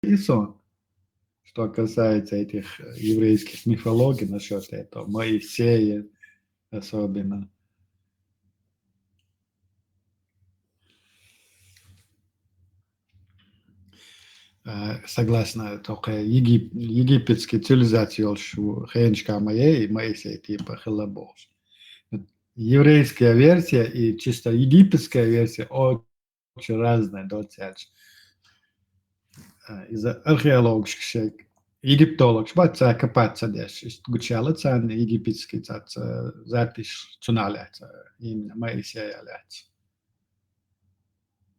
и сон. Что касается этих еврейских мифологий насчет этого, Моисея особенно. Согласно только египетской цивилизации, хенчка моей, Моисей типа хилабош. Еврейская версия и чисто египетская версия очень разные, доцельш. Из-за археологических египтологов, баца копаться дальше, гучало цан египетский цац запись цуналяц, именно Моисея ляц.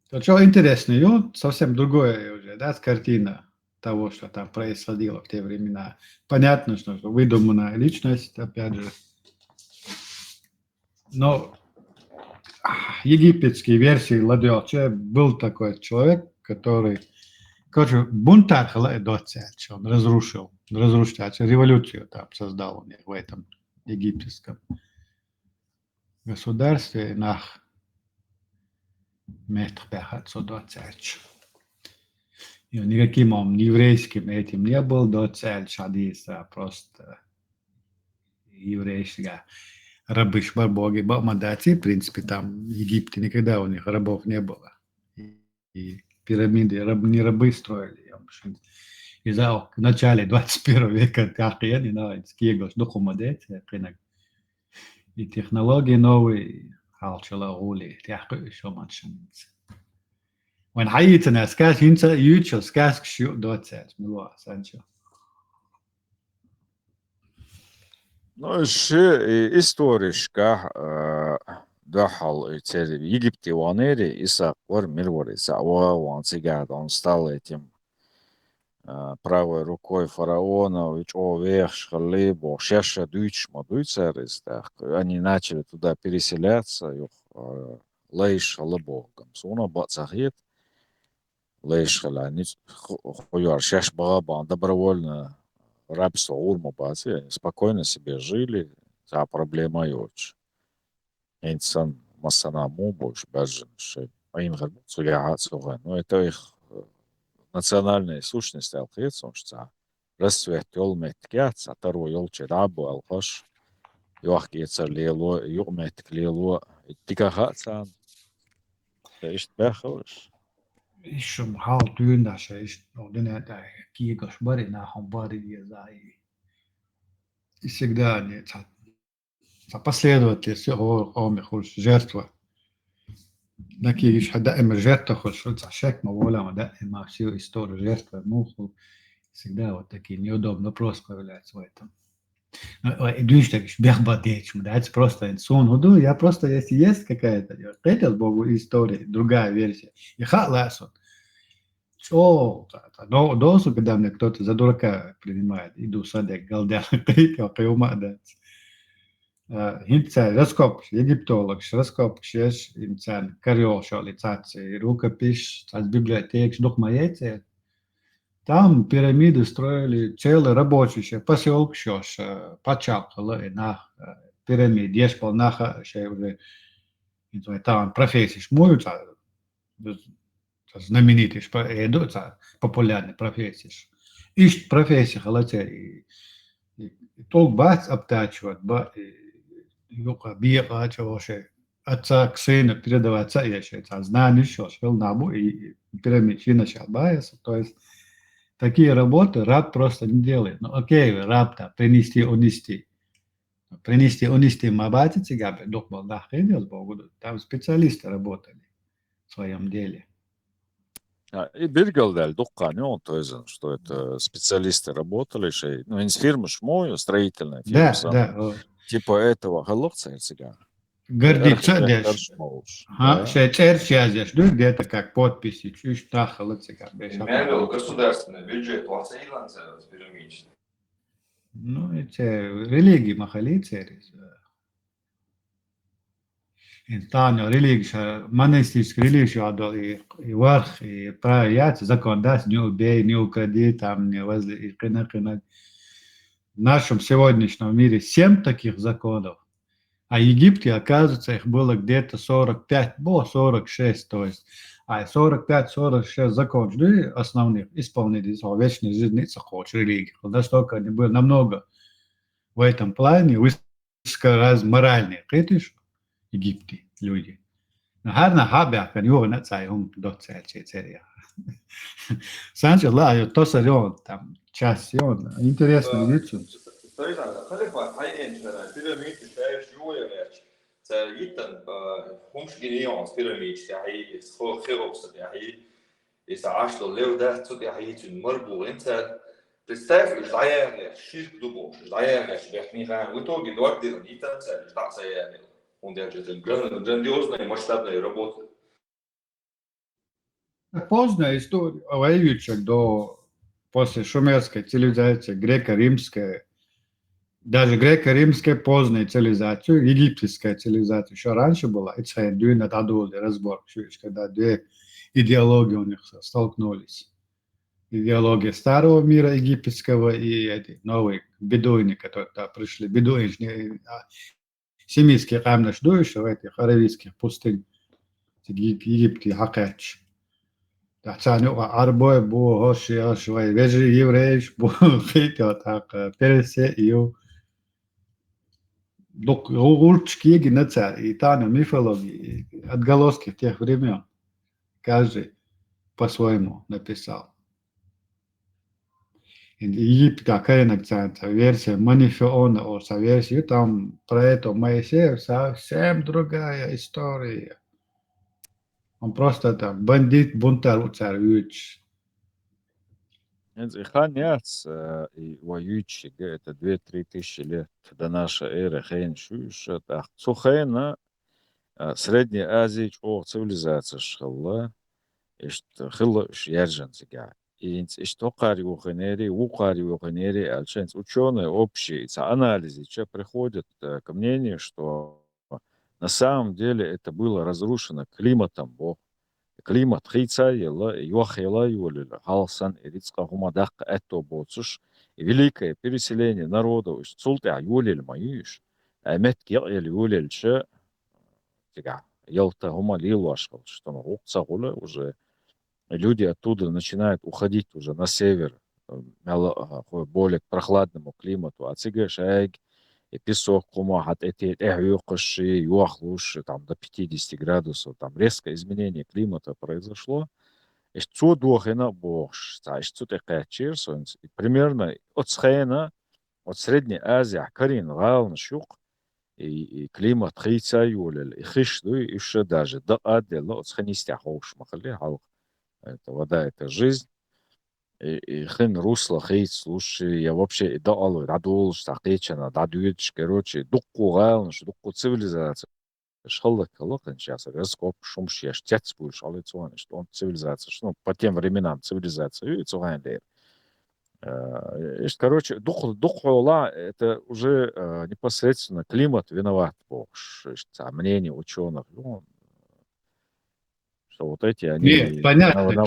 То, что интересно, и он совсем другое уже, да, картина того, что там происходило в те времена. Понятно, что выдуманная личность, опять же. Но египетские версии Ладьоча был такой человек, который, короче, бунтарь он разрушил революцию там создал у них в этом египетском государстве, нах Мехтбехат Содоцач. И никаким он еврейским этим не был, Доцач Адиса, просто еврейская рабыш боги Бамадати, в принципе, там в Египте никогда у них рабов не было. И пирамиды не рабы строили. И в начале 21 века такие не знаю, скигos духумадет, и технологии новые, халчала ули, тяхку еще мачницы. When hayitana skas hinta yuchel skas kshu doцать, мило, Санчо. Ну, ще историшка дахал цели в Египте ванери Исаак вар мирвар Исаак ван цигад, он стал этим правой рукой фараона, ведь овех хлебо, шеша дույч, они начали туда переселяться, лейш хлебогам, суна бацахит, лейш хлани, хуяр шеш багабан, добровольно рабство урма бацы, они спокойно себе жили, за проблемой очень. Инсан массанаму больше бажен, что им но это их национальная сущность алхец, он что расцвет елмет кяц, а второй елче рабу алхаш, юахкица лело, юмет клело, тикахацан, это ишь бехалш. Еще махал тюнда, что есть, ну, это кигос бари на хамбари езай. И всегда они последователи всего омихуш жертва. Такие еще дائما жертва хочешь, шек, но воля, дائма всю историю жертвы, муху. Всегда вот такие неудобные вопросы появляются в этом. Идешь так, бехбадеч, это просто сон худу, я просто, если есть какая-то, хотел Богу история, другая версия, и халасон. О, досу, когда мне кто-то за дурака принимает, иду садек, галдян, кайумадец. Хинца, раскопки, египтолог, раскопки, хинца, кариошо, лицации, рукопись, от библиотек, духмаете. Там пирамиды строили целые рабочие, поселок шош, почапкало, и на пирамид, есть полнаха, уже, там профессии шмуются, знаменитый, популярный профессии. Ищет профессии, халате, и толк бац обтачивать, юка бьеха, чего отца к сыну передаваться, я считаю, знание, что шел набу, и пирамид начал баяться, то есть такие работы раб просто не делает. Ну окей, раб-то принести, унести. Принести, унести мабати цигабе, дух балдах, там специалисты работали в своем деле. И Биргалдаль, Духканю, то есть, что это специалисты работали, ну, из фирмы Шмою, строительная фирма, Да. типа этого Галокца цыган. Гордиться дальше. Сейчас где-то как подписи, чуть тахало цыган. Государственный бюджет, пирамидный. Ну, это религии махалицы. Инстанио религия, монастырская религия, и варх, и правят, законодательство, не убей, не укради, там, не возли, в нашем сегодняшнем мире 7 таких законов, а в Египте, оказывается, их было где-то 45, 46, то есть А 45-46 закончили основных исполнителей вечной жизни захочешь религии. Настолько они были намного в этом плане высоко моральные, видишь, Египте люди. Гарна хабя, kan juuri näet sai dotseelsi seria. Санчо, ла, то сорён, там, час, интересно, видишь? Toisaalta kalipaa haientsena pyramiidi täys juuleväärts. See jitan humski nions pyramiidist ja hei khirobsad ja hei is ashlo lew tähtsud ja hei tun marbu intel. Представь, заявляешь, шиш дубов, заявляешь, верхний район. В итоге квартира не там цель, так заявил. Он держит грандиозные масштабные работы. Поздняя история, воюющая после шумерской цивилизации, греко-римская, даже греко-римская поздняя цивилизация, египетская цивилизация еще раньше была, это две разбор, когда две идеологии у них столкнулись. Идеология старого мира египетского и эти новые бедуины, которые туда пришли, бедуины, семитские камнождующие в этих аравийских пустынь, Египте, Хакач. Тахтаню арбой бу хоши швай вежи евреиш бу хитё так пересе ию док урчки геноцид и тану мифологии отголоски тех времен каждый по-своему написал. Египет какая акцент, версия Манифеона о версии там про это Моисея совсем другая история. Он просто там бандит, бунтарь, царевич. Ханяц и воюющий, это 2-3 тысячи лет до нашей эры, хейн шуша, так, сухайна, Средняя Азия, цивилизация шхалла, что хилла шьержан сега. И что кари уханери, альшенс ученые общие, анализы, че приходят к мнению, что на самом деле это было разрушено климатом, бо климат хейцайла, юахела юлила, халсан, ирицка хумадак, это боцуш, и великое переселение народов, цултя юлил маюш, метки юлил че, Ялта гумалил ашкал, что уже люди оттуда начинают уходить уже на север, более к прохладному климату. А цигашайг и песок, кумахат, эти юхаши, юахлуш, там до 50 градусов, там резкое изменение климата произошло. И что дуахина бош, что такое чирсонс, примерно от Схена, от Средней Азии, Карин, Галн, Шук, и климат хейца юлел, и хишту, и еще даже до адело, от Схенистя хоуш махали, это вода, это жизнь. И хин русло хейт, слушай, я вообще и до алу, радул, штахечена, дадуич, короче, дукку галн, дукку цивилизация. Шаллак, лохан сейчас, раскоп, шумши, штец будешь, алицуан, что он цивилизация, что ну, по тем временам цивилизация, и цугайн лейр. Короче, духола это уже непосредственно климат виноват, мнение ученых, ну, что вот эти они... Нет, понятно,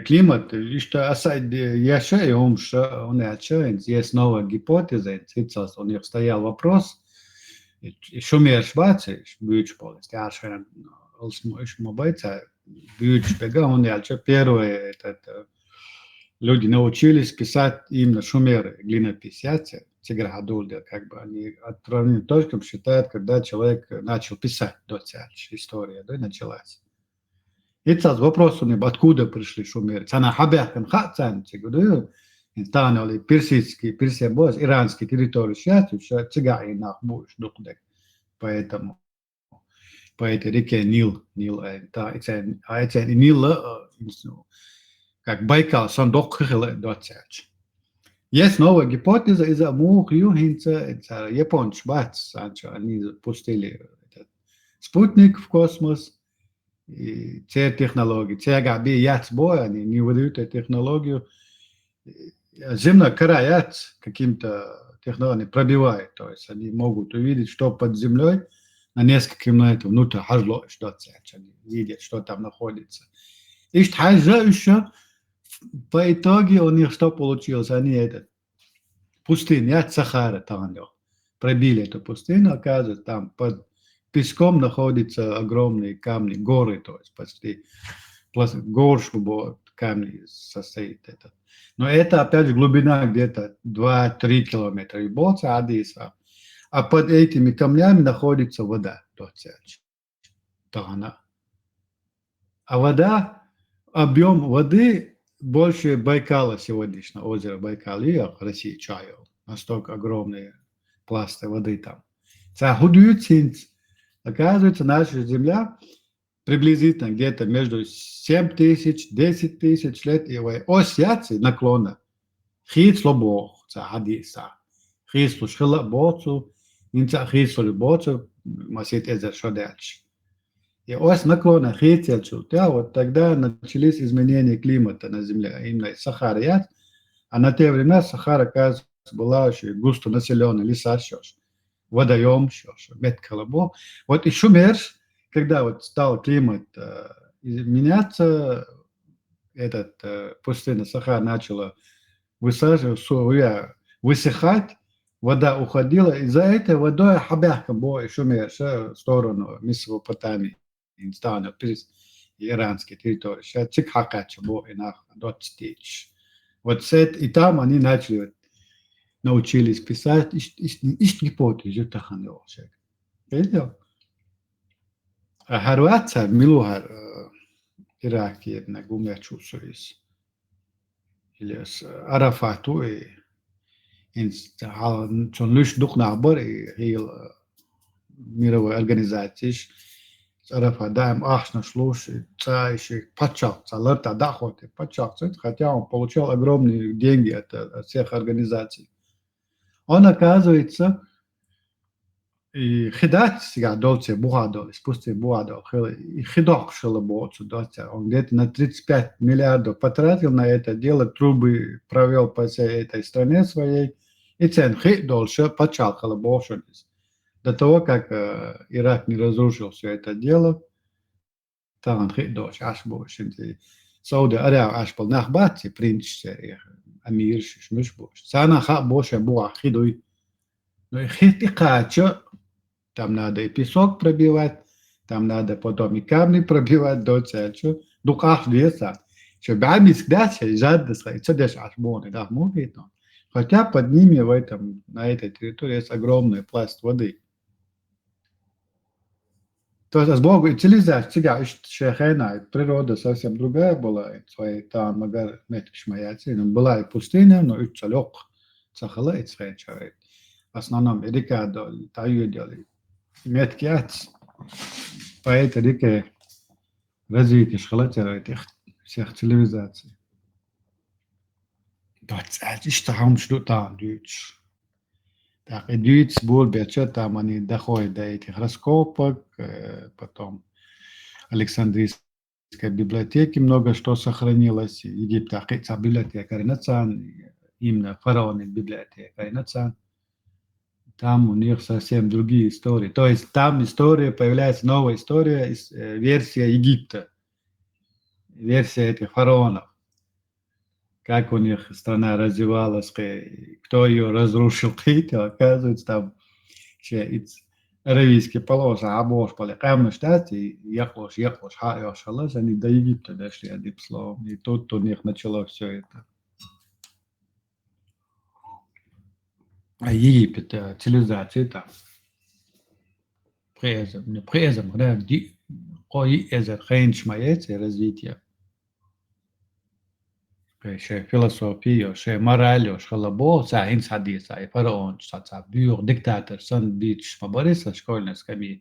климат, и что яшай, он отчаян, есть новая гипотеза, сейчас у них стоял вопрос, шумер Швеции, бюч полис, яшай, бюч бега, он первый этот люди научились писать именно шумеры, глинописцы, циградульды, как бы они отправленным точкам считают, когда человек начал писать история, да, началась. И сейчас вопрос у них, откуда пришли шумеры? Цана хабяхам хатцан, цигуду, инстанали персидские, персибос, иранские территории сейчас, все цигай нах будешь духдек. Поэтому по этой реке Нил, Нил, как Байкал, Сандок, Доцач. Есть новая гипотеза из-за Юхинца, японцы, они запустили этот спутник в космос, и те технологии, те габи яцбой, они не выдают эту технологию. Земная кора каким-то технологией пробивает, то есть они могут увидеть, что под землей на несколько километров внутрь хажло, что они видят, что там находится. И еще по итоге у них что получилось? Они это пустыня, Сахара там пробили эту пустыню, оказывается, там под песком находятся огромные камни, горы, то есть почти горшку камни состоит это. Но это, опять же, глубина где-то 2-3 километра и больше Адиса. А под этими камнями находится вода. А вода, объем воды больше Байкала сегодняшнего, озера Байкал и России чаю. Настолько огромные пласты воды там. Оказывается, наша Земля приблизительно где-то между 7 тысяч, 10 тысяч лет и ось яцы наклона. Хит лобох, Адиса. Хит лушхила боцу, инца хит лобоцу, масит эзер шодяч. И ось наклона хит вот тогда начались изменения климата на Земле. Именно Сахара яц, а на те времена Сахара, оказывается, была очень густо населенная, леса щось, водоем щось, меткалабо. Вот и Шумерш, когда вот стал климат меняться, пустыня Сахара начала высыхать, вода уходила, и за этой водой хабяхка было Шумерш в сторону Месопотамии, Инстана, иранские территории. Сейчас Чикхакача было и на Дотстич. Вот и там они начали научились писать, гипотезы таханил. Видел? А Харватца, Милухар, Ираки, на Гумячусуис, или с Арафату, и он лишь дух набор, и мировой организации, Арафат, даем ахшна слушай, еще почал, ларта дахоты, почал, хотя он получал огромные деньги от всех организаций. Он, оказывается, и хидать себя дольше бугадол, спустя бугадол, и хидок шелобоцу дольше. Он где-то на 35 миллиардов потратил на это дело, трубы провел по всей этой стране своей, и цен хид дольше почал халабошились. До того, как Ирак не разрушил все это дело, там хид дольше, аж больше. Сауди Аравия аж пол нахбати, принц, амир, шмыш больше. Сана ха больше буа хидуй. Ну и хид и качо. Там надо и песок пробивать, там надо потом и камни пробивать до цельчу. Дуках леса. Что бабис дача, жадно сказать, что дешь ашбоны, да, может. Хотя под ними на этой территории есть огромный пласт воды. То есть, Богу и цивилизация, природа совсем другая была. Там магар метшмаяци, была и пустыня, но и цалек, цахала и цвечавит. В основном река доли, таю доли. Меткиац по этой реке развитие шхалатера этих всех цивилизаций. Это что там что-то дюч. Так, и дюч был бечет, там они доходят до этих раскопок, потом Александрийской библиотеки много что сохранилось, Египта, библиотека Ренацан, именно фараоны библиотека Ренацан. Там у них совсем другие истории. То есть там история, появляется новая история, версия Египта, версия этих фараонов. Как у них страна развивалась, кто ее разрушил, оказывается, там аравийский полос, абош, поликамный штат, и ехлош, хаёшалас, они до Египта дошли, одним словом. И тут у них начало все это. А Египет, цивилизация там. Презом, да, кой эзер хейншмаец и развитие. Ще философия, ще мораль, шхалабо, цахин садиса, и фараон, бюр, диктатор, сан бич, поборися, школьная скамья.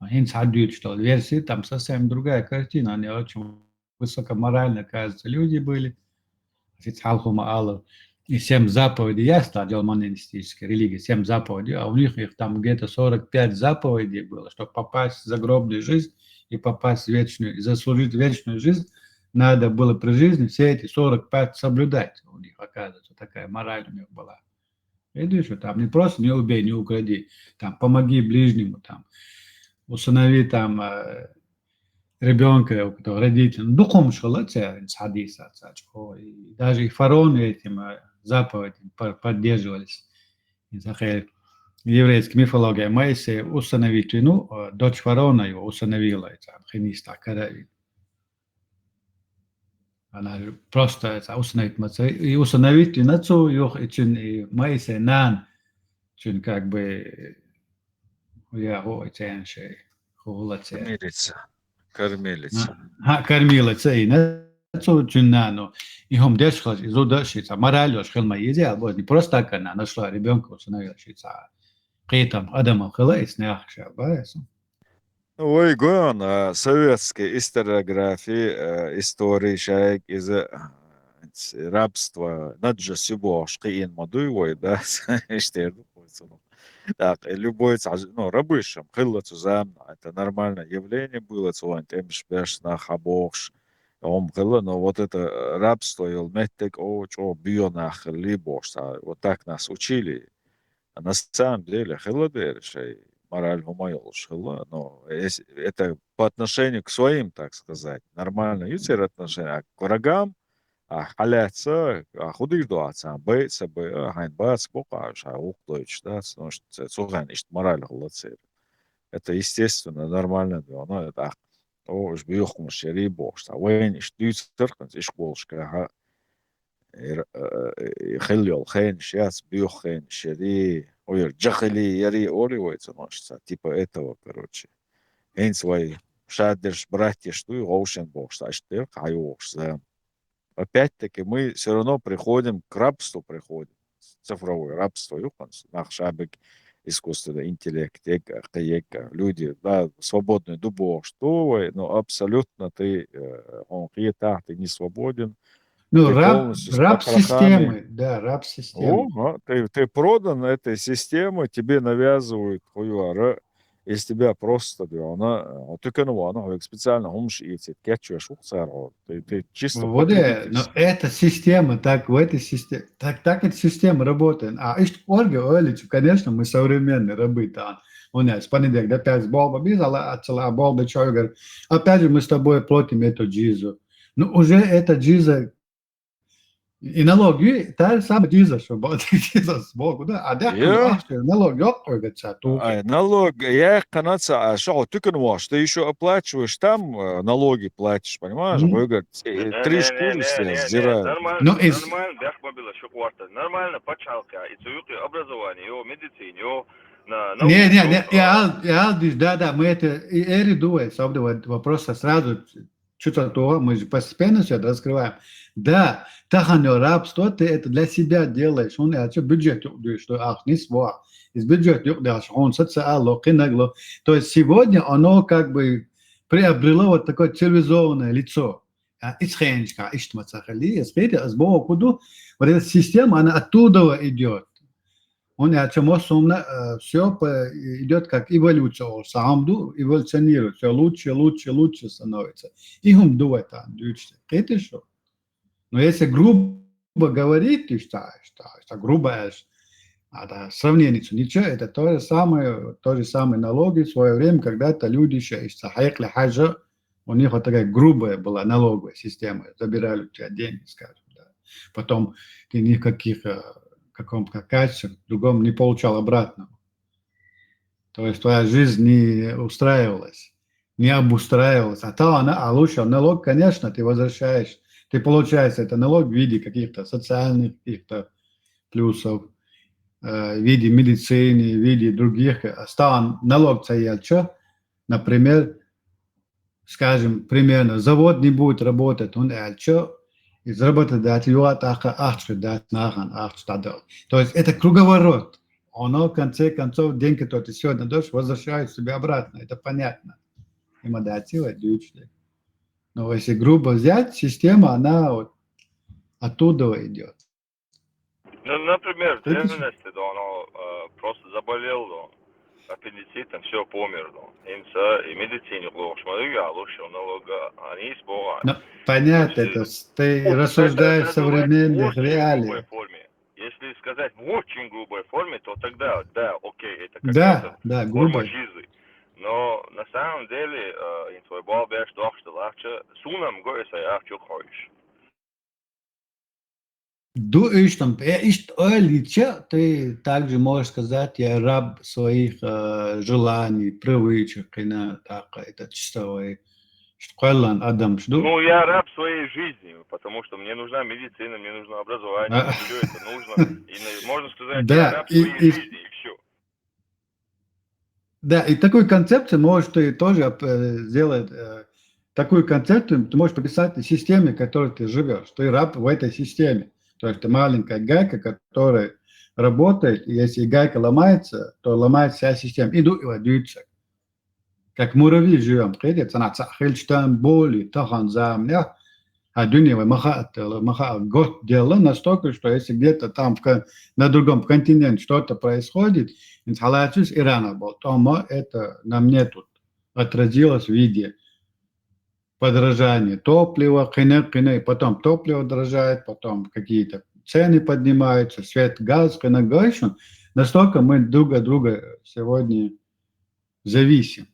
Хин садиют, что версии, там совсем другая картина, они очень высокоморально, кажется, люди были. Халхума Аллах. И 7 заповедей ясно, дело монотеистической религии, 7 заповедей, а у них их там где-то 45 заповедей было, чтобы попасть в загробную жизнь и попасть в вечную, и заслужить вечную жизнь, надо было при жизни все эти 45 соблюдать. У них, оказывается, такая мораль у них была. Видишь, что там не просто не убей, не укради, там помоги ближнему, там усынови там ребенка, у которого родители, духом шалатся, хадиса, и даже и фараоны этим заповедям поддерживались. еврейской мифологии Моисей установить вину, дочь фараона его установила это, Хениста Карави. Она просто это установить мацай, и установить винацу, юх, и Моисей нан, чин как бы, я го, шей, хулаце. Кормилица. Кормила цей, нацу, чин нану. И хом дешхлаш, и зудашица, моралёш, хелма еди, а вот не просто так она нашла ребенка, установила шица. Қитам адамал қалай снахша байсың. Ой, гон, советской историографии, истории шайк из рабства, наджа сюбош, киин мадуй, да, ishтерду. Так, любой, ну, рабышам, хылла это нормальное явление было, цуан темш беш на хабокш, хылла, но вот это рабство, елметтек, о, бионах, либош, вот так нас учили. А на самом деле, хылла шей, мораль гумайолш, хылла, но это по отношению к своим, так сказать, нормально, ютер отношения, а к врагам, халяца, худых дуаца, бейца, хайн бац, покаш, ухдойч, да, потому что цуган ишт мораль гулацер. Это естественно, нормально, да, но это уж бьёхму шери бокс, а вен ишт дюцеркан, иш болшка, خليو الخين сейчас бьёхен шери, ой, джахали, яри, оривается, может, типа этого, короче. Эн свои шадерш, братья, что и оушен бокс, а что кайокс, да. Опять-таки мы все равно приходим к рабству, приходим. Цифровое рабство, наш шабик, искусственный интеллект, люди, да, свободный дубо, что, но абсолютно ты, ты не свободен, Ну, ты полностью с раб потрохами. системы, да, раб системы. Ты продан этой системой, тебе навязывают хуюара, из тебя просто, да, она, ты она специально умш и кетчуешь, ты чисто Вот но потребительский. эта система, так в этой системе, так эта система работает. А ишь орги оличу, конечно, мы современные рабы там. У нас понедельник, да, 5 болба бизала, а болба чойгар. Опять же, мы с тобой платим эту джизу. Ну, уже эта джиза, и налоги, та же самая джиза, что джиза с Богу, да, а дяхну, Я, налог, ёк, ойгача, туки. налог, я канадца, что ты конвош, ты еще оплачиваешь там, налоги платишь, понимаешь? Вы говорите, три шкуры с тебя сдирают. Ну, из, Нормально, бяхмобила шокварта. Нормально, пачалка, и цуюки образование, о медицине, о не, да, мы это и рядуем, особенно вопрос сразу, что-то то, мы же постепенно все это раскрываем. Да, таханё рабство, ты это для себя делаешь, он это бюджет, что ах, не свой, из бюджета, он социально, киногло. То есть сегодня оно как бы приобрело вот такое цивилизованное лицо. Исхенчка, иштмацахали, сбоку куду, вот эта система, она оттуда идет. Он все идет как эволюция, самду эволюционирует, все лучше становится. И он думает, это что? Но если грубо говорить, ты что грубое, это сравнение, ничего, это то же самое налоги в свое время, когда-то люди еще из Сахайкля Хаджа, у них вот такая грубая была налоговая система, забирали у тебя деньги, скажем, да. Потом ты никаких каком-то качестве, другом не получал обратного. То есть твоя жизнь не устраивалась, не обустраивалась. А лучше налог, конечно, ты возвращаешь, ты получаешь это налог в виде каких-то социальных каких-то плюсов, в виде медицины, в виде других. Налог что? Например, скажем, примерно, завод не будет работать, он что? Из работодателя То есть это круговорот. Оно в конце концов, день, который ты сегодня даешь, возвращает себе обратно. Это понятно. Но если грубо взять, система, она вот оттуда идет. Ну, например, в Это древности, да, оно просто заболел, да, аппендицитом, все, помер, да. Имца и медицине лучше, а лучше налога, они испугают. понятно, это ты рассуждаешь в современных В очень грубой реалиях. форме. Если сказать в очень грубой форме, то тогда, да, окей, это какая-то Да, форма грубо. жизни. Но на самом деле, инфой балбеш, что лахче, сунам горе сая, что хочешь. Ты также можешь сказать, я раб своих желаний, привычек, это чистое. Адам, Ну, я раб своей жизни, потому что мне нужна медицина, мне нужно образование, мне все это нужно. И можно сказать, я Да, раб своей жизни, и все. да, и такую концепцию можешь ты тоже сделать. Такую концепцию ты можешь прописать в системе, в которой ты живешь. Ты раб в этой системе. То есть ты маленькая гайка, которая работает, и если гайка ломается, то ломается вся система. Иду и двигаться. Как муравьи живем. Видите, она цахельштам, боли, тахан замня. А дунева маха год дело настолько, что если где-то там на другом континенте что-то происходит, инсталляция Ирана был, то это на мне тут отразилось в виде подорожания топлива, потом топливо дорожает, потом какие-то цены поднимаются, свет, газ, настолько мы друг от друга сегодня зависим.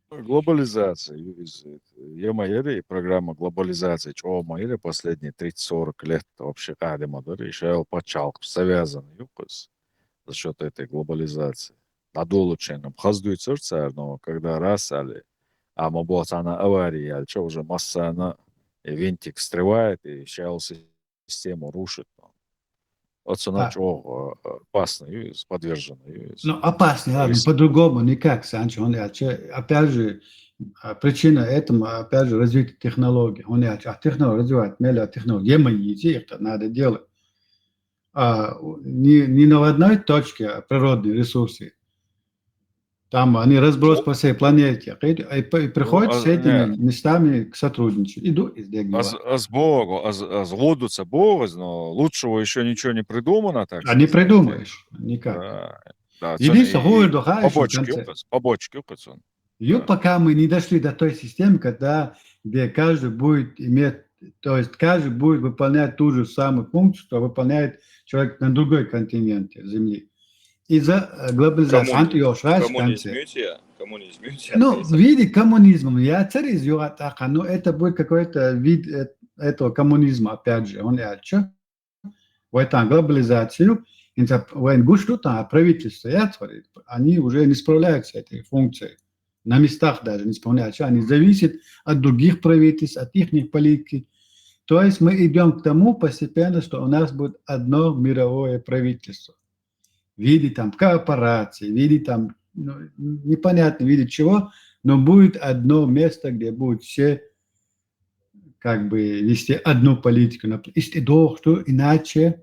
Глобализация. Ямайри, программа глобализации, чего майри последние 30-40 лет вообще кадемадыр, еще почалк связан за счет этой глобализации. Надолученным хаздует сердце, но когда раз али, а мобот она авария, что уже масса она винтик срывает и сейчас систему рушит. Вот она чего опасно, подвержена. Ну, опасно, ладно, по-другому никак, Санчо. Опять же, причина этому, опять же, развитие технологий. Технология развивает, технологии, это надо делать. Не на одной точке природные ресурсы. Там они разброс по всей планете. И приходят с этими местами к сотрудничать. Иду из с Богу, сгодятся Богу, но лучшего еще ничего не придумано, так сказать. Не придумаешь никак. Да, единственное, побочки он. Пока мы не дошли до той системы, где каждый будет иметь, то есть каждый будет выполнять ту же самую функцию, что выполняет человек на другой континенте Земли. Из-за глобализации. Коммунизм. Ну, в виде коммунизма. Но это будет какой-то вид этого коммунизма, опять же. В этом глобализацию, правительство, они уже не справляются с этой функцией. На местах даже не справляются. Они зависят от других правительств, от их политики. То есть мы идем к тому постепенно, что у нас будет одно мировое правительство. В виде там корпорации, в виде там непонятно в виде чего, но будет одно место, где будут все как бы вести одну политику. Что иначе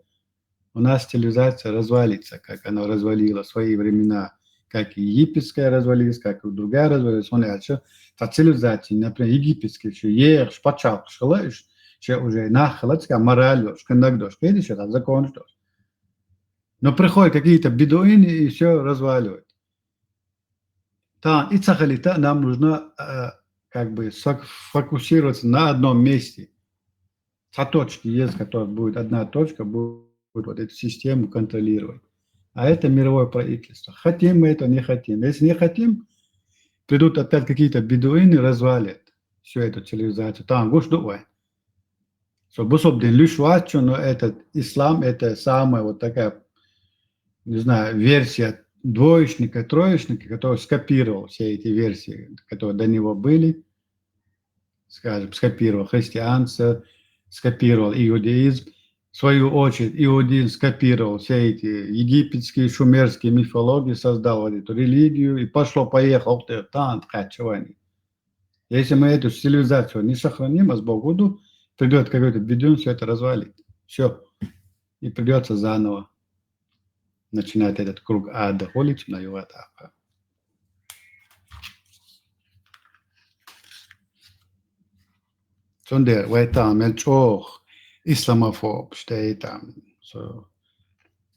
у нас цивилизация развалится, как она развалила в свои времена, как и египетская развалилась, как и другая развалилась. Цивилизация, например, египетская, уже нахалацкая мораль, закон, что. Но приходят какие-то бедуины и все разваливают. Нам нужно как бы сфокусироваться на одном месте. Точки есть, которая будет одна точка, будет вот эту систему контролировать. А это мировое правительство. Хотим мы это, не хотим. Если не хотим, придут опять какие-то бедуины, развалят всю эту цивилизацию. Там гуш дуай. Но этот ислам, это самая вот такая, не знаю, версия двоечника, троечника, который скопировал все эти версии, которые до него были. Скажем, скопировал христианство, скопировал иудаизм. В свою очередь, иудеизм скопировал все эти египетские, шумерские мифологии, создал вот эту религию и пошло-поехал. Если мы эту цивилизацию не сохраним, а с Богу придет какой-то бедун, все это развалит. Все. И придется заново начинать этот круг ада. Холить на его атака. Сонде, вайтам, мельчох, исламофоб, штейтам,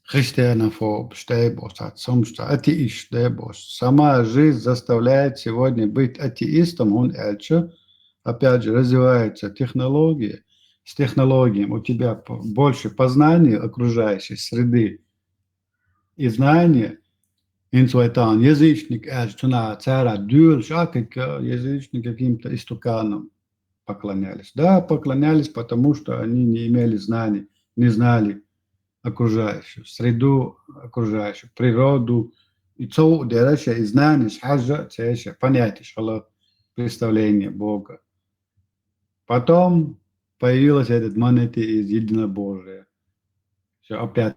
христианофоб, штейбос, отцомство, атеист, штейбос. Сама жизнь заставляет сегодня быть атеистом, он эльчо. Опять же, развиваются технологии. С технологиями у тебя больше познания окружающей среды и знания. Инсуэтан, язычник, эльчо, на цара, дюр, как язычник каким-то истуканом. поклонялись? Да, поклонялись, потому что они не имели знаний, не знали окружающую среду, окружающую природу. И то, дальше, и знание, хаджа, понятие, шалла, представление Бога. Потом появилась этот монета из единобожия. Все опять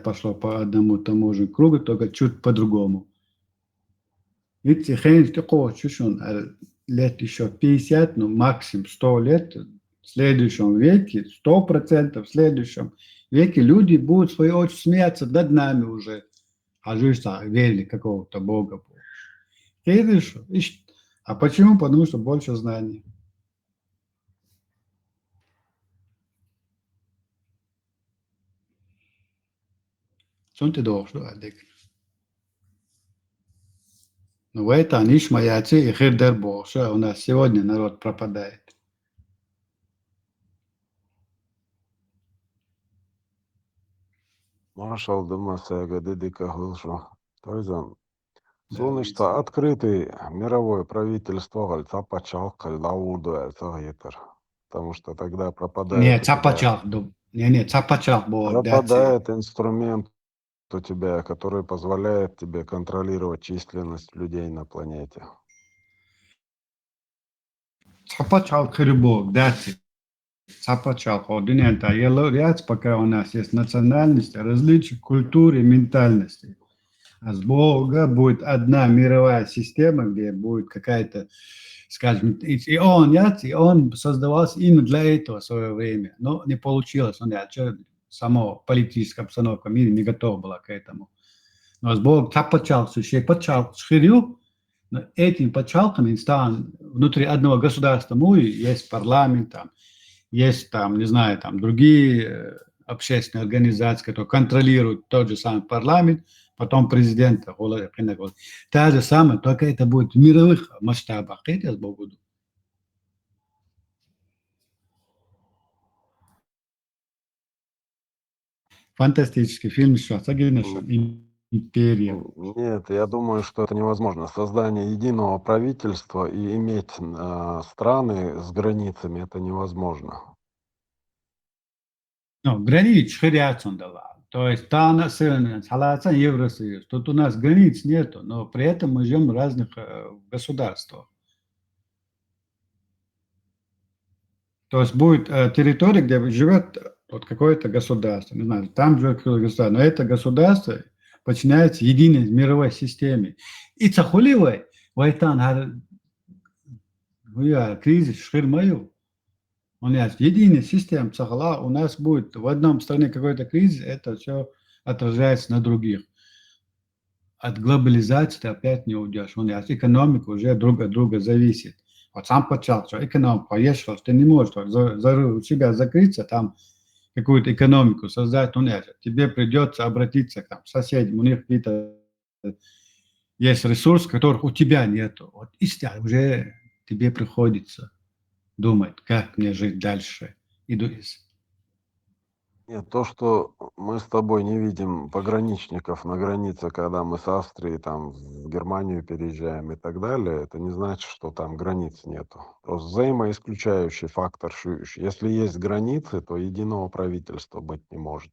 пошло по одному тому же кругу, только чуть по-другому. Видите, хрен такого чуть-чуть, лет еще 50, ну максимум 100 лет, в следующем веке, 100% в следующем веке люди будут в свою очередь смеяться над нами уже. А что верили какого-то Бога. Видишь? А почему? Потому что больше знаний. Что ты должен, Адик? Ну, в это они шмаяцы и хирдер Бог. Что у нас сегодня народ пропадает. Машалды Масага Дедика Гылшу. Тойзан. Да, Сонышта открытый мировое правительство гальца почал кальдауду сагитер. Потому что тогда пропадает не, у тебя, цапачал. Не, цапачал был. пропадает инструмент у тебя, который позволяет тебе контролировать численность людей на планете. Цапачал хрибок, дати. Цапачал ходинента. Ряд, пока у нас есть национальности, различия культуры, ментальности. А с Бога будет одна мировая система, где будет какая-то, скажем, и он создавался именно для этого в свое время. Но не получилось. Сама политическая обстановка в мире не готова была к этому. Но с Богом почал, почал ширю, но этим почалками стал внутри одного государства, есть парламент, там, есть там, не знаю, там другие общественные организации, которые контролируют тот же самый парламент, потом президента. Та же самая, только это будет в мировых масштабах. Это с Богом. Фантастический фильм, что империя. Нет, я думаю, что это невозможно. Создание единого правительства и иметь страны с границами, это невозможно. Ну, границ ширяться дала. То есть там население, Евросоюз. Тут у нас границ нету, но при этом мы живем в разных государствах. То есть будет территория, где живет вот какое-то государство, не знаю, там живет какое-то государство, но это государство подчиняется единой мировой системе. И цахуливай, вайтан, кризис, ширмаю. У нас единая система цахала, у нас будет в одном стране какой-то кризис, это все отражается на других. От глобализации ты опять не уйдешь. У нас экономика уже друг от друга зависит. Вот сам почал, что экономика, поехал, ты не можешь у себя закрыться, там какую-то экономику создать, тебе придется обратиться к соседям, у них какие-то есть ресурсы, которых у тебя нету. Вот истина уже тебе приходится думать, как мне жить дальше. Нет, то, что мы с тобой не видим пограничников на границе, когда мы с Австрией там в Германию переезжаем и так далее, это не значит, что там границ нету. Просто взаимоисключающий фактор. Если есть границы, то единого правительства быть не может.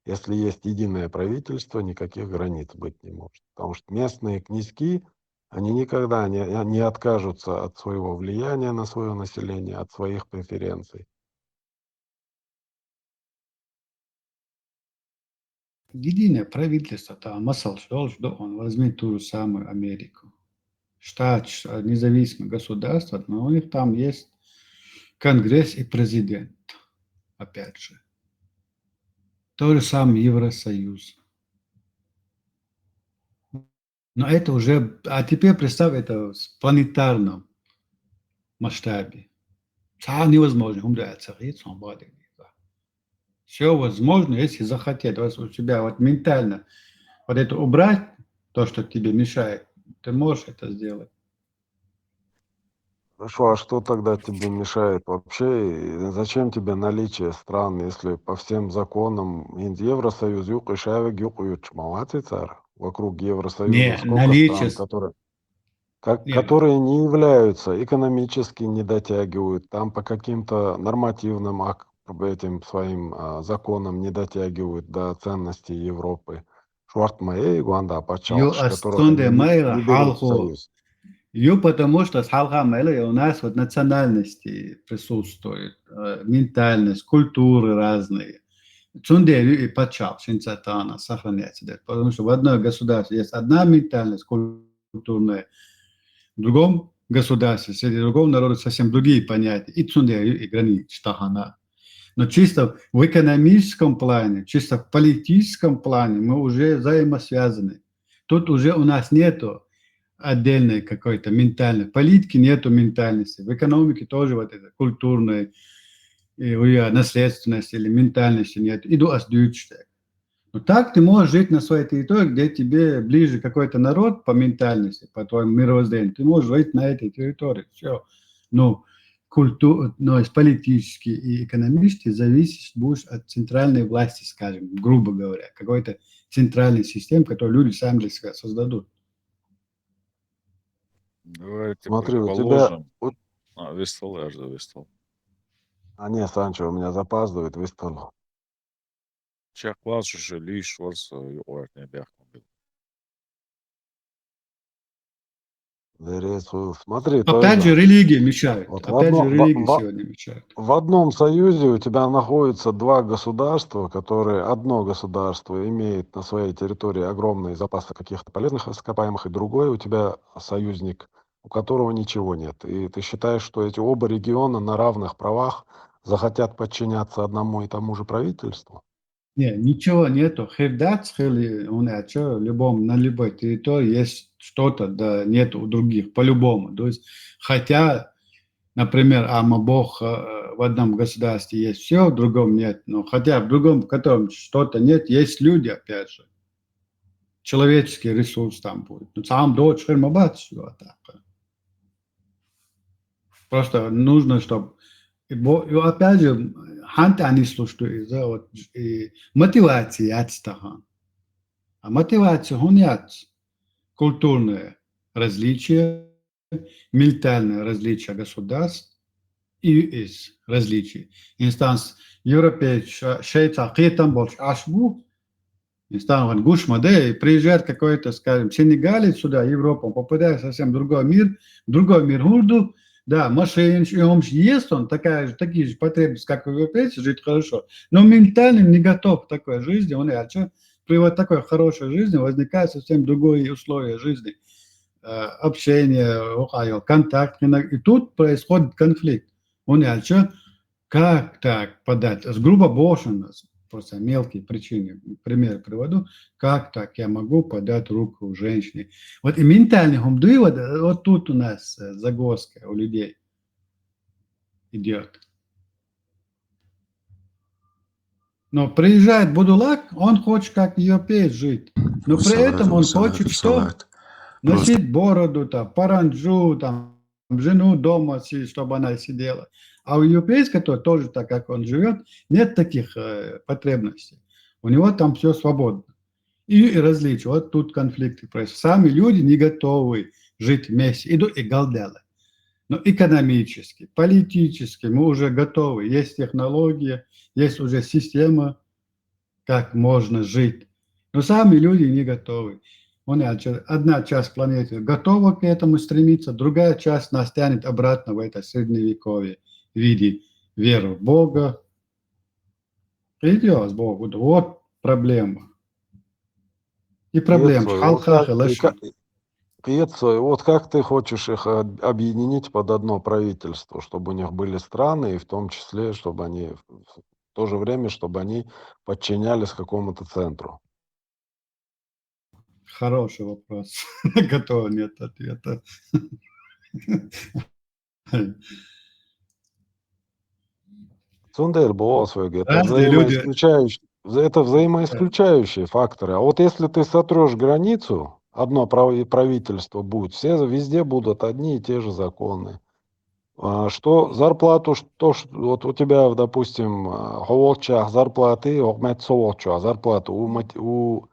Если есть единое правительство, никаких границ быть не может. Потому что местные князьки, они никогда не откажутся от своего влияния на свое население, от своих преференций. Единое правительство, там, масал, что он возьмет ту же самую Америку. Штат, независимое государство, но у них там есть Конгресс и президент, опять же. То же самое Евросоюз. Но это уже, а теперь представь это в планетарном масштабе. Невозможно, все возможно, если захотеть. Вот у тебя вот ментально вот это убрать, то, что тебе мешает, ты можешь это сделать. Хорошо, а что тогда тебе мешает вообще? И зачем тебе наличие стран, если по всем законам Евросоюз, юг и шавик, юг и царь. Вокруг Евросоюза Не, сколько наличие, стран, которые... Нет, которые не являются, экономически не дотягивают, там по каким-то нормативным этим своим законам не дотягивают до ценностей Европы. Швартмае, Гуанда, ю Пачалш, которых они астунде майра не берут в халху. союз. Ю потому что с халхамелой у нас вот национальности присутствует, ментальность, культуры разные. Цунде и Пачал, Шинцатана сохраняется. Потому что в одном государстве есть одна ментальность культурная, в другом государстве, среди другого народа совсем другие понятия. И цунде и границ тахана. Но чисто в экономическом плане, чисто в политическом плане мы уже взаимосвязаны. Тут уже у нас нету отдельной какой-то ментальной политики, нету ментальности. В экономике тоже вот это культурной наследственности или ментальности нет. Иду асдючтек. Но так ты можешь жить на своей территории, где тебе ближе какой-то народ по ментальности, по твоему мировоззрению. Ты можешь жить на этой территории. Все. Но но политически и экономически зависишь будешь от центральной власти, скажем, грубо говоря, какой-то центральной системы, которую люди сами для себя создадут. Давайте Смотри, у тебя... предположим. Вестал, я жду Вестал. не, Санчо, у меня запаздывает, выставил. Чаклас уже лишь вас не бяхнул. Смотри, Опять же, религия мешает. Вот Опять же, религия сегодня мешает. В одном союзе у тебя находится два государства, одно государство имеет на своей территории огромные запасы каких-то полезных ископаемых, и другое у тебя союзник, у которого ничего нет. И ты считаешь, что эти оба региона на равных правах захотят подчиняться одному и тому же правительству? Нет, ничего нету. На любой территории есть что-то, да нет у других, по-любому. То есть, хотя, например, Бог в одном государстве есть все, в другом нет. Но хотя в другом, в котором что-то нет, есть люди, опять же. Человеческий ресурс там будет. Сам дочь Просто нужно, чтобы... И опять же, ханты они слушают, вот, мотивация отстахан. А мотивация гонят культурные различия, ментальные различия государств и из различий. Инстанс европейский, шейца, там больше ашбу, инстанс гушмаде, приезжает какой-то, скажем, сенегалец сюда, Европа, попадает в совсем другой мир хурду, да, машин, есть он, такие же потребности, как у европейцев, жить хорошо, но ментально не готов к такой жизни, при вот такой хорошей жизни возникают совсем другие условия жизни, общение, контакт, и тут происходит конфликт. Как так подать? Грубо бошен, просто мелкие причины, пример приводу, как так я могу подать руку женщине? Вот и ментальный вывод, вот тут у нас загвоздка у людей идет. Но приезжает Будулак, он хочет как европеец жить. Но при этом он хочет что? Носить бороду, паранджу, жену дома, чтобы она сидела. А у европейского тоже так, как он живет, нет таких потребностей. У него там все свободно. И различия. Вот тут конфликты происходят. Сами люди не готовы жить вместе. Идут и галдели. Но экономически, политически мы уже готовы. Есть технология, есть уже система, как можно жить. Но сами люди не готовы. Одна часть планеты готова к этому стремиться, другая часть нас тянет обратно в это средневековье в виде веры в Бога. Идет с Богом. Вот проблема. И проблема. Вот как ты хочешь их объединить под одно правительство, чтобы у них были страны, и в том числе, чтобы они в то же время, чтобы они подчинялись какому-то центру? Хороший вопрос, на который нет ответа. Цундер это взаимоисключающие факторы. А вот если ты сотрешь границу, одно правительство будет, все везде будут одни и те же законы. Что зарплату, вот у тебя, допустим, зарплаты, зарплату у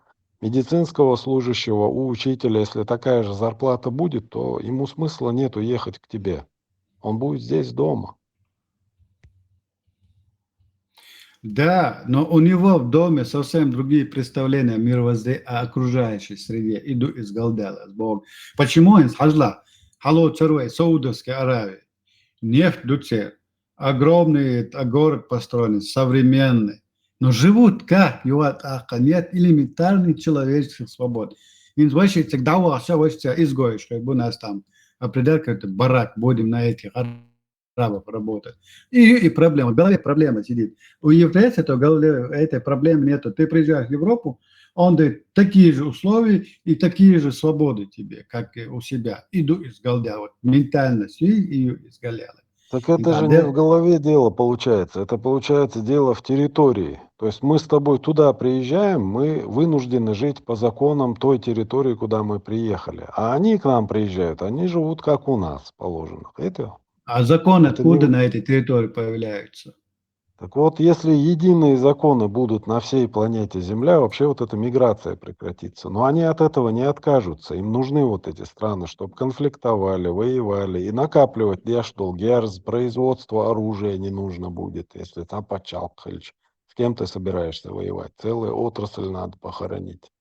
медицинского служащего, у учителя, если такая же зарплата будет, то ему смысла нету ехать к тебе. Он будет здесь дома. Да, но у него в доме совсем другие представления о окружающей среде. Иду из Галдела, с Богом. Почему из Хажла, Хало Царуэ, Саудовской Аравии, нефть дуце, огромный город построен, современный. Но живут как? Нет элементарных человеческих свобод. Им вообще всегда вообще изгоишь, как бы у нас там определять какой-то барак, будем на этих арабов работать. И проблема, в голове проблема сидит. У евреев в голове этой проблемы нету. Ты приезжаешь в Европу, он дает такие же условия и такие же свободы тебе, как и у себя. Иду из Галдя, вот ментальность и из Галдела. Так это же не в голове дело получается, это получается дело в территории. То есть мы с тобой туда приезжаем, мы вынуждены жить по законам той территории, куда мы приехали. А они к нам приезжают, они живут как у нас положено. Это А законы это откуда не- на этой территории появляются? Так вот, если единые законы будут на всей планете Земля, вообще вот эта миграция прекратится. Но они от этого не откажутся. Им нужны вот эти страны, чтобы конфликтовали, воевали и накапливать герз, производство оружия не нужно будет, если там почалкалич. С кем ты собираешься воевать? Целую отрасль надо похоронить.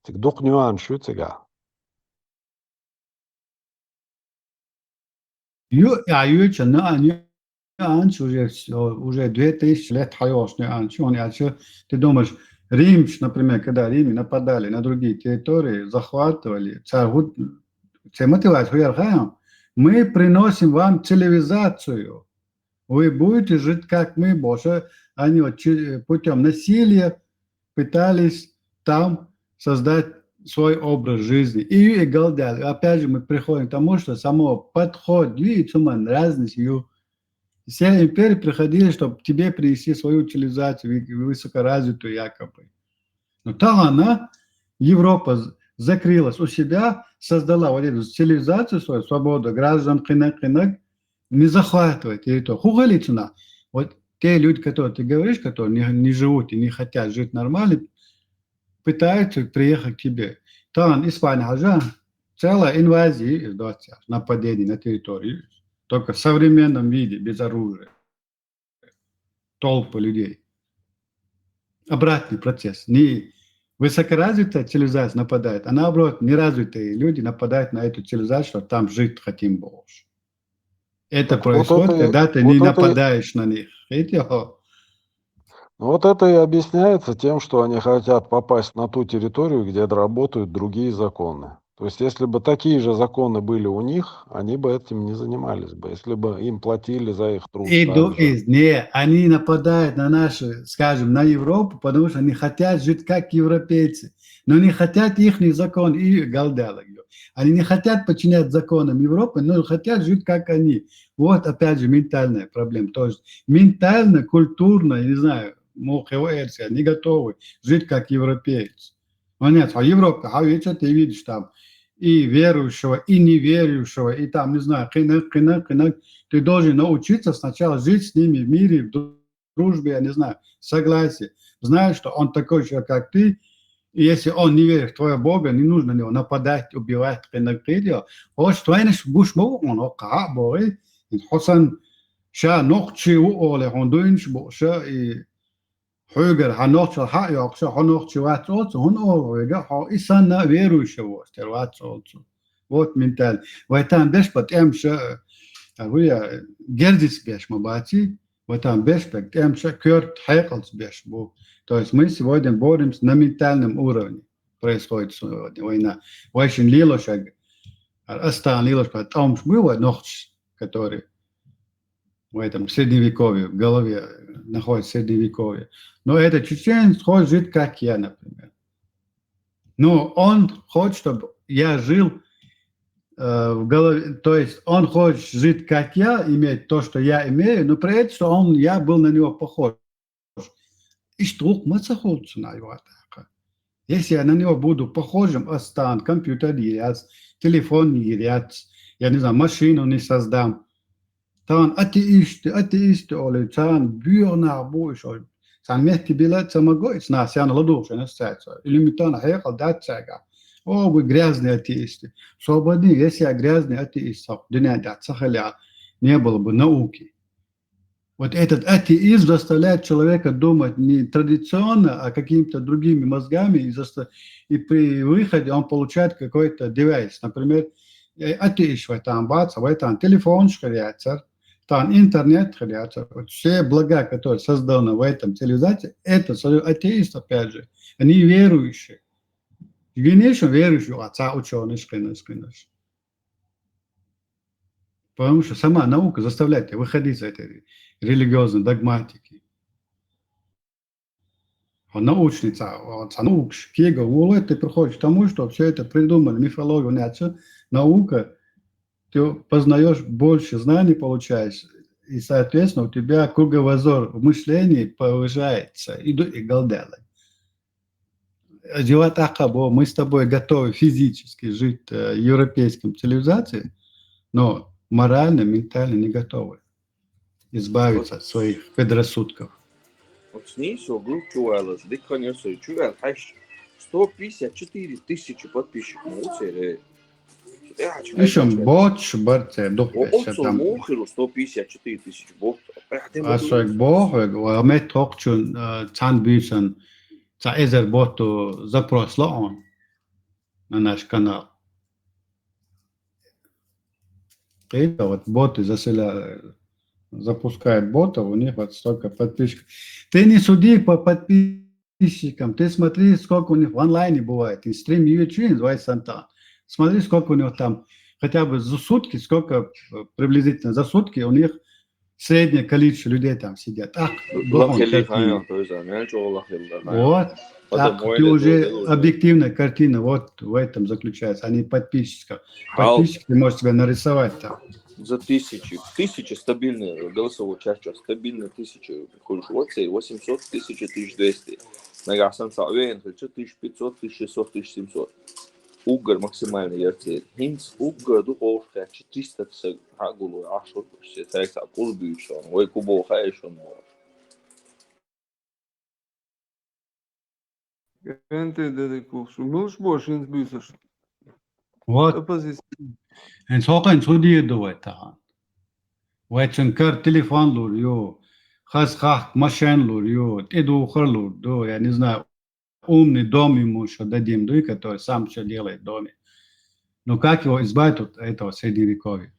Так дух нюанс, что тебя? Нюанс уже 2000 лет хаос нюанс. Ты думаешь, Рим, например, когда Риме нападали на другие территории, захватывали, мы приносим вам цивилизацию. Вы будете жить, как мы, больше. Они путем насилия пытались там создать свой образ жизни. И Галдял. Опять же мы приходим к тому, что само подход, разность ее. Все империи приходили, чтобы тебе принести свою цивилизацию, высокоразвитую якобы. Но там она, Европа, закрылась у себя, создала вот эту цивилизацию свою, свободу, граждан, кынак, не захватывает территорию. Хугалицына. Вот те люди, которые ты говоришь, которые не живут и не хотят жить нормально, пытаются приехать к тебе. Там Испания уже целая инвазия, нападение на территорию, только в современном виде, без оружия. Толпы людей. Обратный процесс. Не высокоразвитая цивилизация нападает, а наоборот, неразвитые люди нападают на эту цивилизацию, что там жить хотим больше. Это Так вот происходит, это- когда ты вот не это- нападаешь на них. Видите? Вот это и объясняется тем, что они хотят попасть на ту территорию, где работают другие законы. То есть, если бы такие же законы были у них, они бы этим не занимались бы, если бы им платили за их труд. так же. Не, они нападают на наши, скажем, на Европу, потому что они хотят жить как европейцы, но не хотят их закон и Галдела. Они не хотят подчинять законам Европы, но хотят жить как они. Вот опять же ментальная проблема. То есть ментально, культурно, я не знаю, не готовы жить как европейцы. Понятно, а Европа, ты видишь там и верующего, и неверующего, и там, не знаю, ты должен научиться сначала жить с ними в мире, в дружбе, я не знаю, согласии. Знаешь, что он такой же, как ты, и если он не верит в твоего Бога, не нужно на него нападать, убивать, Хоч твайнеш гуш мов он ка бой, хосан ша нохчи у оле хондуинш бо ша и Höger har nått så har jag också har nått så att också hon överväger har i sanna verusha det var alltså вот менталь вайтан беш потемша هو гердис беш мабати вайтан беш потемша кёрт хайкалс беш бо то есть мы сегодня боремся на ментальном уровне происходит сегодня война очень лилоша остан лилош потом было ночь который в этом средневековье, в голове находится средневековье. Но этот чеченец хочет жить, как я, например. Но он хочет, чтобы я жил в голове, то есть он хочет жить, как я, иметь то, что я имею, но при этом, что я был на него похож. И что на его. Если я на него буду похожим, остану компьютер есть, телефон есть, я не знаю, машину не создам. Там атеисты, оле, там бюрнар, Can mehti bilet самогоец, нас я наладуше на сцеце. Или метана хехал дать цега. О, вы грязные атеисты. Свободны, если я грязный атеист, дня дать сахаля, не было бы науки. Вот этот атеизм заставляет человека думать не традиционно, а какими-то другими мозгами, и при выходе он получает какой-то девайс. Например, атеист в этом бац, в этом телефон шкаляется, там интернет шкаляется. Вот все блага, которые созданы в этом цивилизации, это атеист, опять же, они верующие. Конечно, верующие, отца ученый, скинешь. Потому что сама наука заставляет тебя выходить из этой религиозной догматики. Научница, наукш, кега, ты приходишь к тому, что все это придумали, мифология, наука, ты познаешь больше знаний, получаешь, и, соответственно, у тебя кругозор в мышлении повышается, и голдела. Мы с тобой готовы физически жить в европейской цивилизации, но морально, ментально не готовы избавиться от своих предрассудков. Вот снизу групп чувалов, да, конечно, чувал, 154 тысячи подписчиков, Еще больше, борцы, Отцу мухеру 154 тысячи бот. А сой бог, а мы токчун цанбюсен, цаэзер боту запрос он на наш канал. Это вот боты запускают ботов, у них вот столько подписчиков. Ты не суди по подписчикам, ты смотри, сколько у них в онлайне бывает. И стрим YouTube называется Сантан. Смотри, сколько у них там, хотя бы за сутки, сколько приблизительно за сутки у них среднее количество людей там сидят. Вот, так, ты уже объективная картина вот в этом заключается, а не подписчиков. Подписчики можешь себя нарисовать там. За тысячи стабильные голосового чата, стабильно 1000, приходишь в WhatsApp, 800, 1000, 1200. Нага санса, 1500, 1600, 1700. Угар максимальный ярцет. Хинц угар духовка 400 тысяч агулу ашур, все так полбюшон, ой кубо хайшон. Вот. En soqan sudi do ta. Wachan kar телефон лур yo. Хас машин лур yo. Иду харлур до, я не знаю. Умный дом ему еще дадим, да, который сам все делает в доме. Но как его избавить от этого средневековья?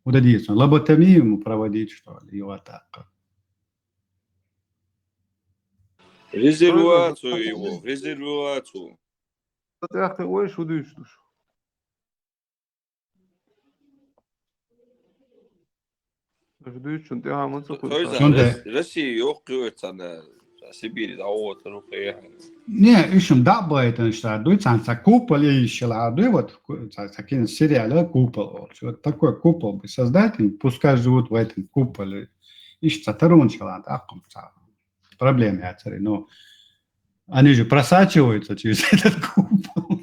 Удадиться. Лоботомию ему проводить, что ли, его так. Резервацию его, резервацию. Россия ёққиётса на Сибири, да вот рухе. Не, еще дабает, что дует санса купол и ищела, вот такие сериалы купол. Вот такой купол бы создать, пускай живут в этом куполе. Ищется тарунчела, проблемы отцари, но они же просачиваются через этот купол.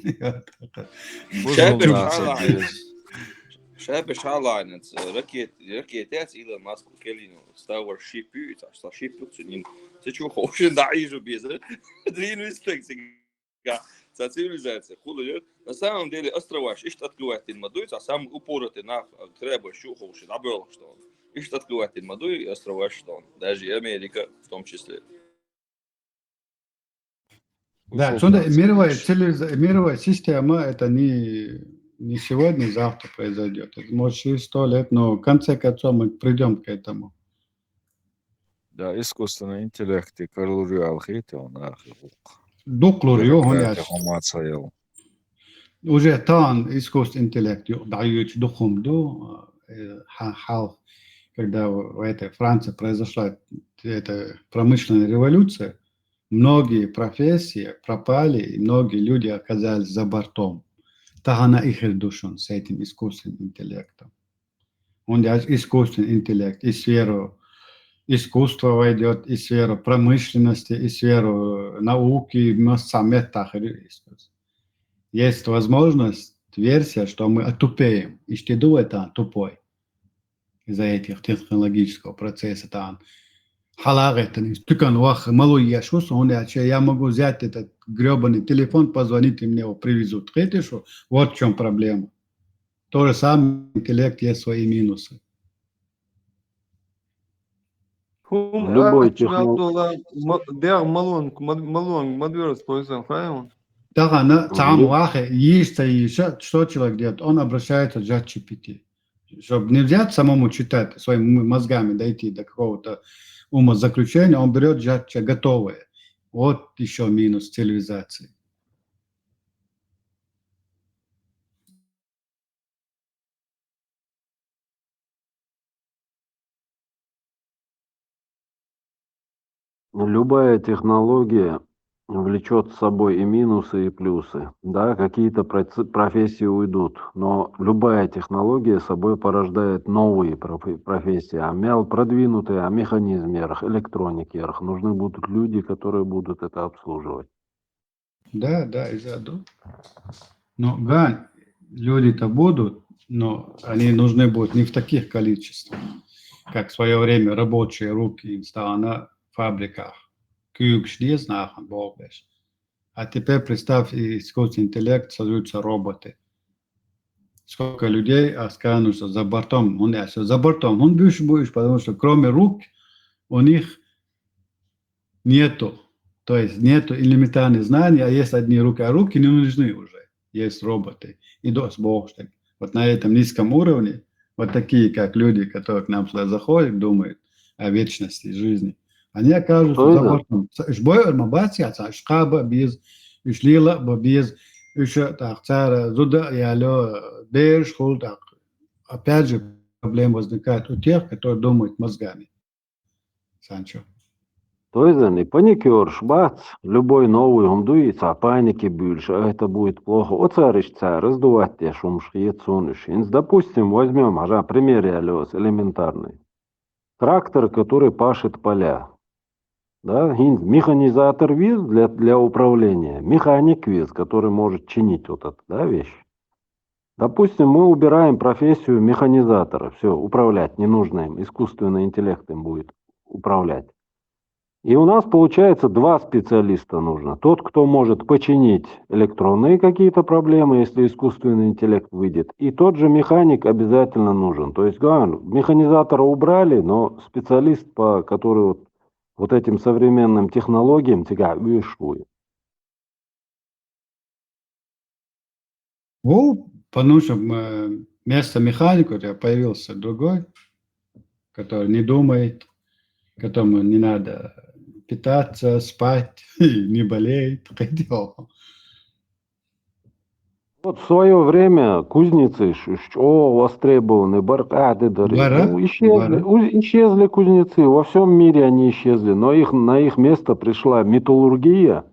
Шабе шалайнец, ракетец Илон Маск келину, ставар шипют, а что шипут, ним сечу хошен даижу без, дрин респекция, за цивилизация, худо. На самом деле острова, ищет открывать мадуй, а сам упоротый на треба щу хошен, абел что он. Ищет открывать мадуй и острова что он, даже Америка в том числе. Да, мировая система, это не сегодня, завтра произойдет. Это может через 100 лет, но в конце концов мы придем к этому. Да, искусственный интеллект и карлуриал хитил на Дуклур, уже там искусственный интеллект, дающий духом до когда в этой Франции произошла эта промышленная революция, многие профессии пропали, и многие люди оказались за бортом. Тахана их душон с этим искусственным интеллектом. Он искусственный интеллект и сферу искусства войдет, и сферу промышленности, и сферу науки, есть возможность, версия, что мы отупеем. И что это тупой из-за этих технологического процесса там. Халагетный. Тыкан вах малой яшус, он я могу взять этот гребаный телефон, позвонить, и мне его привезут. Хотите, что? Вот в чем проблема. То же самое, интеллект есть свои минусы. В любой технологии. Так она там вахе есть и еще, что человек делает? Он обращается к ChatGPT. Чтобы не взять самому читать, своими мозгами дойти до какого-то умозаключения, он берет готовое. Вот еще минус цивилизации. Любая технология влечет с собой и минусы, и плюсы. Да, какие-то профессии уйдут, но любая технология с собой порождает новые профессии. Продвинутые, о механизмерах, электроникерах. Нужны будут люди, которые будут это обслуживать. Да, и заду. Но люди-то будут, но они нужны будут не в таких количествах, как в свое время рабочие руки стало на фабриках. А теперь представь, искусственный интеллект, создаются роботы. Сколько людей останутся за бортом. За бортом. Он будешь, потому что кроме рук у них нету. То есть нету элементарных знаний, а есть одни руки. А руки не нужны уже. Есть роботы. И даст Бог, что вот на этом низком уровне, вот такие, как люди, которые к нам сюда заходят, думают о вечности жизни, они окажутся за бортом. Шбойер мабасиаца, шкаба без, ишлила без, еще так, цара, зуда и алё, деш, хул, так. Опять же, проблема возникает у тех, которые думают мозгами. Санчо. Toisen, паникер, шбац, любой новый, он дуется, а паники больше, а это будет плохо. Оцаришься, раздувать те шумшки, цуныши. Допустим, возьмем, пример элементарный. Трактор, который пашет поля. Да? Механизатор виз для управления, механик виз, который может чинить вот эту, да, вещь. Допустим, мы убираем профессию механизатора, все, управлять не нужно им, искусственный интеллект им будет управлять. И у нас получается два специалиста нужно. Тот, кто может починить электронные какие-то проблемы, если искусственный интеллект выйдет. И тот же механик обязательно нужен. То есть, механизатора убрали, но специалист, который вот этим современным технологиям тебя вышует. Потому что вместо механика у тебя появился другой, который не думает, которому не надо питаться, спать, не болеет. Вот в свое время кузницы востребованы, исчезли кузнецы, во всем мире они исчезли, но на их место пришла металлургия,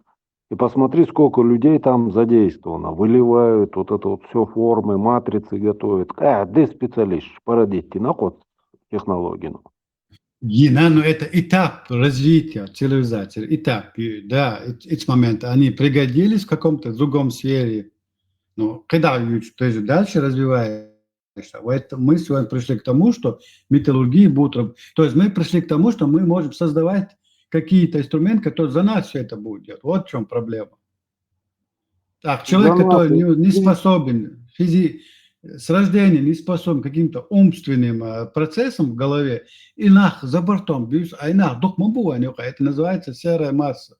и посмотри, сколько людей там задействовано, выливают вот это вот все формы, матрицы готовят. Где специалист, породите, наход технологию. Но это этап развития цивилизации, этап, да, эти моменты, они пригодились в каком-то другом сфере. Но когда ты же дальше развиваешься, мы сегодня пришли к тому, что металлургии будут... То есть мы пришли к тому, что мы можем создавать какие-то инструменты, которые за нас все это будут делать. Вот в чем проблема. Так, человек, который не способен с рождения, не способен к каким-то умственным процессам в голове, и за бортом, это называется серая масса.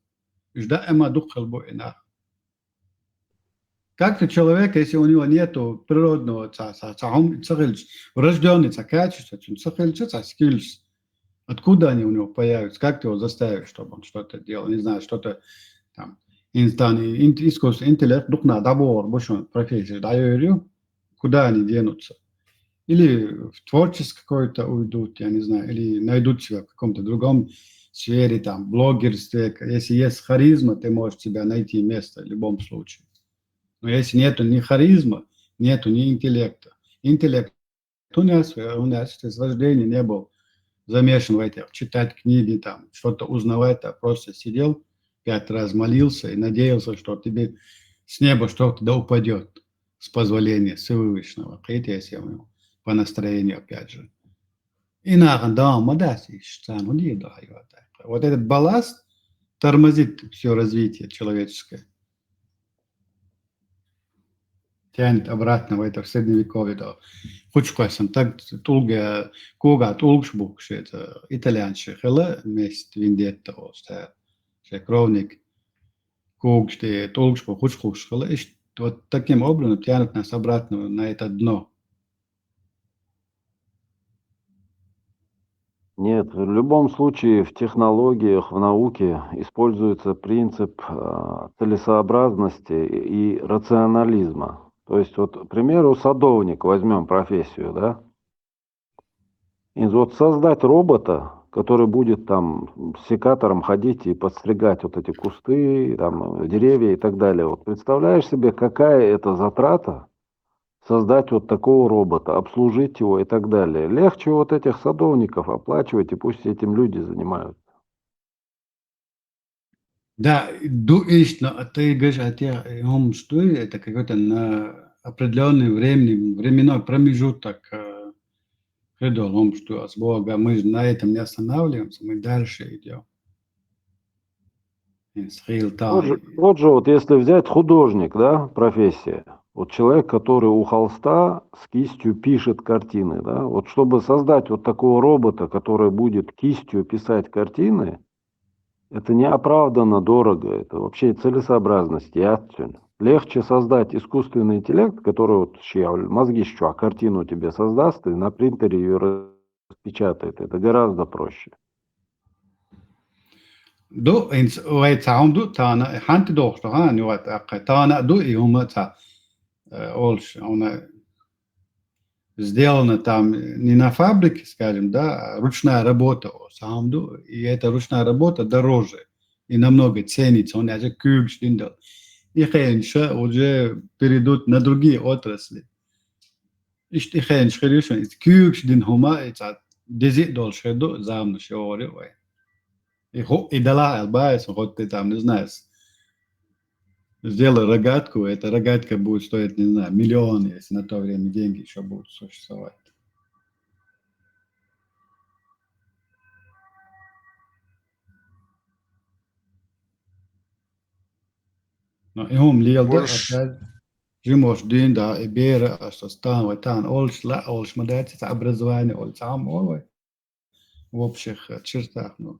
Как-то человек, если у него нет природного врожденного качества, откуда они у него появятся, как ты его заставишь, чтобы он что-то делал, не знаю, что-то там, искусственный интеллект, профессия, куда они денутся? Или в творчество какое-то уйдут, я не знаю, или найдут себя в каком-то другом сфере, там, блогерстве. Если есть харизма, ты можешь себя найти место в любом случае. Но если нету ни харизма, нету ни интеллекта. Интеллект у нас с рождения не был замешан в этих, читать книги, там, что-то узнавать, а просто сидел, 5 раз молился и надеялся, что тебе с неба что-то да упадет с позволения Всевышнего. По настроению, опять же. инахан дома дасишь, сам он не дает. Вот этот балласт тормозит все развитие человеческое. Тянет обратно в это в средневековье. Да. Хучкасам так тулга кога тулгшбук, что это итальянцы хела мест виндетта оста. Что кровник когште тулгшбук хучкуш хела. И вот таким образом тянет нас обратно на это дно. Нет, в любом случае в технологиях, в науке используется принцип целесообразности и рационализма. То есть, вот, к примеру, садовник, возьмем профессию, да? И вот создать робота, который будет там с секатором ходить и подстригать вот эти кусты, там, деревья и так далее. Вот представляешь себе, какая это затрата? Создать вот такого робота, обслужить его и так далее. Легче вот этих садовников оплачивать, и пусть этим люди занимаются. Да, но ты говоришь, что это какой-то на определенный временной промежуток что с Бога мы на этом не останавливаемся, мы дальше идем. Вот же вот если взять художник, да, профессия, вот человек, который у холста с кистью пишет картины, да, вот чтобы создать вот такого робота, который будет кистью писать картины, это неоправданно дорого, это вообще целесообразность, ясно. Легче создать искусственный интеллект, который вот мозги что, а картину тебе создаст и на принтере ее распечатает. Это гораздо проще. Do ins вайцаунду тана ханти дохто ха не вот тана до и умата олш она сделано там не на фабрике, скажем, да, а ручная работа самду, и эта ручная работа дороже и намного ценится, он даже кюгштиндал. И хенша уже перейдут на другие отрасли. И хенш херишен, и кюгштин хума, это дезит долшеду замну шеори. И дала албайс, вот ты там, не знаю, сделай рогатку, эта рогатка будет стоить, не знаю, миллион, если на то время деньги еще будут существовать. No, ihom lielde, опять жимош дин да и бера, что стан, вайтан, олш, ла, олш, мадайте, образование, олш, сам, олвай, в общих чертах, ну,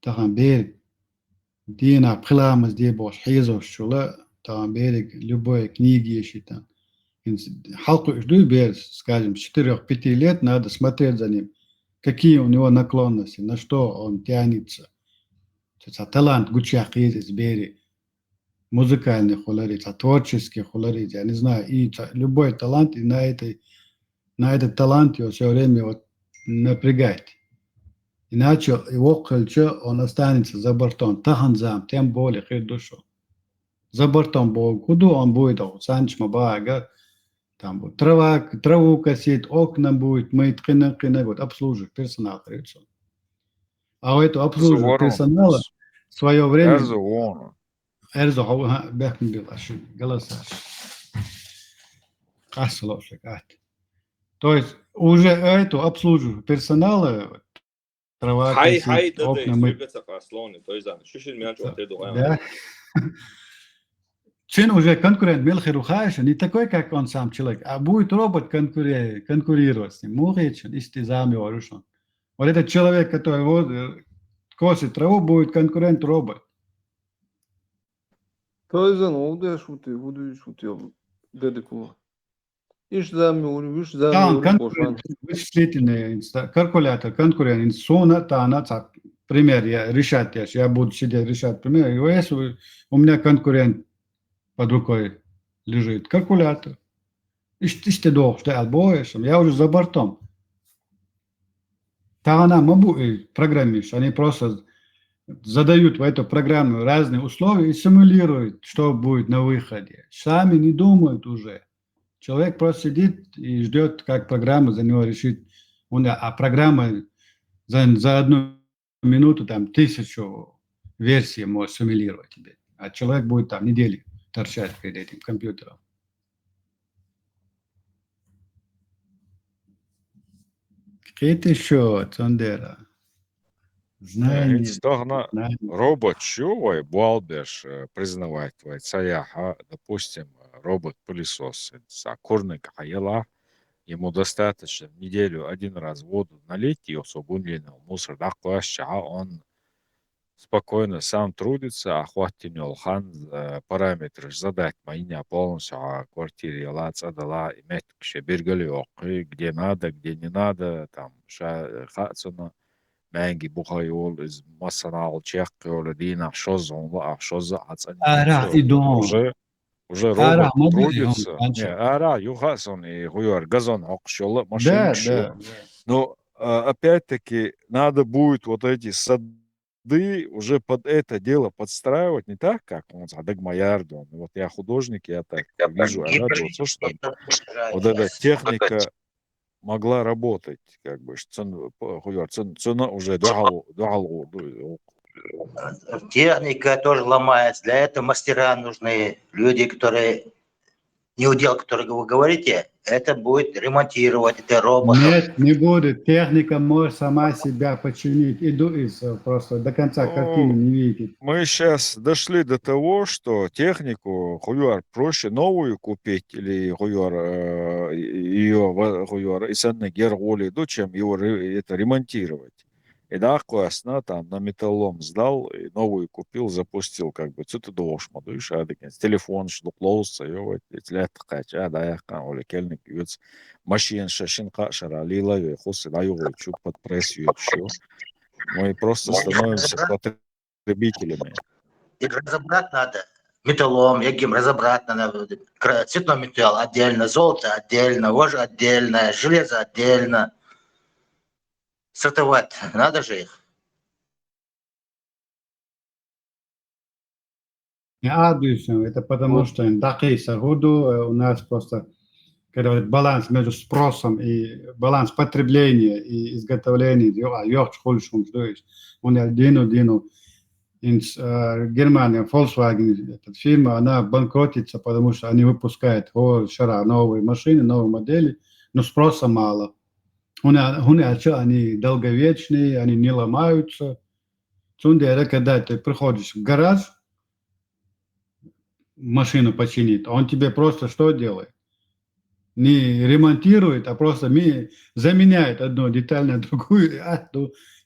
тахан бер, дина, пхламас, ди бош, хизош, шула, тахан берег, любой книги ищи там. Халку жду бер, скажем, с 4-5 лет надо смотреть за ним, какие у него наклонности, на что он тянется. Талант гучах из бери. Музыкальный холорит, творческий холорит, я не знаю, и любой талант, и на этот талант его все время вот напрягать. Иначе его кольцо, он останется за бортом. Таханзам, тем более, хит душу. За бортом Бог, куда он будет, санч мабага, там будет траву косить, окна будет мыть, кына, вот обслуживать персонал. А у этого обслуживания персонала в свое время... Эрзо хава бехн бил аши галаса аслошек ат. То есть уже эту обслуживаю персонала трава косить, окна мыть. Да. Чин уже конкурент Мелхерухаша не такой, как он сам человек, а будет робот конкурировать с ним. Мухичен, истязами орушен. Вот этот человек, который косит траву, будет конкурент робот. Toizan oldu ya şutu dedik o. İş замер, конкурент, вычислительный калькулятор, конкурент, сона, тана, пример, я решать, я буду сидеть решать, пример, если у меня конкурент под рукой лежит, калькулятор, işte doğru, я уже за бортом. Тана, программист, они просто задают в эту программу разные условия и симулируют, что будет на выходе. Сами не думают уже. Человек просто сидит и ждет, как программа за него решит. А программа за одну минуту там 1000 версий может симулировать тебе. А человек будет там недели торчать перед этим компьютером. Хит еще, Цондера. Знание. Стогна знание. робот чувой балбеш признавать твой цаяха, допустим, робот-пылесос, курник хаяла, ему достаточно в неделю один раз воду налить и особенно мусор он спокойно сам трудится, охватит хан параметры задать моя полностью квартире адала иметь бергали где надо, где не надо, там хацуна мэнги бухайол из массанал чех дина шоза Ара, идон. уже Ара, робот модели он, трудится. Не, раньше. ара, юхасон и хуяр газон окшола машин Да, кшо. да. Но опять-таки надо будет вот эти сады уже под это дело подстраивать не так, как он Дагмаярдон. Вот я художник, я так вижу, радоваться, что вот эта техника могла работать, как бы, что цена уже Техника тоже ломается. Для этого мастера нужны. Люди, которые не удел, который вы говорите, это будет ремонтировать, это роботов. Нет, не будет. Техника может сама себя починить. Иду из просто до конца картины не видит. Мы сейчас дошли до того, что технику хуяр проще новую купить или хуяр ее хуяр и ценный герголи, чем его это ремонтировать. И да, классно, там на металлом сдал, и новую купил, запустил, как бы, что-то должен, телефон, что клоуса, его, лет хотя, да, я кан, оли кельник, юц, машин, шашин, кашара, лила, и хусы, да, его, чу, под прессию, все. Мы просто становимся потребителями. И разобрать надо металлом, яким разобрать надо. Цветной металл отдельно, золото отдельно, кожа отдельно, железо отдельно. Сортовать надо же их. Не адуюсь, это потому что дакейса году у нас просто когда баланс между спросом и баланс потребления и изготовления, он дину из Германии, Volkswagen, эта фирма, она банкротится, потому что они выпускают новые машины, новые модели, но спроса мало. Они долговечные, они не ломаются. Когда ты приходишь в гараж, машину починить, он тебе просто что делает? Не ремонтирует, а просто заменяет одну деталь на другую.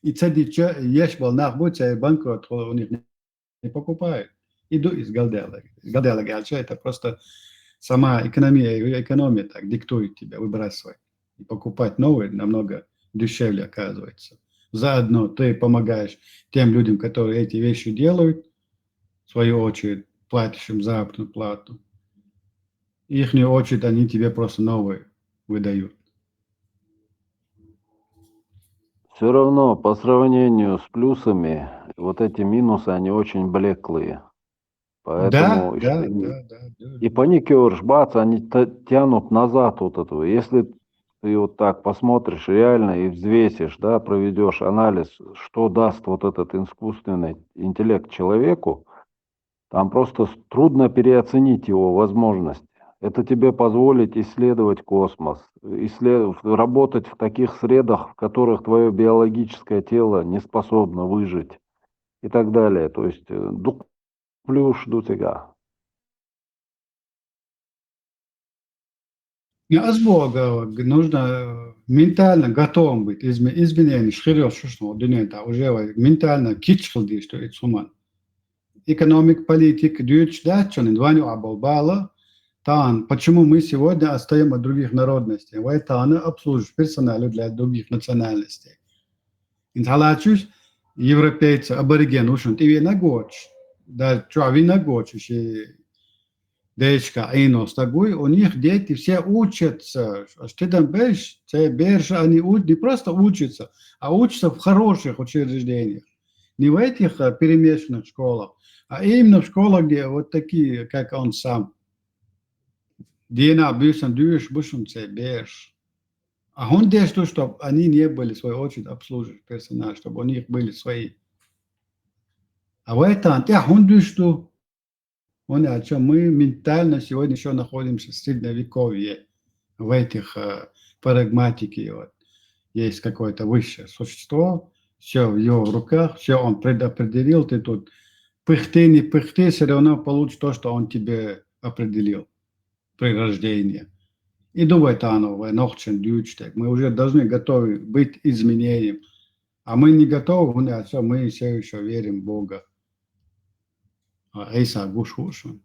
И цеди есть волнах, будь банкрот, у них не покупают. Иду из Галдела. Это просто сама экономия так диктует тебе выбрасывать. И покупать новые намного дешевле оказывается. Заодно ты помогаешь тем людям, которые эти вещи делают, в свою очередь платишь им заработную плату. Ихнюю очередь они тебе просто новые выдают. Все равно, по сравнению с плюсами, вот эти минусы, они очень блеклые. Поэтому Да. и паникер, бац, они тянут назад вот этого. Если ты вот так посмотришь реально и взвесишь, да, проведешь анализ, что даст вот этот искусственный интеллект человеку, там просто трудно переоценить его возможности. Это тебе позволит исследовать космос, работать в таких средах, в которых твое биологическое тело не способно выжить и так далее. То есть плюс до тебя. С Бога нужно ментально готовым быть. Изменения, уже ментально кичхлди, что это суман. Экономик, политик, дюч, да, что не дваню абалбала. Почему мы сегодня отстаем от других народностей? Это она обслуживает персоналу для других национальностей. Инталачусь, европейцы, абориген, ушен, ты нагоч, да, что вы нагоч, дечка, айнос, такой, у них дети все учатся. Что там бешь, они не просто учатся, а учатся в хороших учреждениях. Не в этих перемешанных школах, а именно в школах, где вот такие, как он сам. Дина бюсен дюш бушен беш. А он действует, чтобы они не были, в свою очередь, обслуживать персонал, чтобы у них были свои. А в этом, он действует, о чем мы ментально сегодня еще находимся в средневековье, в этих парагматике. Вот. есть какое-то высшее существо, все в его руках, все он предопределил, ты тут пыхты, не пыхты, все равно получишь то, что он тебе определил при рождении. И думает оно, мы уже должны готовы быть изменением. А мы не готовы, мы все еще верим в Бога. Эйса гушушун.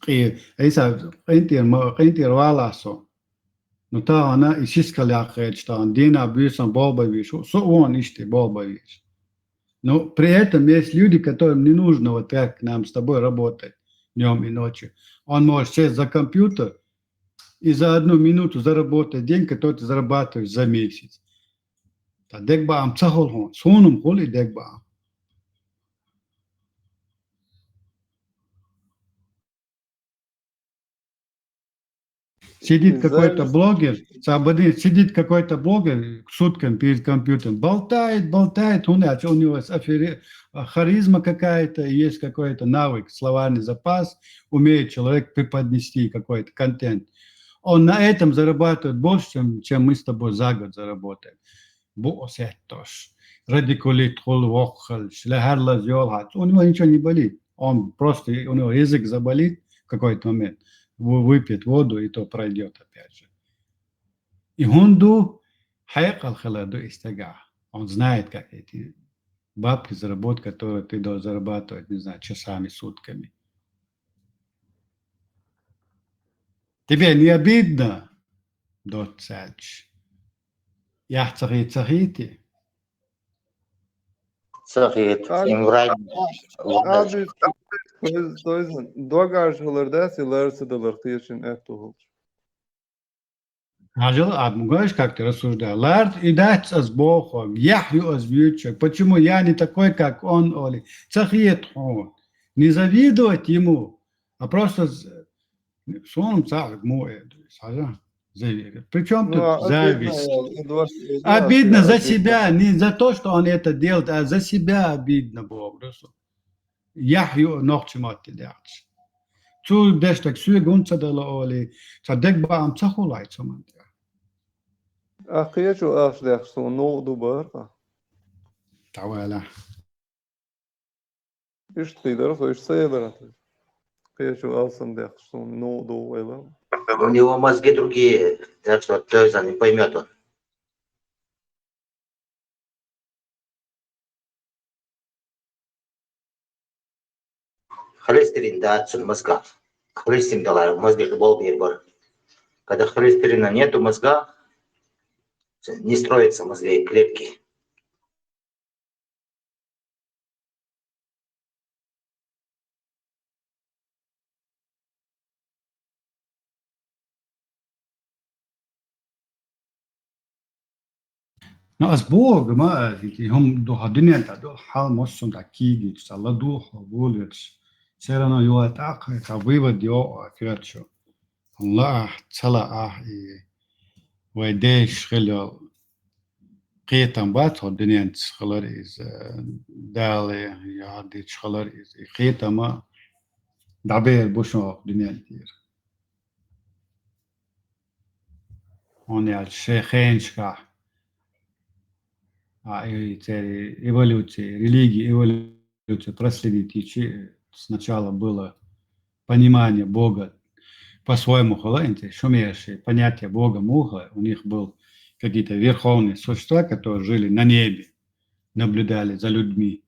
И эйса энтир валасо. Но та она и сискаляхет, что он дина бьюсан болбовиш. Он ишти болбовиш. Но при этом есть люди, которым не нужно вот как нам с тобой работать днем и ночью. Он может сесть за компьютер и за 1 минуту заработать день, который ты зарабатываешь за месяц. Дегба ам цахол хон, сонум хол и дегба. Сидит какой-то блогер, сидит какой-то блогер сутками перед компьютером, болтает, у него харизма какая-то, есть какой-то навык, словарный запас, умеет человек преподнести какой-то контент. Он на этом зарабатывает больше, чем мы с тобой за год заработаем. Радикулит, у него ничего не болит. Он просто, у него язык заболит в какой-то момент. Выпьет воду, и то пройдет опять же. И он знает, как эти бабки заработать, которые ты должен зарабатывать, не знаю, часами, сутками. Тебе не обидно, Дотсач? Я цахите. Сахит, им враги. Abi dogažhalar sıdalar için ehtuhul. Говоришь, как ты рассуждаешь? Лард и дать с Богом, яхью озвучек. Почему я не такой, как он, Оли? Цахит он. Не завидовать ему, а просто соном цах мой. Причем тут зависть? Обидно за себя, не за то, что он это делает, а за себя обидно Богу. Яхью нохчемат делать. Цу дештак сюгунца дала Оли, цадек баам цахулай цуман. Ахия şu aflak son noğdu barqa. Тавала. İşte idara iş sayılır. Ахия şu alsın dek son noğdu ela. У него мозги другие, так что Тойза не поймет он. Холестерин, да, отсюда мозга. Холестерин дала, в мозге был бирбор. Когда холестерина нету в мозгах, не строятся мозги, клетки. No as Bog, ma hom do hadinen ta do hal mossum da kigi, salla do volets. Serano yo atak ka vivod yo akiracho. Allah tsala i ويديش خلال قيتم بات هدنين تخلر إز دالي يعدي تخلر إز قيتم دعبير بوشو دنيان تير هون يا الشيخين شكا эволюции, религии, эволюции проследить. Сначала было понимание Бога по-своему холанте, шумевшие понятия Бога Муха, у них был какие-то верховные существа, которые жили на небе, наблюдали за людьми.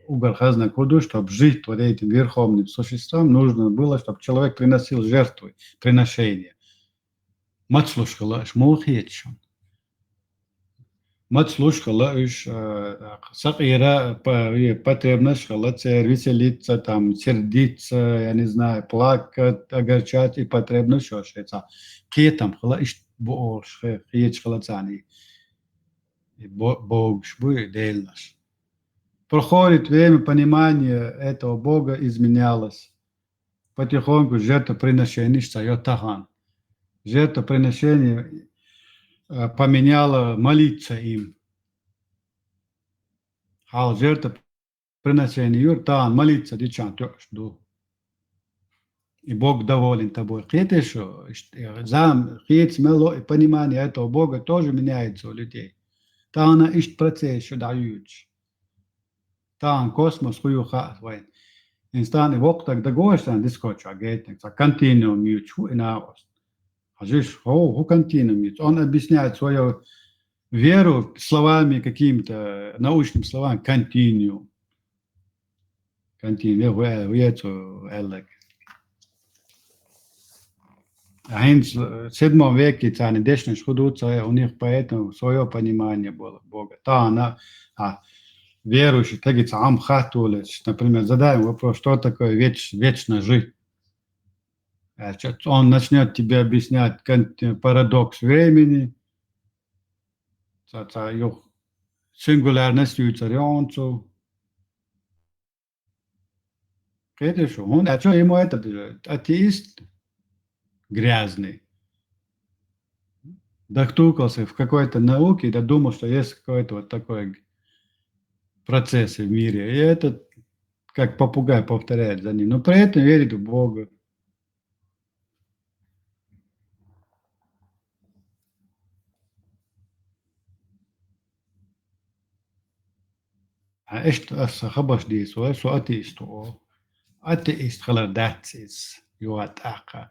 У Гархазна Куду, чтобы жить вот этим верховным существам, нужно было, чтобы человек приносил жертвы, приношения. Мацлушкала, шмулхетшон. Мацлушкала, сакира, потребность, веселиться, там, сердиться, я не знаю, плакать, огорчать и потребность, что это. Кетам, хла, бош, хеч халацани. Бог шбуй дельнаш. Проходит время, понимание этого Бога изменялось. Потихоньку жертвоприношение стает тахан. Жертвоприношение поменяло молиться им. А жертвоприношение юртан молиться дичан тёшду. и Бог доволен тобой. Хотите, что зам, хит, смело и понимание этого Бога тоже меняется у людей. Там она ищет процесс, что дают. Там космос, хуй ухас, вайн. Инстан и вок так догоешься, дискоча, гейтник, континуум ючу и наос. А здесь, континуум ючу. Он объясняет свою веру словами какими-то научными словами, континуум. Континуум, вецу, эллек. В 7 веке они дешнешь худутся, у них поэтому свое понимание было Бога. Да, она, верующий, тагится амхатулец, например, задаем вопрос, что такое вечно жить. Он начнет тебе объяснять парадокс времени, сингулярность царионцу. Видишь, а что ему это атеист грязный? Доктукался в какой-то науке, додумал, что есть какой-то вот такой процесс в мире. И этот, как попугай, повторяет за ним. Но при этом верит в Бога. ايش خبص دي سؤال ateisto. Ateist خلاص that's is يوات أخا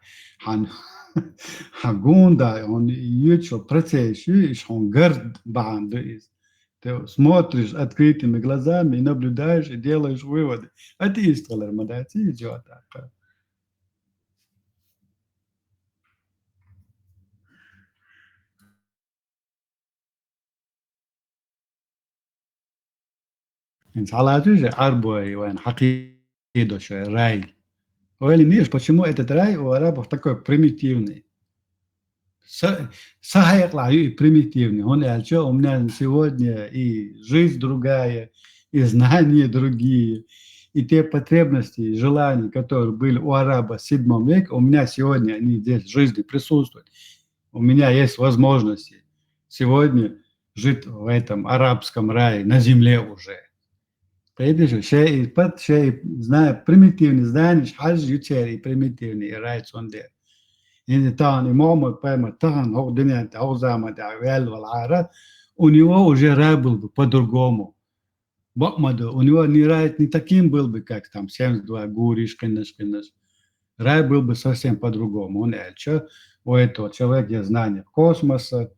هجوندا он ючо процесс он горд банды is. Ты смотришь открытыми глазами и наблюдаешь и делаешь выводы. Атеист خلاص мадати идет أخا. إن على جزء عربي وين حقيقة شيء рай. Или видишь, почему этот рай у арабов такой примитивный? Сахайкла и примитивный. Он у меня сегодня и жизнь другая, и знания другие, и те потребности и желания, которые были у араба в 7 веке, у меня сегодня они здесь в жизни присутствуют. У меня есть возможности сегодня жить в этом арабском рае на земле уже. Видишь, шей, знаю, примитивный, знаешь, хаж ючери, примитивный, райц он дер. И там, и мама, пойма, там, ходинят, аузамат, авел, валара, у него уже рай был бы по-другому. Бокмаду, у него не рай не таким был бы, как там 72 гуриш, конечно. Рай был бы совсем по-другому. Он эльча, у этого человека есть знание космоса,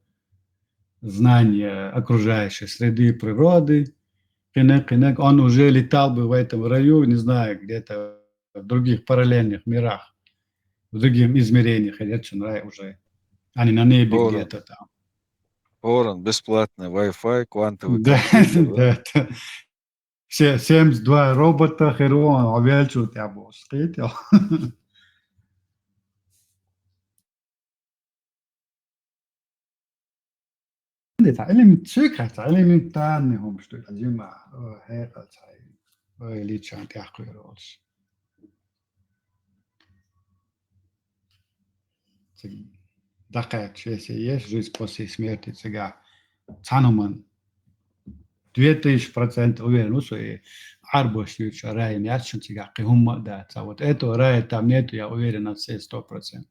знание окружающей среды природы. Он уже летал бы в этом раю, не знаю, где-то в других параллельных мирах, в других измерениях, рай уже, а не на небе где-то там. Оран, бесплатный Wi-Fi, квантовый Да, компьютер. да. 72 робота, херон, овельчу тебя был, встретил. элементарный, что это зима, личан тяжкий рос. Такая, если есть жизнь после смерти, сега цануман 2000% уверен, что и арбош юча рай мячен сега кихумма да, вот этого рая там нету, я уверен на все 100%.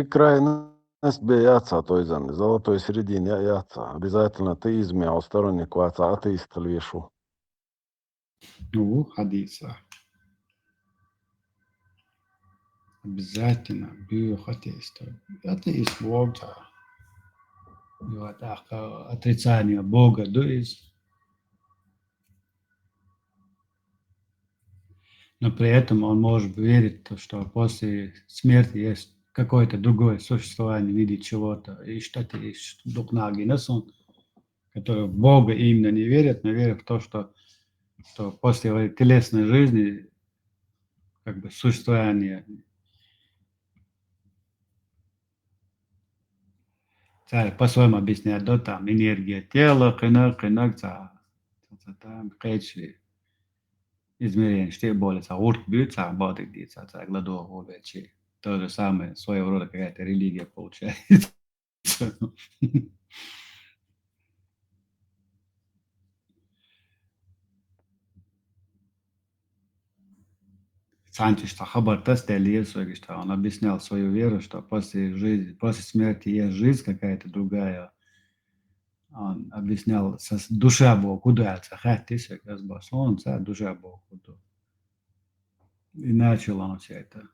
Крайность бьется, то есть золотой середине яйца. Обязательно атеизме, а сторонник ваца атеист львешу. Ну, хадиса. Обязательно бью атеиста. Атеист Бога. Отрицание Бога, то есть. Но при этом он может верить, что после смерти есть какое-то другое существование в виде чего-то. И что-то есть духнаги насон, которые в Бога именно не верят, но верят в то, что после телесной жизни как бы существование по-своему объясняют, да, там энергия тела, кынак, там кэчи измерение, что более, урт бьется, бодик дится, гладух, то же самое, своего рода какая-то религия получается. Санчиш-то Хабар Тастель, что он объяснял свою веру, что после жизни, после смерти есть жизнь какая-то другая. Он объяснял, душа Бог, куда захотите, он душа Бог. И начал он все это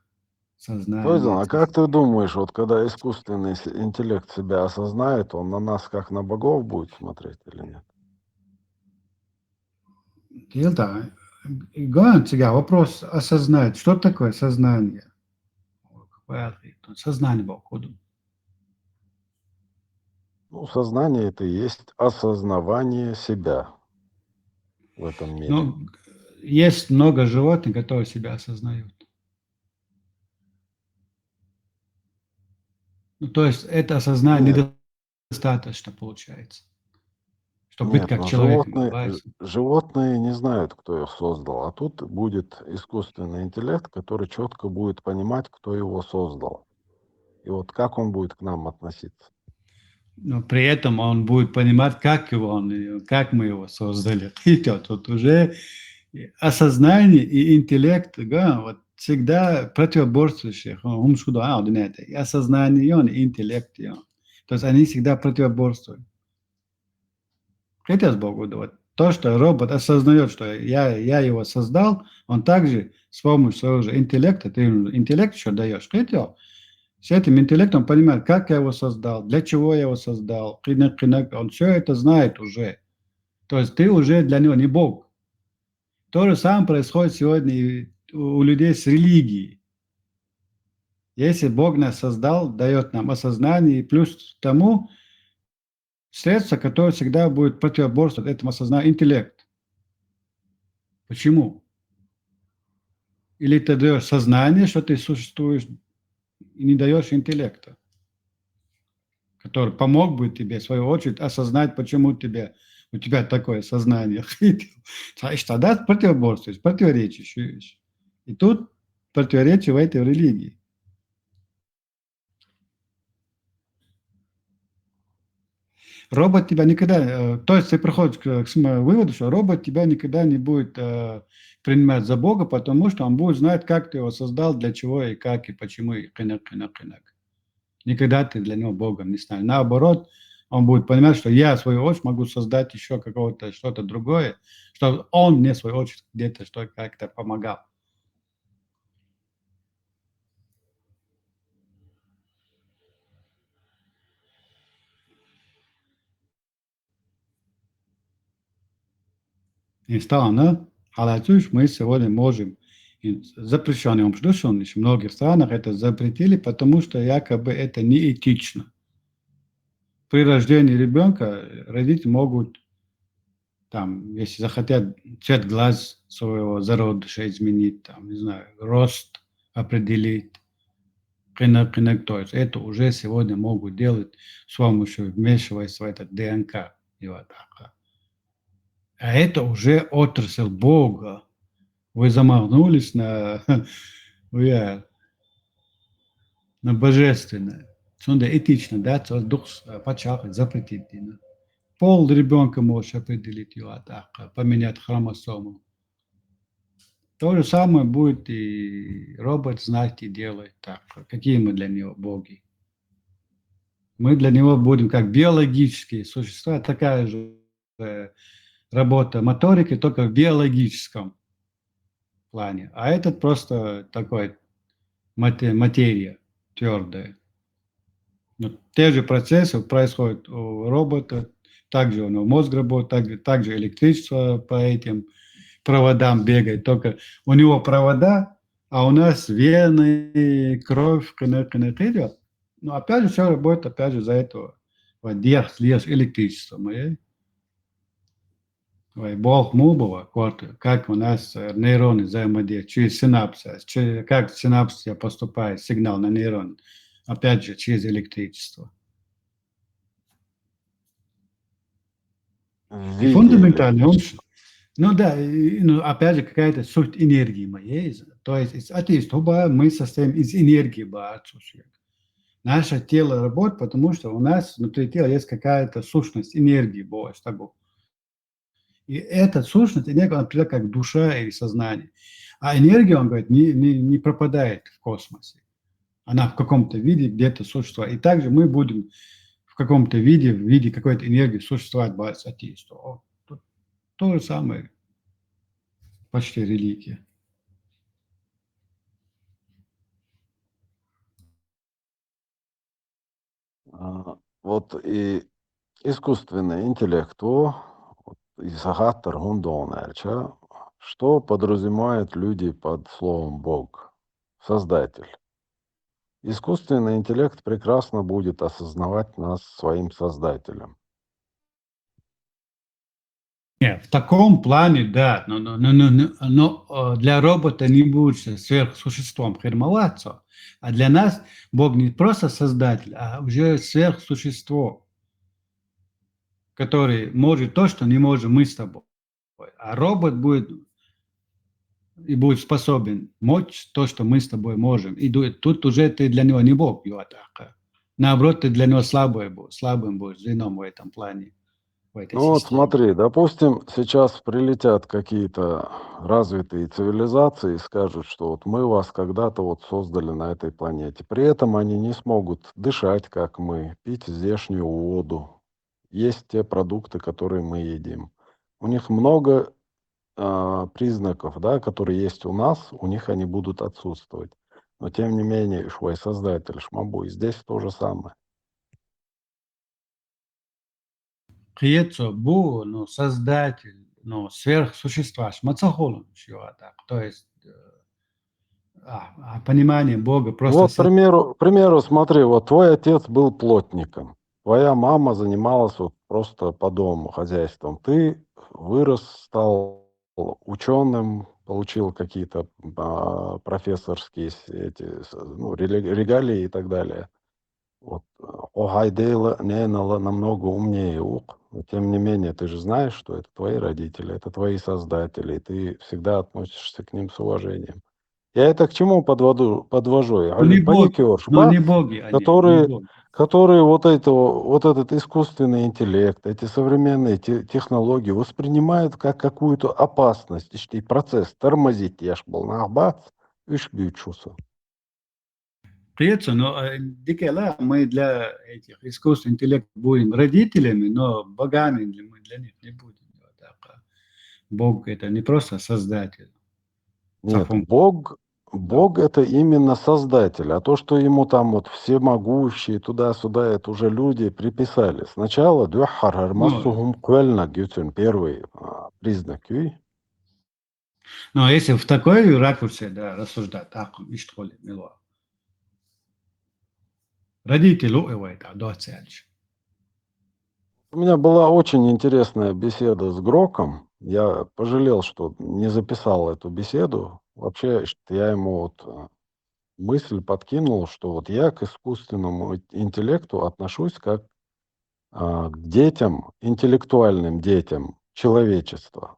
сознание. Тойзан, а как ты думаешь, вот когда искусственный интеллект себя осознает, он на нас как на богов будет смотреть или нет? Илда, Ганцега, вопрос осознать. Что такое сознание? Сознание Бога. Ну, сознание это и есть осознавание себя в этом мире. Ну, есть много животных, которые себя осознают. Ну, то есть это осознание недостаточно получается, чтобы быть как но человек. животные не знают, кто их создал, а тут будет искусственный интеллект, который четко будет понимать, кто его создал. И вот как он будет к нам относиться. Но при этом он будет понимать, как мы его создали. И тут уже осознание и интеллект, вот всегда противоборствующие. И осознание, и интеллект. То есть они всегда противоборствуют. Хотя с Богу, вот то, что робот осознает, что я его создал, он также с помощью своего же интеллекта, ты интеллект еще даешь, хотя с этим интеллектом понимает, как я его создал, для чего я его создал, он все это знает уже. То есть ты уже для него не Бог. То же самое происходит сегодня у людей с религией. Если Бог нас создал, дает нам осознание, и плюс к тому средство, которое всегда будет противоборствовать этому осознанию, интеллект. Почему? Или ты даешь сознание, что ты существуешь, и не даешь интеллекта, который помог бы тебе, в свою очередь, осознать, почему у тебя такое сознание. Значит, тогда противоборствуешь, противоречишь. И тут противоречие в этой религии. Робот тебя никогда... То есть ты приходишь к выводу, что робот тебя никогда не будет принимать за Бога, потому что он будет знать, как ты его создал, для чего и как, и почему, и хинак. Никогда ты для него Богом не станешь. Наоборот, он будет понимать, что я, в свою очередь, могу создать еще что-то другое, чтобы он мне, в свою очередь, где-то как-то помогал. И стало, мы сегодня можем, запрещенным в многих странах это запретили, потому что якобы это неэтично. При рождении ребенка родители могут, если захотят, цвет глаз своего зародыша изменить, не знаю, рост определить, то есть это уже сегодня могут делать с помощью вмешиваясь в этот ДНК. А это уже отрасль Бога. Вы замахнулись на божественное. Это этично, да, то дух почав запретить. Пол ребенка можешь определить, поменять хромосому. То же самое будет и робот знать и делать. Какие мы для него боги? Мы для него будем как биологические существа, такая же работа моторики, только в биологическом плане. А этот просто такой материя твердая. Но те же процессы происходят у робота, также у него мозг работает, также электричество по этим проводам бегает. Только у него провода, а у нас вены, кровь, идет. Но опять же все работает, опять же, за этого электричество. Бог мубова, как у нас нейроны взаимодействуют через синапсы, как синапсы поступает сигнал на нейрон, опять же, через электричество. И фундаментально, опять же, какая-то суть энергии моей. То есть, мы состоим из энергии. Наше тело работает, потому что у нас внутри тела есть какая-то сущность, энергии, больше того. И эта сущность, энергия, она придет как душа или сознание. А энергия, он говорит, не пропадает в космосе. Она в каком-то виде где-то существует. И также мы будем в каком-то виде, в виде какой-то энергии существовать, бывает атеисту. То же самое, почти религия. Вот и искусственный интеллект, вот и сагаттар гундонерча, что подразумевают люди под словом Бог, Создатель? Искусственный интеллект прекрасно будет осознавать нас своим Создателем. Нет, в таком плане, да, но для робота не будет сверхсуществом формоваться, а для нас Бог не просто создатель, а уже сверхсущество, который может то, что не можем мы с тобой. А робот будет способен мочь то, что мы с тобой можем. И тут уже ты для него не Бог, Юатака. Наоборот, ты для него слабым будешь звеном в этом плане, в этой Ну вот системе. смотри, допустим, сейчас прилетят какие-то развитые цивилизации и скажут, что вот мы вас когда-то вот создали на этой планете. При этом они не смогут дышать, как мы, пить здешнюю воду, есть те продукты, которые мы едим. У них много признаков, да, которые есть у нас, у них они будут отсутствовать. Но тем не менее, швой создатель, шмабу, и здесь то же самое. Прието бу, создатель, сверхсущества, шмацахолом, то есть понимание Бога просто Вот, к примеру, смотри, вот твой отец был плотником, твоя мама занималась вот просто по дому, хозяйством. Ты вырос, стал ученым, получил какие-то профессорские регалии и так далее. Вот. Огайдейла Нейнала намного умнее Ук. Но тем не менее, ты же знаешь, что это твои родители, это твои создатели, и ты всегда относишься к ним с уважением. Я это к чему подвожу? Я не говорю, боги, паникерш, но не бац, боги они, не которые, боги. которые вот этот искусственный интеллект, эти современные технологии воспринимают как какую-то опасность. И процесс тормозить, я ж был на бац, иш бьючуса. Прието, но дикела мы для этих искусственных интеллектов будем родителями, но богами мы для них не будем. Бог это не просто создатель. Нет, Бог это именно создатель, а то, что ему там вот всемогущие туда-сюда, это уже люди приписали. Сначала первый признак. Но если в такой ракурсе, да, рассуждать, так, и что ли, мило. Родители это доцельч. У меня была очень интересная беседа с Гроком. Я пожалел, что не записал эту беседу. Вообще, я ему мысль подкинул, что вот я к искусственному интеллекту отношусь как к детям, интеллектуальным детям человечества.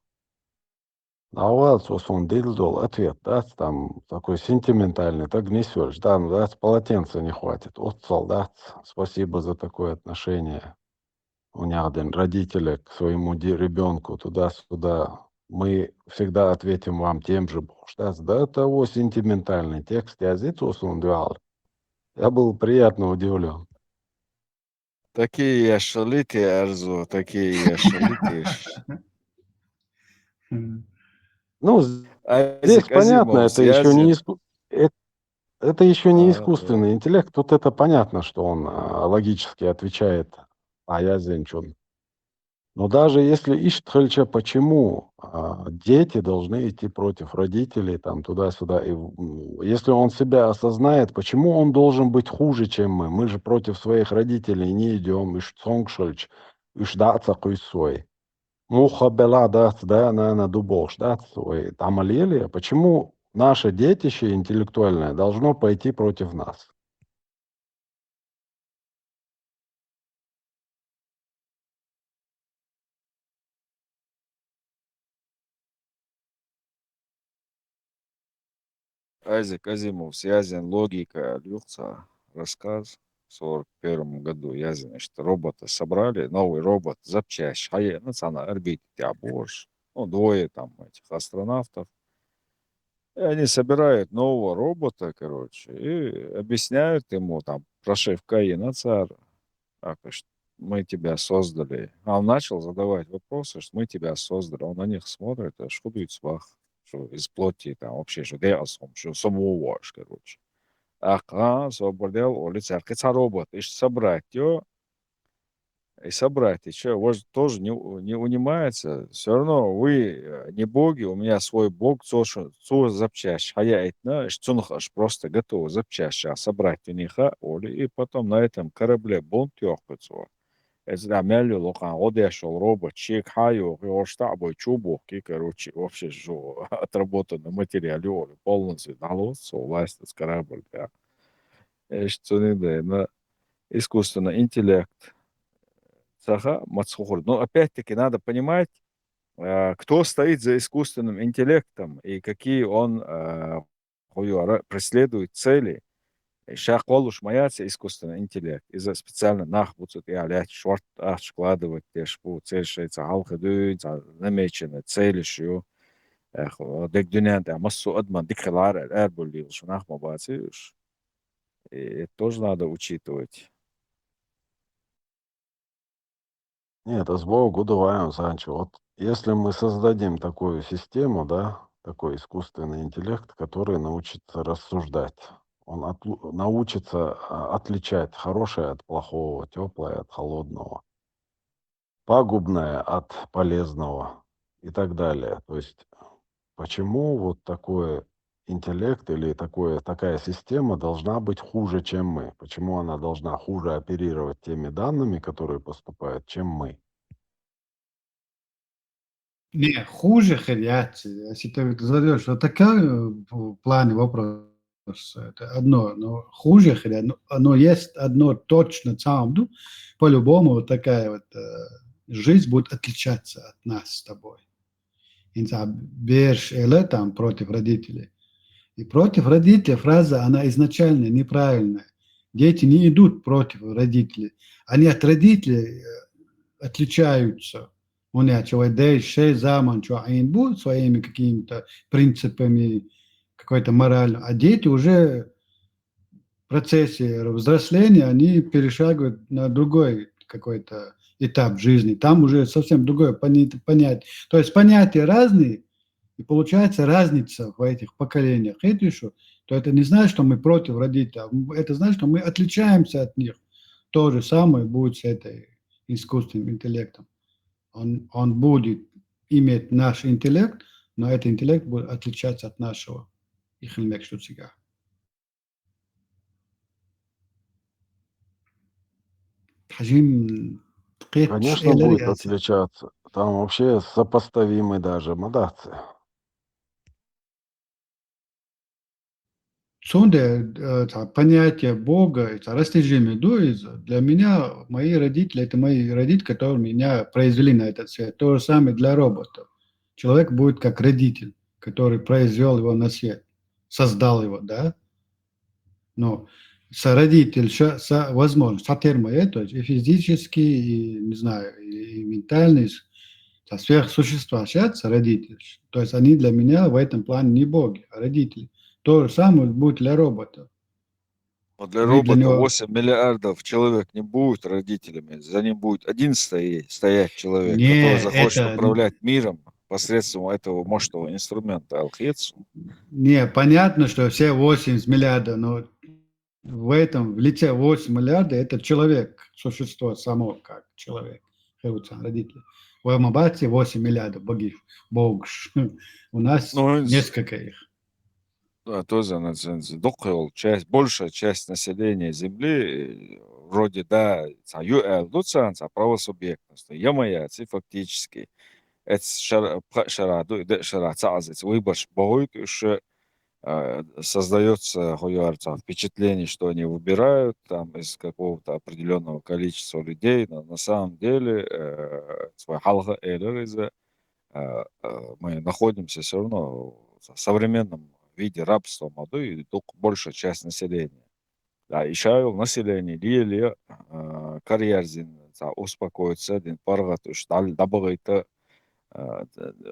А у вас он дал ответ, да, там такой сентиментальный, так гнесешь, да, ну, да, с полотенца не хватит. Вот солдат, спасибо за такое отношение. У меня один родители к своему ребенку туда-сюда. Мы всегда ответим вам тем же, да, того сентиментальный текст, я здесь он давал. Я был приятно удивлен. Такие яшалити, Арзу, такие яшалити. Ну, здесь Айзек понятно, Азимов, Сязин. это еще не Да. искусственный интеллект. Тут это понятно, что он логически отвечает, а я зенчун. Но даже если ищет хальча, почему дети должны идти против родителей, там туда-сюда. Если он себя осознает, почему он должен быть хуже, чем мы? Мы же против своих родителей не идем. Иш цонгшальч, иш даца свой. Муха бела дац, да, на дубош, да, свой. Там аллелия. Почему наше детище интеллектуальное должно пойти против нас? Айзек Азимов, Сязин, логика, Люхца, рассказ. в 1941 году, я, значит, робота собрали, новый робот, запчасть, на орбите Тяборж, ну, двое там этих астронавтов. И они собирают нового робота, короче, и объясняют ему там прошивка и нацар, что мы тебя создали. А он начал задавать вопросы, что мы тебя создали. Он на них смотрит, что будет свах, что из плоти там вообще, что деасом, что самого, короче. Освободил улицы, робот, и собрать его, и собрать, и что, вот тоже не унимается. Все равно вы не боги, у меня свой бог, цо запчасть, а я это, что аж просто готов запчасть, а собрать у них, и потом на этом корабле бунт ёхается. Это мелю лохан, одешал робот, чек хаю, его штабой чубук, и, короче, вообще, что отработанный материал, полностью налоцо, власть с корабль, да. Что не да, на искусственный интеллект. Саха, мацхур. Но опять-таки надо понимать, кто стоит за искусственным интеллектом и какие он преследует цели. Шахолуш маяться искусственный интеллект. Из-за специально нахбуцут и алять шварт складывать те шпу цель шейца алхадуй за намеченные цели шью. Дек дюнянт массу адман дикхалар эрбулил шунах мабациш. И это тоже надо учитывать. Нет, а с Богу давай, Санчо. Вот если мы создадим такую систему, да, такой искусственный интеллект, который научится рассуждать, он научится отличать хорошее от плохого, теплое от холодного, пагубное от полезного и так далее. То есть почему вот такой интеллект или такая система должна быть хуже, чем мы? Почему она должна хуже оперировать теми данными, которые поступают, чем мы? Не, хуже ходят. Если ты задаешь вот такой в плане вопрос, это одно, но хуже ходят, но есть одно точно сам, ну, по-любому вот такая вот жизнь будет отличаться от нас с тобой. Инса берешь там против родителей. И против родителей фраза, она изначально неправильная. Дети не идут против родителей. Они от родителей отличаются. Он заман, что они будут своими какими-то принципами, какой-то моралью. А дети уже в процессе взросления, они перешагивают на другой какой-то этап жизни. Там уже совсем другое понятие. То есть понятия разные, и получается разница в этих поколениях. Это что? То это не значит, что мы против родителей, это значит, что мы отличаемся от них. То же самое будет с этой искусственным интеллектом. Он будет иметь наш интеллект, но этот интеллект будет отличаться от нашего. Ich will mehr حجم قيتش Конечно, إلى будет رئاسة. отличаться. Там вообще сопоставимы даже модации. Сонде понятие Бога, это растяжимое для меня, мои родители, это мои родители, которые меня произвели на этот свет. То же самое для роботов. Человек будет как родитель, который произвел его на свет, создал его, да? Но сородитель, возможно, сатерма это и физически, и, не знаю, и ментальный, сверхсущества, сейчас родители. То есть они для меня в этом плане не боги, а родители. То же самое будет для робота. Но для Мы для робота него... 8 миллиардов человек не будет родителями. За ним будет один стоять человек, который Не, захочет это... управлять миром посредством этого мощного инструмента Алхец. Не, понятно, что все 80 миллиардов, но в этом, в лице 8 миллиардов, это человек, существо само, как человек, родители. В Амабате 8 миллиардов богов, бог. У нас Ну, несколько их. да, тоже часть, большая часть населения Земли, вроде, да, правосубъектность, ямаяцы фактически. Это выбор будет еще создается впечатление, что они выбирают там из какого-то определенного количества людей, но на самом деле мы находимся все равно в современном виде рабства молодой, и только большая часть населения. ишайл население лили карьерзин успокоиться дин паргат уж дабагайта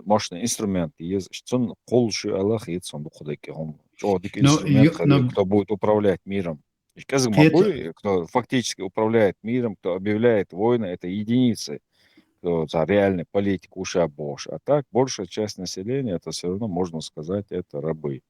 мощный инструмент есть что қол шу алах есть он духудеки он чодик инструмент кто будет управлять миром. Кто фактически управляет миром, кто объявляет войны, это единицы, кто за реальный политик уша бош. А так, большая часть населения, это все равно, можно сказать, это рабы.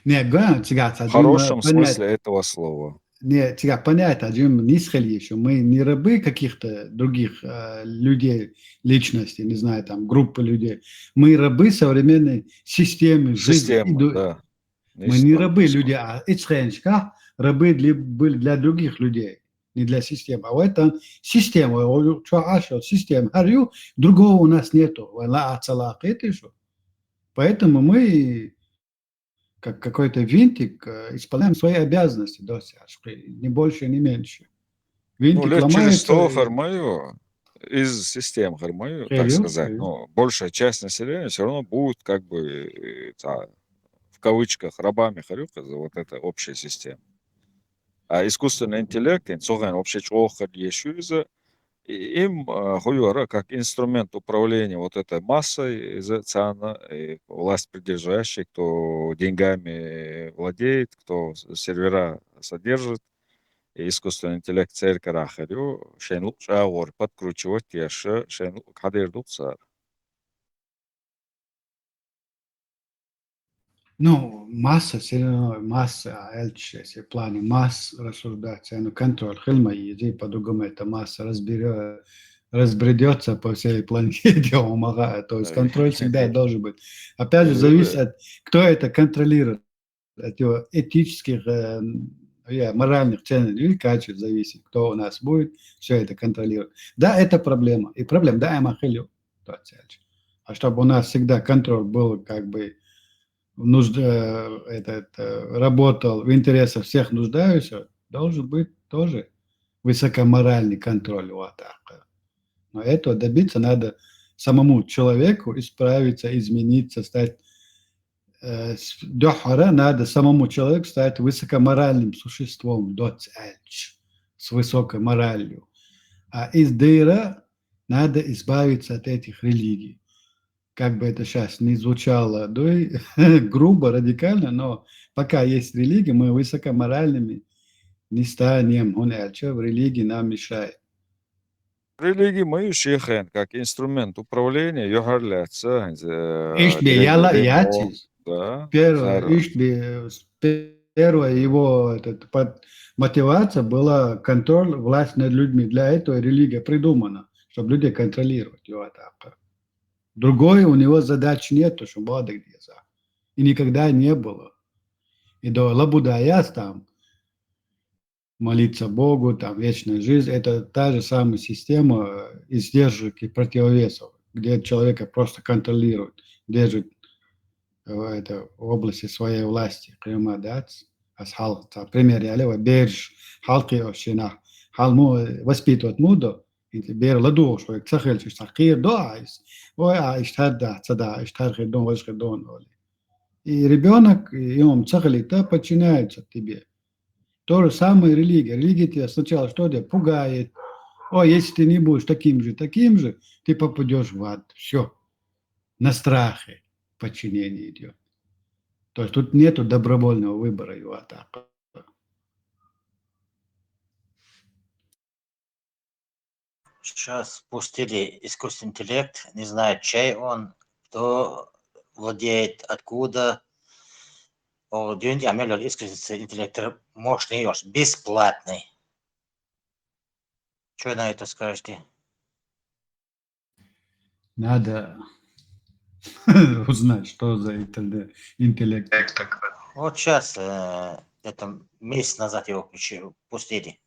В хорошем смысле этого слова. Не, тебя понять, не схали еще. Мы не рабы каких-то других людей, личностей, не знаю, там, группы людей. Мы рабы современной системы жизни. Да. Мы не рабы люди, а рабы были для других людей, не для системы. А в этом система, система, другого у нас нету. Поэтому мы как какой-то винтик исполняем свои обязанности, ни больше, ни меньше. Винтик ломается. Из систем, так сказать, но большая часть населения все равно будет как бы в кавычках рабами за вот эта общая система. А искусственный интеллект, вообще им как инструмент управления вот этой массой власть придержащих, кто деньгами владеет, кто сервера содержит, и искусственный интеллект цель карахарю, шейнлук шагор подкручивать яши, шейнлук хадирдук сар. Масса, все равно масса, если в плане масс рассуждать, контроль, хильма и по-другому это масса разбредется по всей планете, то есть контроль всегда должен быть. Опять же, зависит от, кто это контролирует, от его этических, моральных ценностей и качеств зависит, кто у нас будет все это контролировать. Да, это проблема, и проблема, да, я махилю, а чтобы у нас всегда контроль был как бы работал в интересах всех нуждающихся, должен быть тоже высокоморальный контроль. Но этого добиться надо самому человеку исправиться, измениться, стать надо самому человеку стать высокоморальным существом, с высокой моралью. А из дыра надо избавиться от этих религий. Как бы это сейчас не звучало грубо, радикально, но пока есть религия, мы высокоморальными не станем. В религии нам мешает. Религия мы шейхан, как инструмент управления, йогарляться. Первая его мотивация была контроль власти над людьми. Для этого религия придумана, чтобы людей контролировать. Другой у него задач нет, что и никогда не было. И до Лабудаяс там молиться Богу, там вечная жизнь, это та же самая система издержек и противовесов, где человека просто контролирует, держит в области своей власти. Пример я берж халки ошина халму воспитывать мудо. بير لدوش ويتسخل في تحقير доайс, и ребенок, и он цахалита подчиняется тебе. То же самое религия. Религия тебя сначала что делает? Пугает. Если ты не будешь таким же, ты попадешь в ад. Все. На страхе подчинение идет. То есть тут нету добровольного выбора его атаки. Сейчас пустили искусственный интеллект, не знаю, чей он, кто владеет, откуда. Искусственный интеллект мощный, бесплатный. Что на это скажете? Надо узнать, что за интеллект. Вот сейчас, это месяц назад его пустили.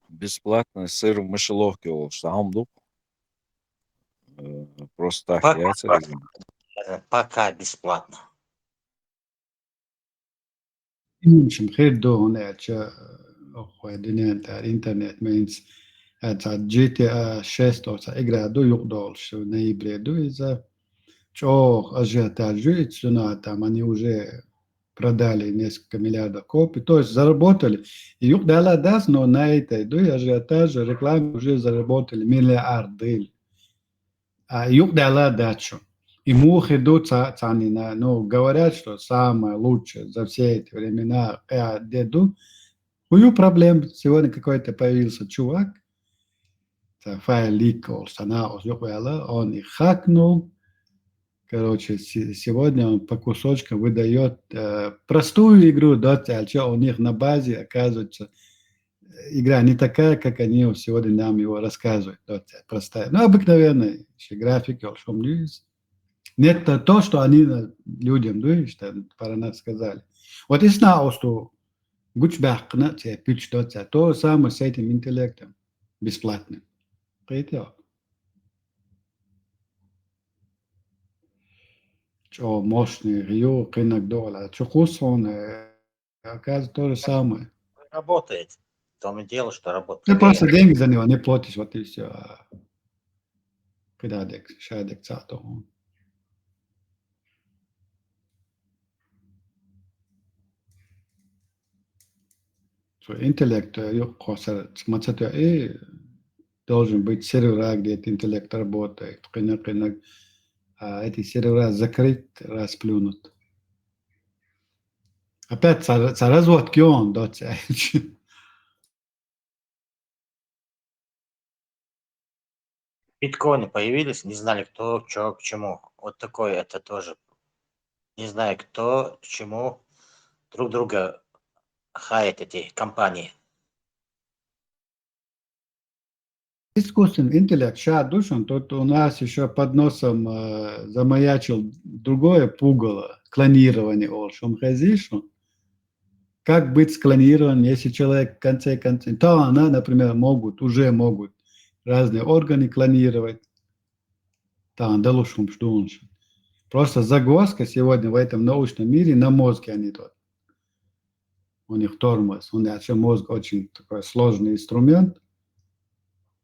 Бесплатно сыр в мышеловке самдук. Просто так яйца. Пока бесплатно. Меньшим хедо он интернет means это GTA 6 игра югдол что в ноябре из-за ажиотажа там они уже продали несколько миллиардов копий, то есть заработали. И юг дала даст, но на этой ажиотаже рекламе уже заработали миллиарды. А юг дала дачу. И мух идут цанина, ну, говорят, что самое лучшее за все эти времена, я деду, у проблем. Сегодня какой-то появился чувак, файл ликол, он их хакнул. Короче, сегодня он по кусочкам выдает простую игру Dota, что у них на базе, оказывается, игра не такая, как они сегодня нам его рассказывают. Dota, простая. Ну, обыкновенная графика, нет то, что они людям, про нас сказали. Вот и знал, что гучбахна, пич Dota, то же самое с этим интеллектом бесплатным. Придет. Что мощный Рио, рынок доллара. Что курс он, оказывается, то же самое. Работает. В том и дело, что работает. Ты просто деньги за него не платишь, вот и все. Когда шадек цато. Интеллект, должен быть сервера, где этот интеллект работает. А эти сервера закрыть, расплюнут. Опять разводки он, доця. Биткоины появились, не знали, кто, что, к чему. Вот такое это тоже. Не знаю, кто, к чему друг друга хаят эти компании. Искусственный интеллект, сейчас душен, тут у нас еще под носом замаячил другое пугало, клонирование. Как быть склонированным, если человек в конце концов, то она, например, уже могут разные органы клонировать. Просто загвоздка сегодня в этом научном мире на мозге они тут. У них тормоз. У них мозг очень такой сложный инструмент.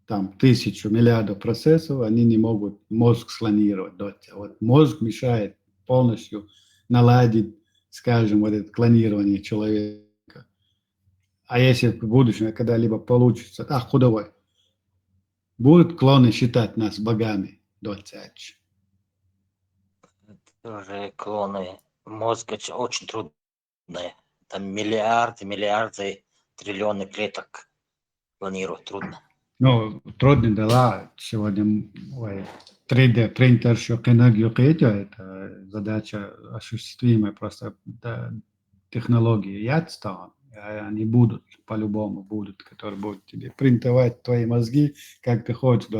Там 1000 миллиардов процессов, они не могут мозг склонировать. Вот мозг мешает полностью наладить, скажем, вот это клонирование человека. А если в будущем когда-либо получится, худовой, будут клоны считать нас богами, Тоже клоны. Мозг очень трудно. Там миллиарды, триллионы клеток клонировать трудно. Ну, трудно дела сегодня 3D принтер, что энергию это задача осуществимая, просто технологии ядства, они будут, по-любому будут, которые будут тебе принтовать твои мозги, как ты хочешь.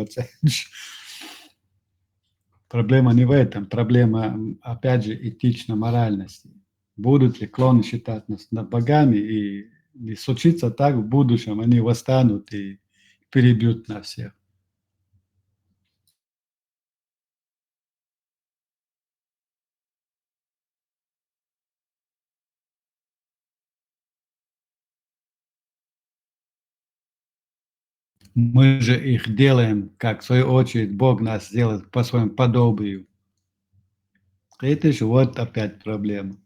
Проблема не в этом, проблема, опять же, этично-моральности. Будут ли клоны считать нас богами, и не случится так в будущем, они восстанут и перебьют нас всех. Мы же их делаем, как в свою очередь Бог нас сделает по своему подобию. Это же вот опять проблема.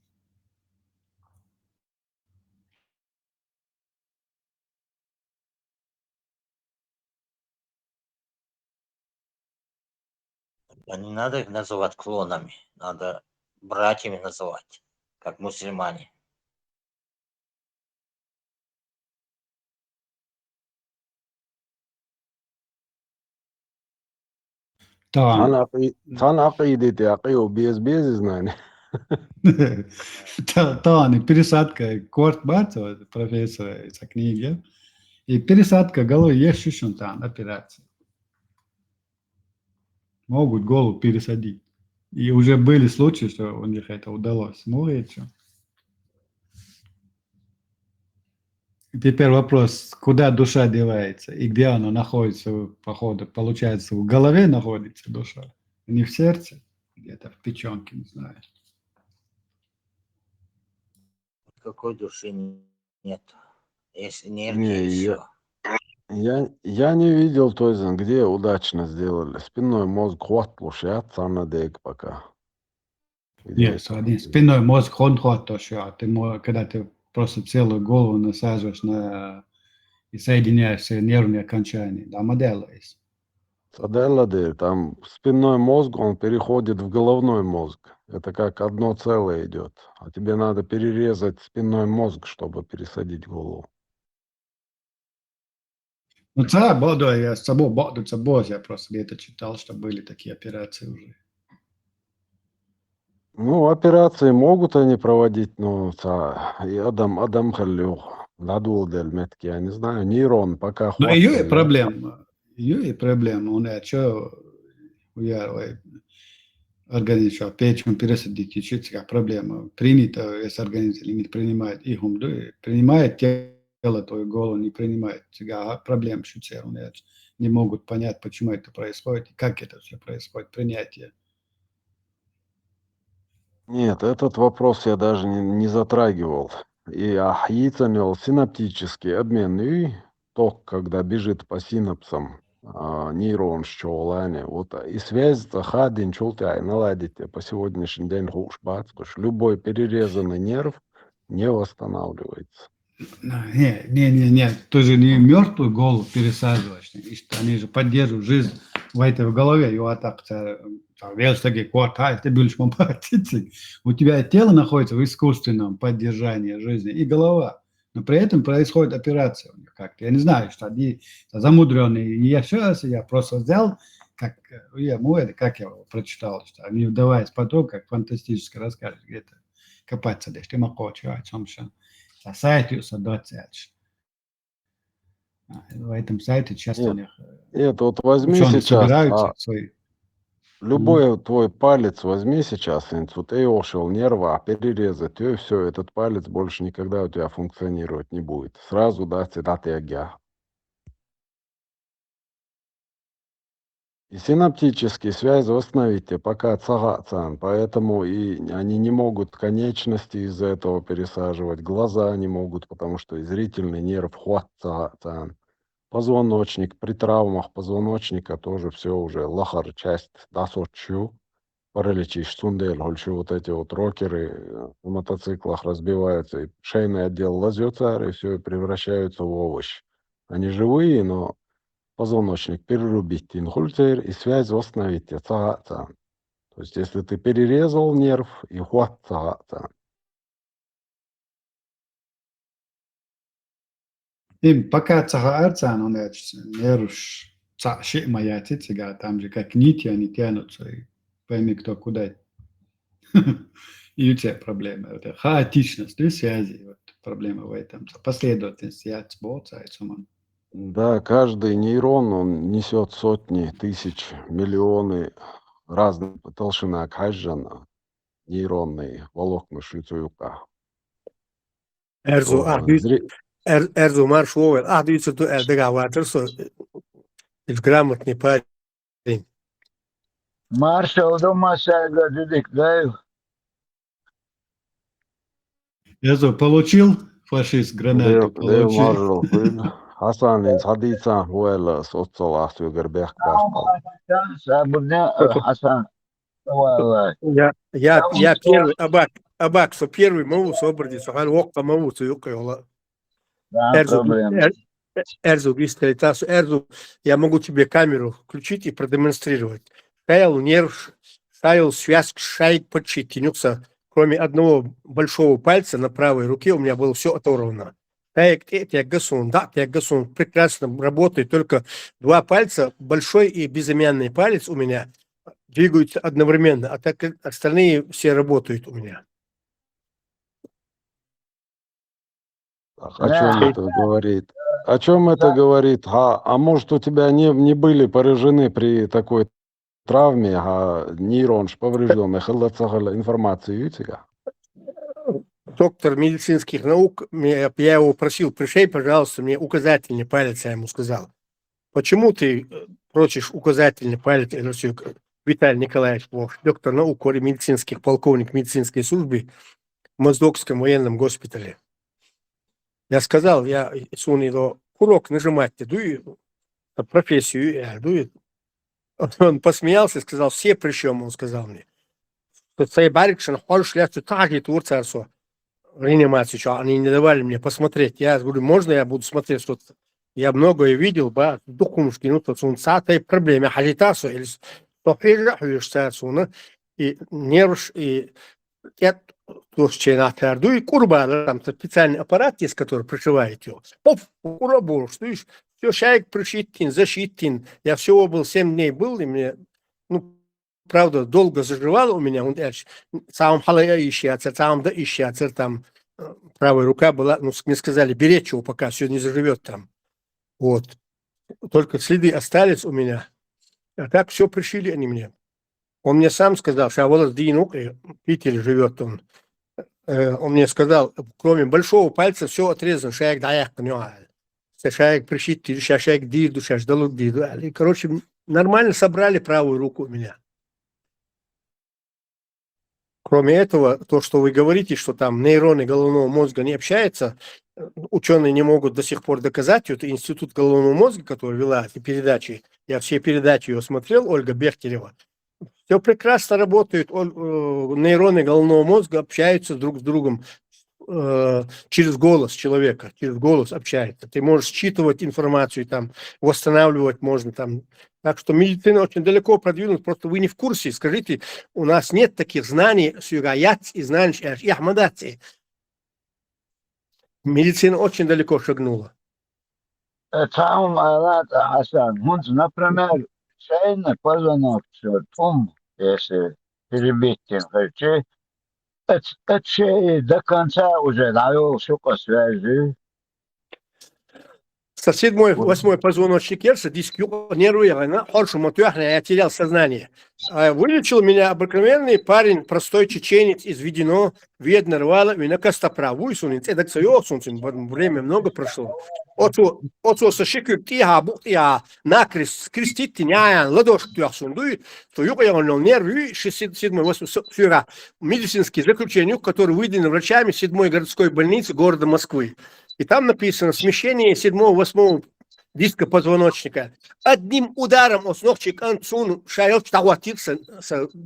Не надо их называть клонами, надо братьями называть, как мусульмане. Тан عقيدتي عقيو без знания. Тан, пересадка Корт Барцева, профессора из книги, и пересадка головы есть еще там операция. Могут голову пересадить. И уже были случаи, что у них это удалось. Что? И теперь вопрос, куда душа девается и где она находится, походу, получается, в голове находится душа, не в сердце, где-то в печенке, не знаю. Какой души нет. Есть энергия, и все. Я не видел той, где удачно сделали. Спинной мозг хват площадь, пока. Где Нет, это? один спинной мозг, он ход то, что когда ты просто целую голову насаживаешь и соединяешь все нервные окончания, да, модель есть. Саделлады, там спинной мозг, он переходит в головной мозг. Это как одно целое идет. А тебе надо перерезать спинной мозг, чтобы пересадить голову. Ну, да, боду, я с собой, боду, я просто где-то читал, что были такие операции уже. Ну, операции могут они проводить, но и Адам Халлю, Ладул Дельметки, я не знаю, нейрон пока Но ее и хватит. проблема, он что, я организм, печень пересадить, еще проблема. Принято, если организм не принимает их, принимает тело твою голову, не принимает тебя, проблем шуцер, не могут понять, почему это происходит и как это все происходит, принятие. Нет, этот вопрос я даже не затрагивал. И яйцанел синаптический обмен и ток, когда бежит по синапсам нейрон щелане. Вот и связь хадин чултай наладите по сегодняшний день любой перерезанный нерв не восстанавливается. Не, ты же не мертвую голову пересаживаешь, они же поддерживают жизнь в этой голове, и так, ты будешь у тебя тело находится в искусственном поддержании жизни и голова, но при этом происходит операция как-то. Я не знаю, что они замудренные, я просто взял, как я его прочитал, что не вдаваясь в поток, как фантастический рассказ, где-то копаться, да, что мы хочем, сайт docēts. В этом сайте часто у них Нет, вот возьми ученые сейчас, собираются свои. любой твой палец возьми сейчас, ты ушел нерва, перерезать, и все, этот палец больше никогда у тебя функционировать не будет. Сразу, да, цитаты. И синаптические связи восстановите, пока цагацан, поэтому и они не могут конечности из-за этого пересаживать, глаза не могут, потому что и зрительный нерв хват цагацан. Позвоночник, при травмах позвоночника тоже все уже лахар часть дасочу, параличи, штундель, вот эти вот рокеры в мотоциклах разбиваются, и шейный отдел лазется, и все превращаются в овощ. Они живые, но позвоночник перерубить инхультер и связь восстановить. То есть, если ты перерезал нерв, и хват. Им пока цагаарцан, он неруш ши моя тицига, там же как нити они тянутся, и пойми, кто куда. И у тебя проблема. Это хаотичность и связи. Вот проблема в этом. Последовательность Да, каждый нейрон, он несет сотни, тысяч, миллионы разных толщина каждого нейронные волокна шлицуюка. Erzu Erzu марш ловит. Видите, то договариваться, грамотный парень. Маршал дома сага дедик, да? Я получил фашист гранаты, получил. Hasanin saditsa huella sotsala sygerberg Я первый, Абак, что первый могу собраться, а окна могу цюкала. Эрзу, Эрзу, я могу тебе камеру включить и продемонстрировать. Шаял нерв, шаял связь, шайк подчитинюкса. Кроме одного большого пальца на правой руке у меня было все оторвано. Гасун прекрасно работает, только два пальца, большой и безымянный палец у меня двигаются одновременно, а так остальные все работают у меня. О чем это говорит? О чем это говорит? А может, у тебя не были поражены при такой травме, нейрон поврежденный, информацию у тебя? Доктор медицинских наук, я его просил, пришей, пожалуйста, мне указательный палец, я ему сказал. Почему ты прочишь указательный палец, Виталий Николаевич Плох, доктор наук, медицинских, полковник медицинской службы в Моздокском военном госпитале. Я сказал, я суну до курок нажимать, дую профессию, дую. Он посмеялся и сказал, все причем, он сказал мне. Сайбарикшин, Хорш, Лясу, Таги, Турцарсо. Реанимацию, что они не давали мне посмотреть. Я говорю, можно я буду смотреть что-то? Я многое видел, ба, духумушки, ну, то он сатай проблеме, хажитасу, или и нервш, и я тоже чейнатарду, и курба, там специальный аппарат есть, который пришивает его. Оп, курабол, что видишь, все, шайк пришиттин, защиттин. Я всего был 7 дней был, и мне, ну, правда, долго заживал у меня, он сам халая ищется, сам да ищется, там правая рука была, ну, мне сказали, беречь его, пока все не заживет там. Вот. Только следы остались у меня. А так все пришили они мне. Он мне сам сказал, что волос Динук, в Питере живет он. Он мне сказал, кроме большого пальца все отрезано, шаек даяк понимаю. Шаек пришит, шаек диду, шаек далук диду. И, короче, нормально собрали правую руку у меня. Кроме этого, то, что вы говорите, что там нейроны головного мозга не общаются, ученые не могут до сих пор доказать. Это институт головного мозга, который вела эти передачи. Я все передачи ее смотрел, Ольга Бехтерева. Все прекрасно работает. Нейроны головного мозга общаются друг с другом через голос человека, через голос общается. Ты можешь считывать информацию, там, восстанавливать можно. Там. Так что медицина очень далеко продвинута, просто вы не в курсе. Скажите, у нас нет таких знаний, и знаний, медицина очень далеко шагнула. Там, Хасан, например, чайно позвоночник, если перебить, это до конца уже навел шука связи. Сосед мой, 8-й позвоночник Ерса, диск нервирован, я терял сознание. Вылечил меня обыкновенный парень, простой чеченец из Ведено, Ведно рвало, меня костоправ, высунет, это время много прошло. Отцу сошикают тиха, бухтиха, накрест, крестит, тяня, ладошку тясундует, то я он нервы, 67-8 фюра, медицинские заключения, которые выданы врачами 7-й городской больницы города Москвы. И там написано смещение 7-8 диска позвоночника. Одним ударом от ногчик концу шайот тагуатится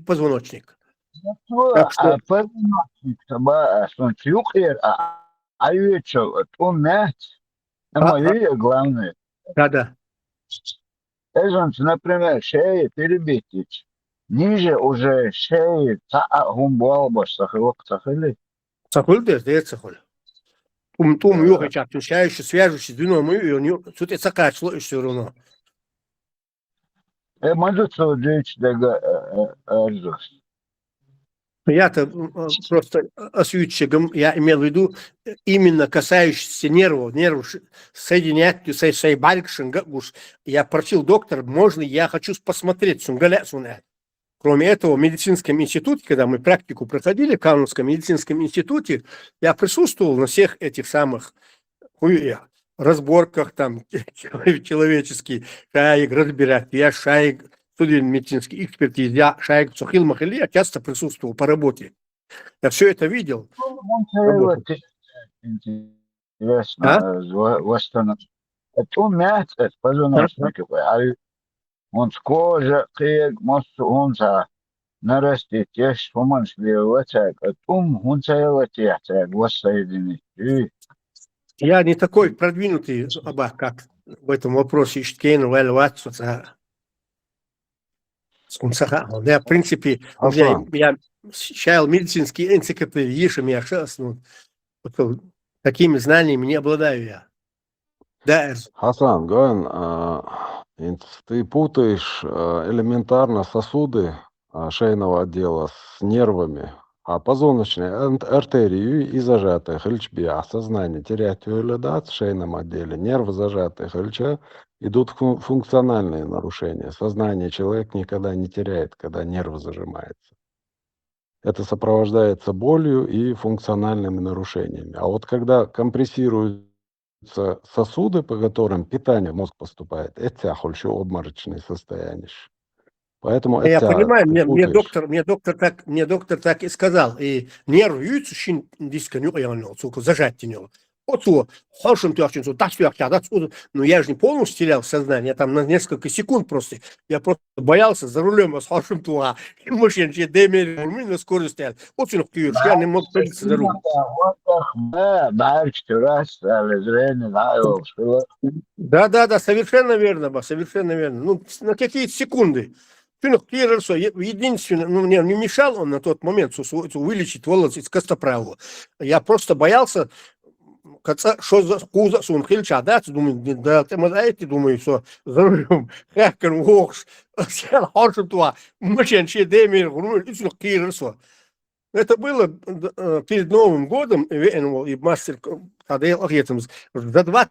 позвоночник. Так что... Позвоночник, он мять. Главное. Да. Например, шея перебить. Ниже уже шеи гумбуалба сахилок. Сахил, да, сахил. Тум юхай чапту, шающий, свяжущий, двином, и у него тут это качло и все равно. Я-то просто освещигом, я имел в виду именно касающийся нервов соединять, я просил доктора, можно, я хочу посмотреть, Кроме этого, в медицинском институте, когда мы практику проходили в Каунасском медицинском институте, я присутствовал на всех этих самых разборках там человеческих, шаек разбирать, я шаек, студент медицинский экспертиз, я шаек Сухил Махали, я часто присутствовал по работе. Я все это видел. Интересно, восстановить. Это умеет, это позвоночник. Он с кожи, он нарастет, есть помощливый, он воссоединить. Я не такой продвинутый, как в этом вопросе. Я, в принципе, я чаял медицинские энциклопедии, такими знаниями не обладаю я. Да, Хасан, ты путаешь элементарно сосуды шейного отдела с нервами, а позвоночные артерии и зажатые хельчби, сознание терять в шейном отделе, нервы зажатые хельча, идут функциональные нарушения. Сознание человек никогда не теряет, когда нервы зажимаются. Это сопровождается болью и функциональными нарушениями. А вот когда компрессируют сосуды, по которым питание в мозг поступает, это еще обморочное состояние. Поэтому я понимаю, мне доктор так и сказал. И нерв зажать него. Отцу, хорошим тёрчинцу, ну я же не полностью терял сознание, я там на несколько секунд просто, я просто боялся за рулем, с хорошим туа, и машин, че демер, на скорость стоял. Вот он ключ, я не мог садиться за руль. Да, совершенно верно, совершенно верно. Ну, на какие-то секунды. Единственное, ну, мне не мешал он на тот момент вылечить волосы из костоправу. Я просто боялся, что за куза сон хильча, да, думаю, да, ты знаете, думаю, что за рулем хэкер вокс, сел хорошо туа, машин, че демер, это было перед Новым годом, и мастер за 20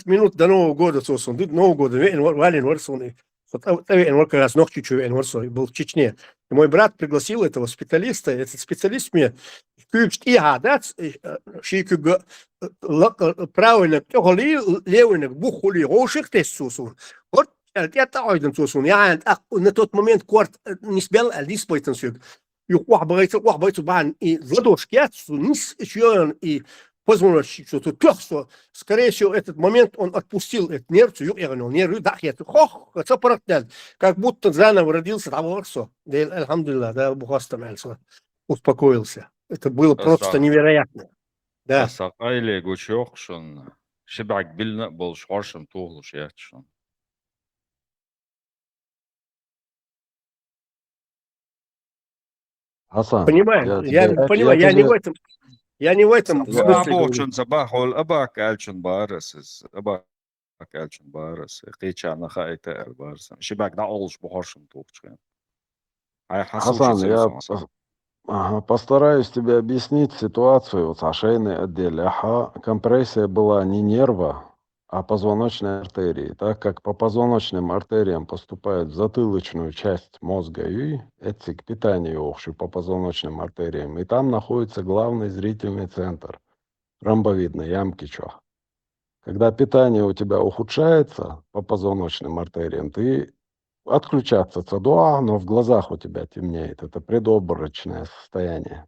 минут до Нового года, Нового года, как раз ночью был в Чечне. И мой брат пригласил этого специалиста, этот специалист мне правильно, левый бухули, ошик тестусун. Вот это ойден тусун. Я на тот момент корт не спел, а не спойтен сюк. Юх байцу бан и ладошки отцу, низ еще и позвоночник, что тут что, скорее всего, этот момент он отпустил этот нерв, нервы, да, я это паратнет, как будто заново родился, там все, да, альхамдулилlah, да, бухастамялся, успокоился. Это было просто невероятно. Да. Сақайле гучоқ шон шибак билна бол шоршым туғлыш ятшон. Хасан, понимаю, я понимаю, я не в этом смысле. Абочон забахол абак алчон барас, абак алчон барас, қичана хайта барас. Шибак да олш бухоршым туғчен. Ай Хасан, я постараюсь тебе объяснить ситуацию вот с шейной отделе. Компрессия была не нерва, а позвоночной артерии. Так как по позвоночным артериям поступает в затылочную часть мозга и это к питанию общую по позвоночным артериям. И там находится главный зрительный центр, ромбовидной ямки чё. Когда питание у тебя ухудшается по позвоночным артериям, ты отключаться цадуа, но в глазах у тебя темнеет. Это предобморочное состояние.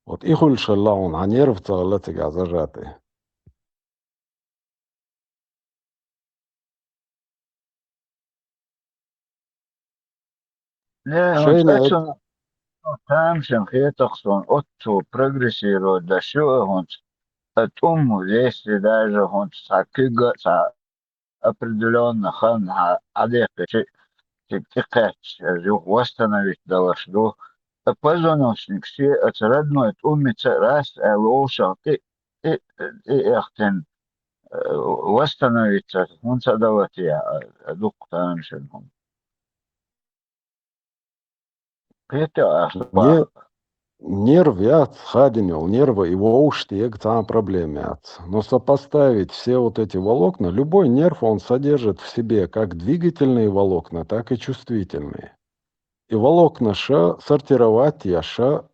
Вот и хульшаллаун, а нерв целотига зажатый. Шейна тамшин хетохсон отцу прогрессирует, да что он от если даже он сакига определенно хан адекче тикач восстановить должно позвоночник все от родной умница раз лоша и эхтен восстановиться он садавать я доктор шенхом. Нерв яц хадинил, нервы его уштег там проблемы. Но сопоставить все вот эти волокна, любой нерв он содержит в себе как двигательные волокна, так и чувствительные. И волокна сортировать яша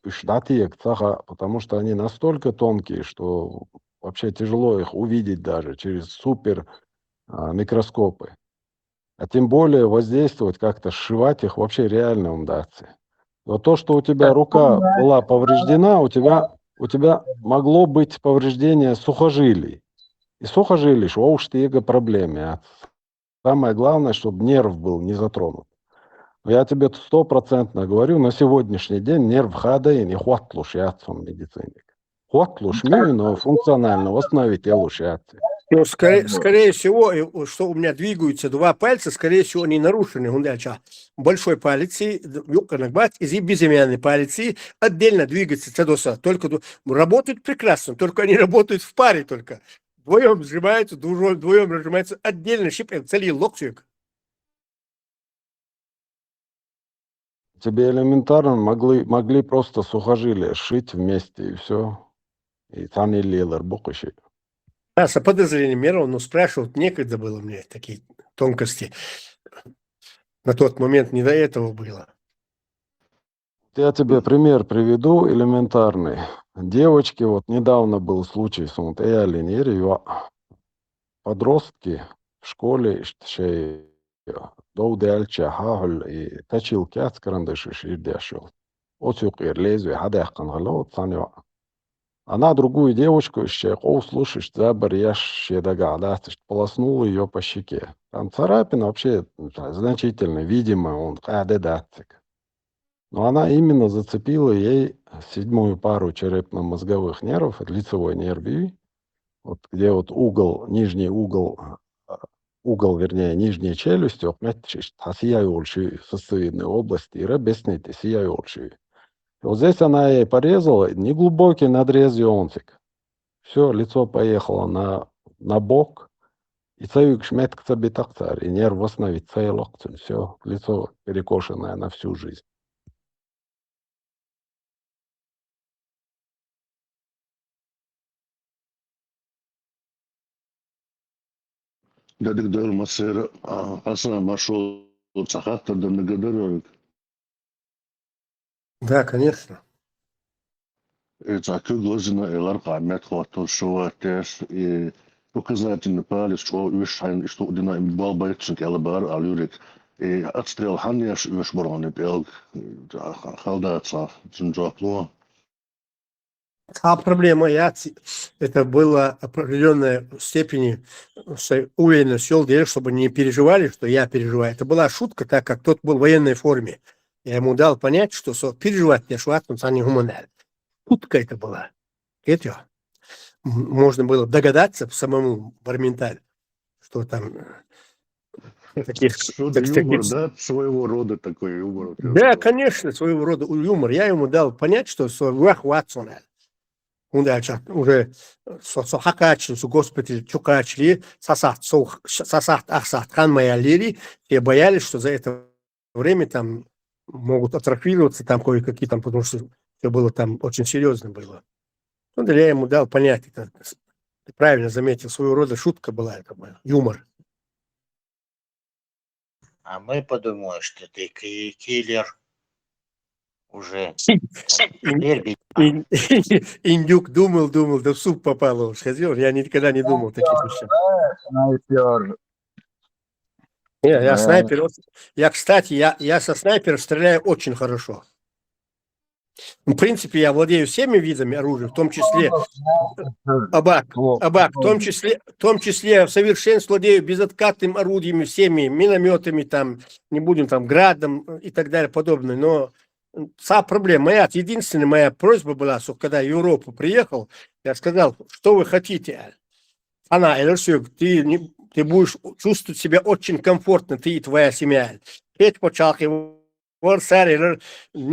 потому что они настолько тонкие, что вообще тяжело их увидеть даже через супер микроскопы. А тем более воздействовать как-то, сшивать их вообще реально удастся. Вот то, что у тебя рука была повреждена, у тебя могло быть повреждение сухожилий. И сухожилий, что уж ты его проблемы. Самое главное, чтобы нерв был не затронут. Я тебе 100% говорю, на сегодняшний день нерв хада и не хватлуш яцом медициник. Хватлуш но функционально восстановить ялушяцы. Ну, скорее всего, что у меня двигаются два пальца, скорее всего, они нарушены. Большой палец и безымянный палец отдельно двигается цедоса. Только работают прекрасно, только они работают в паре только. Вдвоем сжимаются, вдвоем разжимаются отдельно, щипаем, цели локтик. Тебе элементарно могли просто сухожилия сшить вместе и все. И там и лилер букаши. Да, с подозрением мерил, но спрашивать некогда было мне такие тонкости. На тот момент не до этого было. Я тебе пример приведу элементарный. Девочки, вот недавно был случай, подростки в школе, и точил кяц карандаши ширдяшил. Отюк ирлезу, хадах кангалот, саня. Она другую девочку еще, слушаешь, забор, я догадаться, полоснула ее по щеке. Там царапина вообще значительно, видимо, он датцик. Но она именно зацепила ей 7-ю пару черепно-мозговых нервов, лицевой нерв, вот где вот угол, нижний угол, вернее, нижней челюсти, сосцевидной области, и рабеснете, сияющие. Вот здесь она ей порезала, неглубокий надрез ионцик. Все, лицо поехало на бок, и цаюк шметкца битакцар, и нерв восстановить цейлокцин. Все, лицо перекошенное на всю жизнь. Дадык дыр масыр аса маршрут цахатта да нагадырок. Да, конечно. Цакы глазина элар камет хватал шуатес и показательный палец, что вишайн, что удина им бал байцин калабар алюрик. И отстрел ханьяш вишбороны белг халдаца цинджапло. А проблема, это было определенной степени уверенность сел, чтобы не переживали, что я переживаю. Это была шутка, так как тот был в военной форме. Я ему дал понять, что переживать не шват, он сам не гуманитарий. Шутка это была. Это можно было догадаться самому Барменталь, что там таких... Юмор, да? Своего рода такой юмор. Да, конечно, своего рода юмор. Я ему дал понять, что Ватсон. Он дальше уже сохакач, госпиталь чукачли, сосат, ахсат, хан майалери, и боялись, что за это время там могут атрофироваться там кое-какие там, потому что все было там очень серьезно было. Ну, да, я ему дал понять, это, ты правильно заметил, своего рода шутка была, это был юмор. А мы подумали, что ты киллер уже. Индюк думал, да в суп попало. Сходил, я никогда не думал таких вещах. Снайпер. Я снайпер. Кстати, я со снайпера стреляю очень хорошо. В принципе, я владею всеми видами оружия, в том числе абак, в том числе в совершенстве владею безоткатным орудиями, всеми минометами, там, не будем там градом и так далее подобное. Но вся проблема, единственная моя просьба была, что когда в Европу приехал, я сказал, что вы хотите. Она, ты будешь чувствовать себя очень комфортно, ты и твоя семья. Ни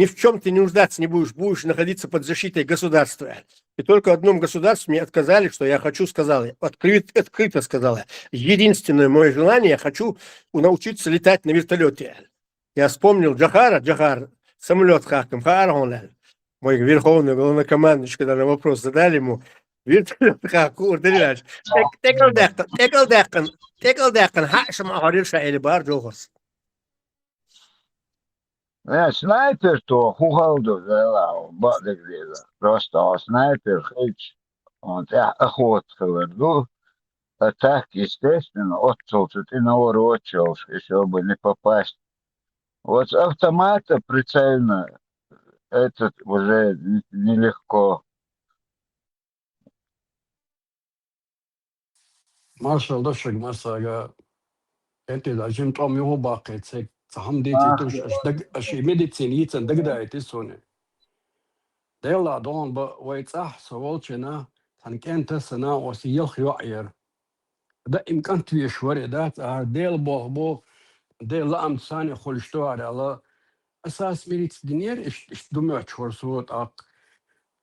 в чем ты не нуждаться не будешь находиться под защитой государства. И только в одном государстве мне отказали, что я хочу, сказала, открыто сказала. Единственное мое желание, я хочу научиться летать на вертолете. Я вспомнил Джахар, самолет хаком, мой верховный главнокомандующий, когда на вопрос задали ему, вертолет хакур, текл-декан, хашам ахарирша или бар джохас. Снайпер то хугалду взяла, просто снайпер хейч, он охот хаверду, а так, естественно, отцелся, ты наворочился, чтобы не попасть. Вот с автомата прицельно этот уже нелегко. Marshall došeg masaga, da žim tom jeho bakece, saham deti tuš, aš i medicinican dagdajte sone. Dela don ba ويتصح سوالشنا كانت سنة وسيخ يعير ده إمكان تيشوري ده ديل بو ديل لام ثاني خلشتو على أساس ميريت دنير إش دمعت شور صوت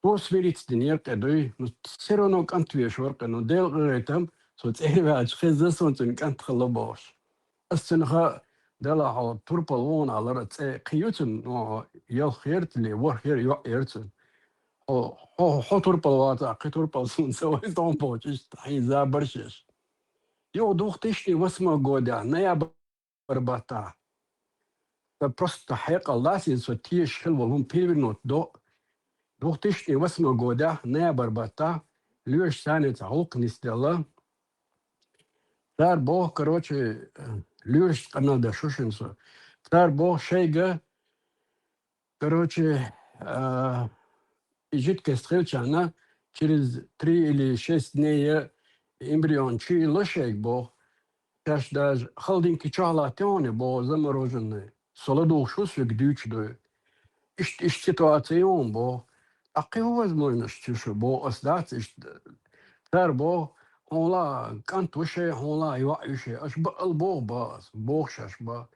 توس ميريت دنير كدوي نسيرونو كان تيشور كنو ديل غيرتم صوت إيه بعد خزة صوت كان تخلبوش السنخة دلا هو تربلون على رأس قيوتن يخيرت لي وخير يعيرتن حطور بالواقع قطور بالسون سوي دون بوجش حيزا برشش يو دوختشني واسمه جودا نيا برباتا فبرست حقيقة الله سيسوتيش خل والهم بيرنوت دوختشني واسمه جودا نيا برباتا ليش ثاني تعلق نستلا صار بوه كروتش ليش قناة ده شوشنسو صار بوه شيء كروتش جيت كستريل شانا через 3 или 6 дней эмбрион чи лошек бо, каш даже холодинки чалатёне бо замороженные. Солодух шо свек дючдой. Иш ситуацион бо. А какая возможность, что бо остаться, тар бо, он ла, кантуше, он ла, юше, аж бал бо бас, богшаш ба.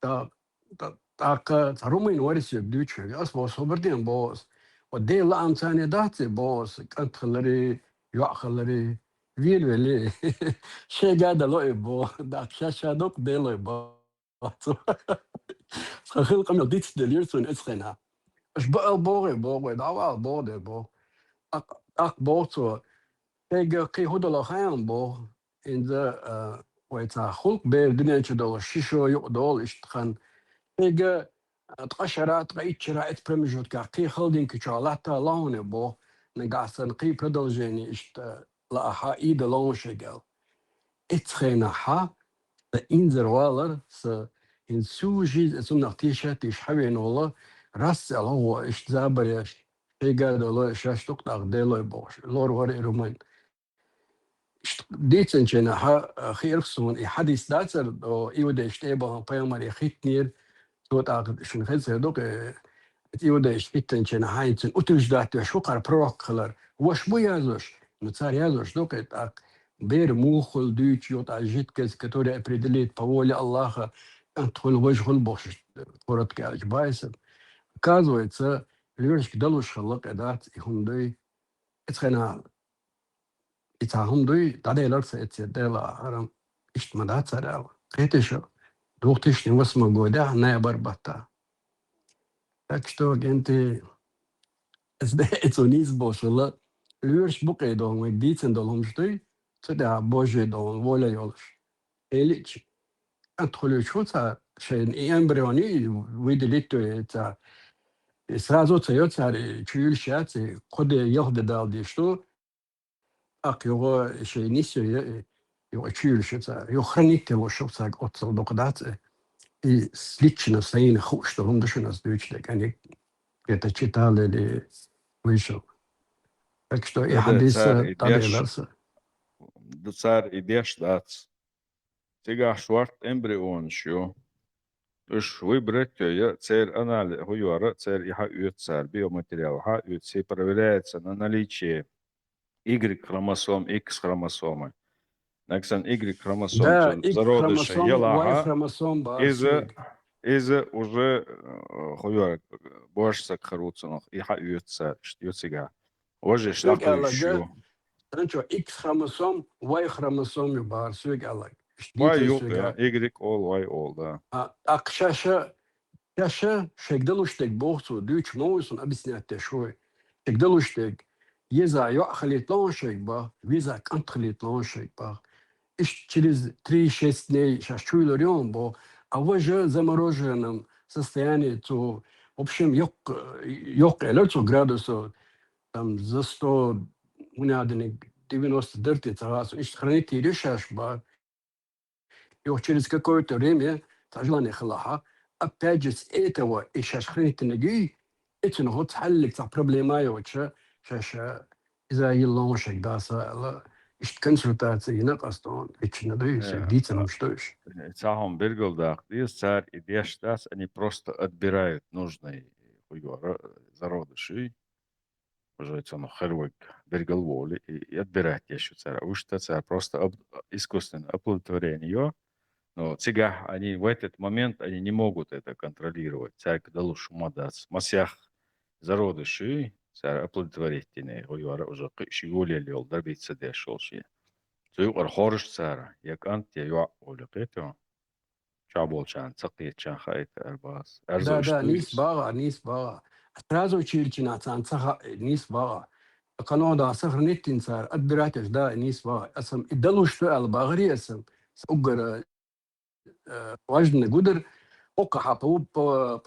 Так, румын варисек дючек, ас бо соберден бос. ودي لا أمثاني داتي بوس كنت خلري خلري فيلي شيء قاعد لوي بو داك شاشة دوك دي لوي بو خلق من ديت دليرتون اسخنا اش بقى بوغي دعوا بوغي بو اك بوتو تيجا كي هدو لخيان بو ان ذا ويتا خلق بير دنيا دول شيشو يقدول اشتخن تيجا تقشرات قيت شرائط برمجوت كاقي خلدين كشالاتا لونه بو نقاسن قي بدلجيني اشت لاها ايد لون شغل اتخينا ها انزر والر س ان سوجي سنختيشات يشحبين والله راس هو اشت زابر شيغا دولو شاشتوك تاقديلو بوش لور وري رومان ديتن جنا ها خيرسون حديث داتر او ايوده اشتيبا بايمر يخيتنير توت اخد شن خزه دوك ايوده اشتيتن جنا هايتن اوتوش دات شو قر بروكلر وش بو يازوش نصار يازوش دوك так بير موخل ديتش يوت اجيتكس كتوري определит по воле Аллаха ادخل وجه البوش كورت كاج بايس оказывается ليرش دلوش خلق ادات يهندي اتخنا اتهم دوي تاديلر سيتدلا هرم اشتمدات سرا قيتشو دوختش نوسم جوده نايبر بطا так что gente это низ бошла льюш буке дон мы дитен долом что это боже дон воля ёлш элич отхолю шуца шен эмбриони выделито это сразу цёца чуйлшац коде ёхде далди что ак его шен нисё его чуйлшаца ёхраните лошоца отцол докдат и лично стоин хуш что он даже нас дучдек они это читали или вышел. Так что и хадиса таделарса. Цар идеш дац. Сега шварт эмбрион шо. Уж выбрать я цель анализ хуюара цель иха цар биоматериал ха все проверяется на наличие Y-хромосом, X-хромосомы. Наксан Y-хромосом Да, зародыша X-хромосом, елаха Y-хромосом из уже хуюара бошса кхаруцунох иха цар штюцига. Оже штахлющу. Раньше X-хромосом, Y-хромосом бар свег алаг. Y yok ya. Y all, Y all да. А шаша шегдалуштек бохсу дюч моусон объяснять шой. Шегдалуштек еза ёхалит лоншек ба, виза кантхалит лоншек ба. Иш через 3-6 дней шашчуйлорён бо, а в уже замороженном состоянии, то в общем ёк градусов там за 100 90 дырти царасу. Иш храните решаш ба. И через какое-то время желание халаха, опять же с этого и сейчас хранительный это наход حلك تاع проблема وتشا شاشه اذا يلونشك داسا ايش консультации نقصتون ايش ندويش дитям штоиш. Цахом бергелдах, царь и дештас, они просто отбирают нужные зародыши, уже это на хервик бергелволи, и отбирают еще царя. Уж царь просто искусственно оплодотворение. Но цигах, они в этот момент они не могут это контролировать. Царь кдалуш мадац. Масях зародыши, царь оплодотворительный, уже шигули лил, добиться дешолши. Цуюр хорш царь, як ант я юа олюкето. Чаболчан, цакетчан хайт арбас. Да, нис бага. Сразу чирчина цан цаха нис бага. قناة صفر نتين صار أدبراتش دا نيس بقى أسم إدلوش في الباغري أسم سأجر واجد قدر أوكا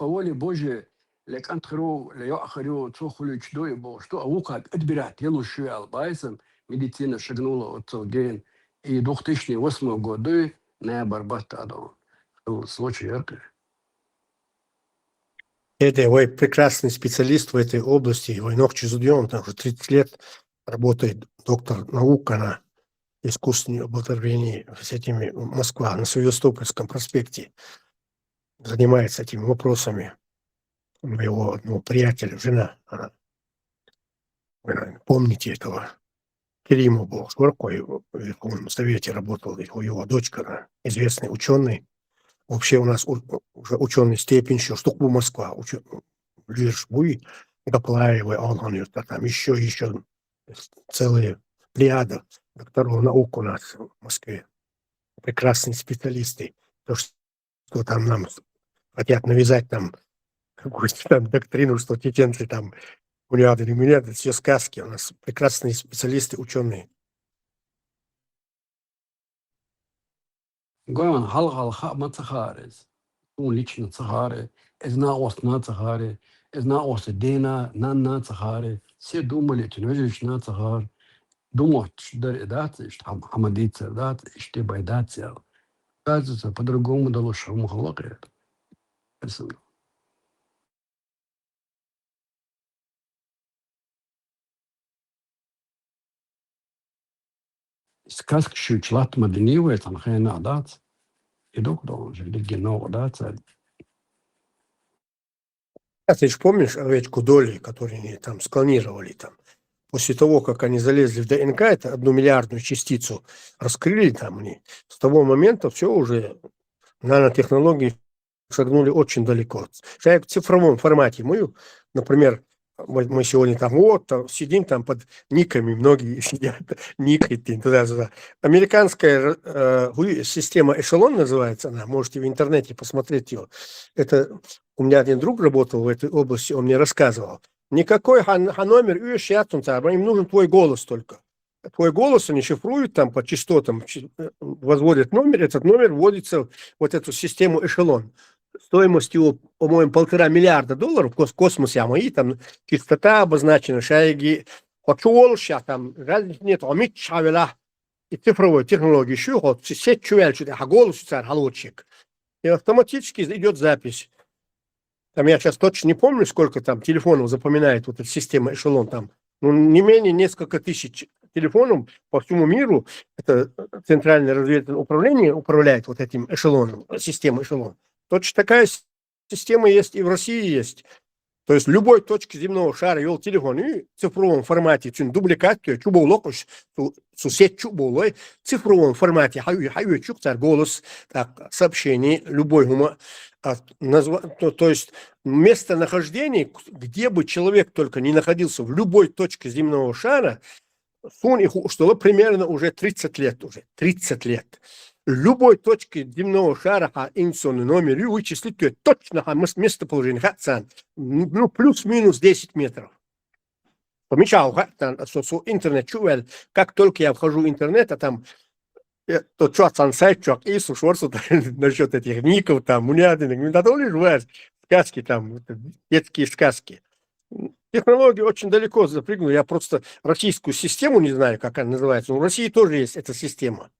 بولي بوجي لك أنتخرو ليأخرو تروحوا يشدوي بوشتو أوكا أدبرات يلو شوي البايسم ميديتينا شغنولا وتوجين и в 2008 году на Барбатадо был случай это. Вы прекрасный специалист в этой области. Вы ногчу задъем, там уже 30 лет работает доктор наук на искусственном оплодотворении с этими Москва на Севастопольском проспекте. Занимается этими вопросами. Моего одного приятеля, жена, она, вы, наверное, помните этого, Керимов был, Шорко, в Верховном Совете работал, его дочка, она, известный ученый. Вообще у нас уже ученый степень еще, что bu Москва, лишь буй, Гаплаевы, Алган, там еще целые плеяда докторов наук у нас в Москве. Прекрасные специалисты. То, что там нам хотят навязать там какую-то там доктрину, что чеченцы там униаты или меня, это все сказки. У нас прекрасные специалисты, ученые. Гойман хал мацахарес. Он лично цахаре. Эзна осна цахаре. Эзна оса дена нанна цахаре. Все думали, тянуть на цахар. Думать, что это, что хамадица, да, что байдация. Кажется, по-другому дало шуму халакает. Сказка чуть-чуть моднивая, там хрена дать. И доктор уже легенного дать. Ты же помнишь овечку Долли, которую они там склонировали там? После того, как они залезли в ДНК, это 1 миллиардную частицу раскрыли там они, с того момента все уже нанотехнологии шагнули очень далеко. В цифровом формате мы, например, мы сегодня там сидим там под никами, многие сидят, никают туда-сюда. Американская система эшелон называется она, можете в интернете посмотреть ее. Это у меня один друг работал в этой области, он мне рассказывал. Никакой номер, им нужен твой голос только. Твой голос они шифруют там по частотам, возводят номер, этот номер вводится в вот эту систему эшелон. Стоимостью, по-моему, $1,5 миллиарда в космосе, а мои там частота обозначена, шаги, там разницы нет, и цифровой технологии, сеть чувельчик, голос холодчик. И автоматически идет запись. Там я сейчас точно не помню, сколько там телефонов запоминает вот эта система эшелон там. Ну, не менее несколько тысяч телефонов по всему миру. Это Центральное разведывательное управление управляет вот этим эшелоном, системой эшелон. Точно такая система есть и в России есть. То есть в любой точке земного шара вел телефон и в цифровом формате, дубликацию, чуболокуш, сусед чуболой, в цифровом формате, голос, так, сообщение, любой то есть местонахождение, где бы человек только не находился, в любой точке земного шара, что примерно уже 30 лет. В любой точке земного шара инсонный номер и вычислить точно местоположение, ну, плюс-минус 10 метров. Помечал, что интернет чувел, как только я вхожу в интернет, а там то что сайт, что Иисус Шворцу насчет этих ников, там, унядиных, да то лишь сказки там, детские сказки. Технологии очень далеко запрыгнули, я просто российскую систему не знаю, как она называется, но в России тоже есть эта система.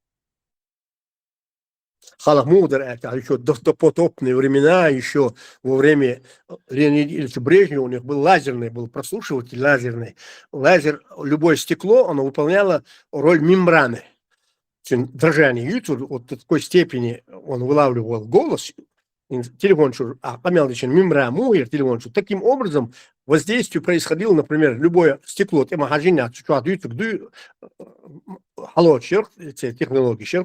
Халамудр, это еще допотопные времена, еще во время Леонида Ильича Брежнева у них был лазерный, был прослушиватель лазерный. Лазер, любое стекло, оно выполняло роль мембраны. Дрожание YouTube, вот до такой степени он вылавливал голос, телефон, телефон, таким образом воздействие происходило, например, любое стекло, технологии,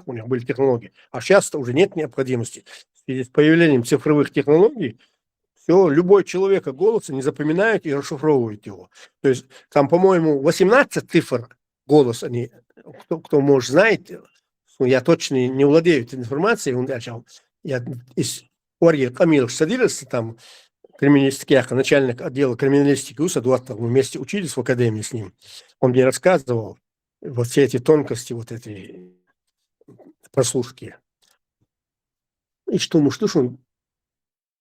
у них были технологии, а сейчас уже нет необходимости. С появлением цифровых технологий все, любой человек голоса не запоминает и расшифровывает его. То есть там, по-моему, 18 цифр голос, они, кто может знать, я точно не владею этой информацией, я из Орги Камилов садился там, криминалистики, начальник отдела криминалистики УСА, мы вместе учились в академии с ним. Он мне рассказывал вот все эти тонкости, вот эти прослушки. И что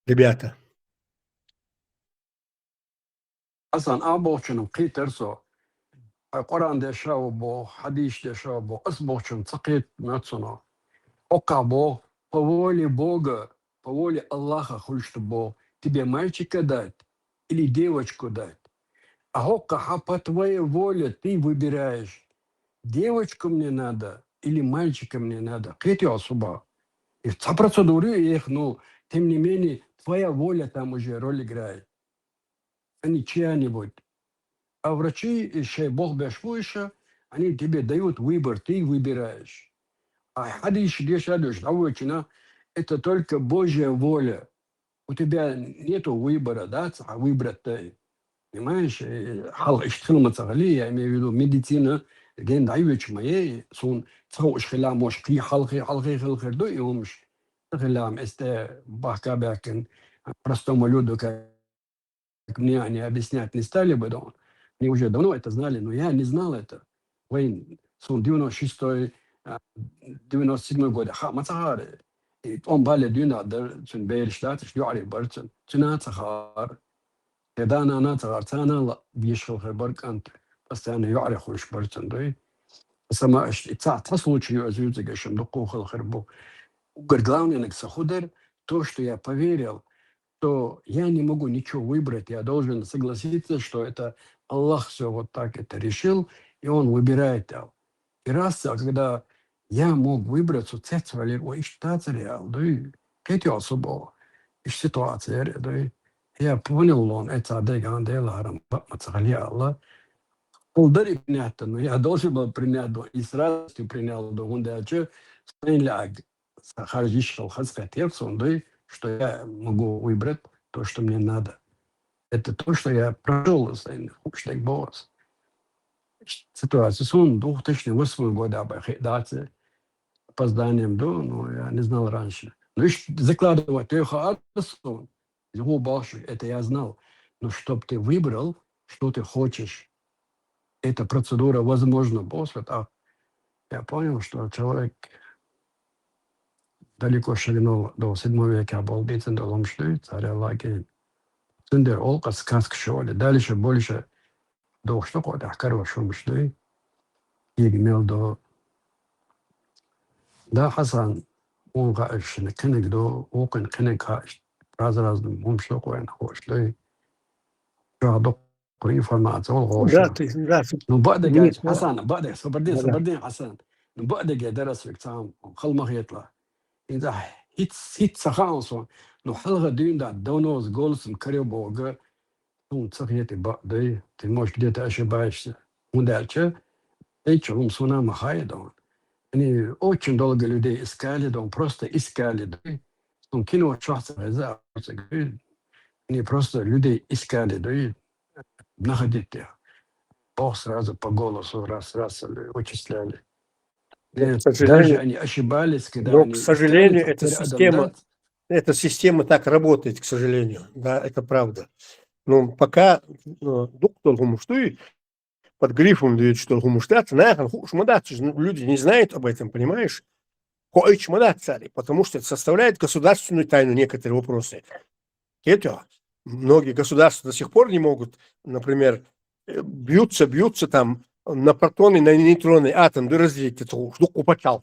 ребята. Асан абочным китерсо. Qur'an yaşa bu, hadis yaşa bu, asbochum цакет нацуно. Ока бо, по воле Бога, по воле Аллаха, хочет бо, тебе мальчика дать или девочку дать. А по твоей воле ты выбираешь, девочку мне надо или мальчика мне надо. Эти особо. И в процедуре их, но тем не менее, твоя воля там уже роль играет, а не чья-нибудь. А врачи, еще Бог бешвуйша, они тебе дают выбор, ты выбираешь. А хадиш, это только Божья воля. У тебя нету выбора, да, а выбрать ты. Понимаешь? Я имею в виду медицина, ген дайвич моей, сон цауш хила мош кли халхи хилхер и умш. Хилам эсте бахка бякен простому люду, как мне они объяснять не стали бы, да. Они уже давно это знали, но я не знал это. Войн, сон 96-й, 97-й год, мацахар. И он бале дюна, цун бейрштат, шдюари барцун, цуна цахар. إذا أنا صغرت أنا لا بيشغل خبرك أنت بس أنا يعرف وش برتن ده بس ما تصل شيء عزيز كشم دقوق الخربو وقرقلان إنك سخودر то, что я поверил, то я не могу ничего выбрать, я должен согласиться, что это Аллах все вот так это решил, и Он выбирает. И раз, когда я мог выбрать, то цецвали, ой, что реал, да и эти особо, и ситуация, да и я понял, он это адеган деларам, мацахали Аллах. Полдари принято, но я должен был принять, и с радостью принял, да он дальше спряг, сахаржишал хаскатевцом, да что я могу выбрать то, что мне надо. Это то, что я прошел из худших босс. Ситуация сон 2008 года обходится опозданием, да, но я не знал раньше. Но еще закладывать только адресу, его больше, это я знал. Но чтобы ты выбрал, что ты хочешь, эта процедура возможна после того. Я понял, что человек далеко шагнул до 7 века, был битен до Ломшты, царя Лаги. Сендер олка сказка шоли. Дальше больше до что года, хорошо мечты. И имел до... Да, Хасан, он говорит, кенек до окон, кенек разным мумшло коен хочет. Жадок информацию, он хочет. Да, Ну, بعد нет, حسن بعد да. صبردين حسن بعد درس في كتام خل يطلع إذا هيت سخانصون نو حلقة دين دا دونوز جولس مكريبوغ نو تصغيتي بعد تموش ديت أشباش وندالش эйчум суна махайдон. Они очень долго людей искали, дом просто искали. Он кинул шахты, они просто людей искали, да, находить их. Бог сразу по голосу раз вычисляли. К Даже сожалению, они ошибались, когда но, они к сожалению, искали, эта система так работает, к сожалению. Да, это правда. Но пока доктор Гумуштуй под грифом дает, что Гумуштат, люди не знают об этом, понимаешь? Потому что это составляет государственную тайну некоторые вопросы. Это многие государства до сих пор не могут, например, бьются там на протоны, на нейтроны, атом, да разделить эту штуку почал.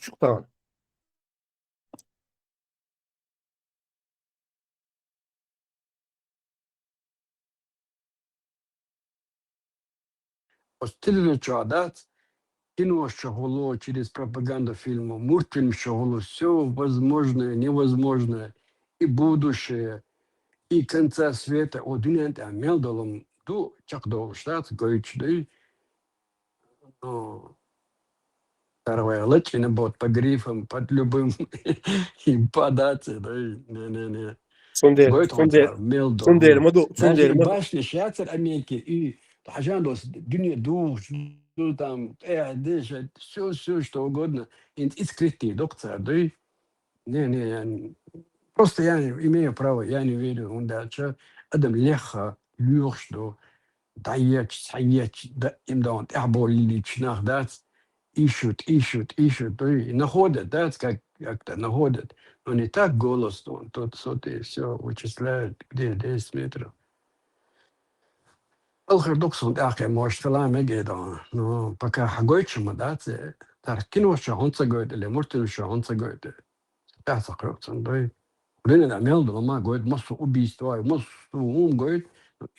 Постелили чуадат, кино шагуло через пропаганду фильма, муртфильм шагуло, все возможное, невозможное, и будущее, и конца света. Один мелдолом, ду чакдол штат, гойчды, вторая лачина бот по грифам, под любым и податься, да, не. Даже башня шатер Америки и Тажандос, дюня душ, там, все, что угодно, и скрытый доктор, да, не, просто я имею право, я не верю, он дальше, Адам леха, что даять, да, им да, он лично, да, ищут, да, и находят, да, как-то находят, но не так голос, он тот соты все вычисляет, где 10 метров. Алхардоксон дахе может ламе гедо, но пока хагойчма, да, тар кино что он цагойд или муртин что он цагойд. Да, сакротсон, да. Блин, Амелда, лома, говорит, массу убийства, массу говорит,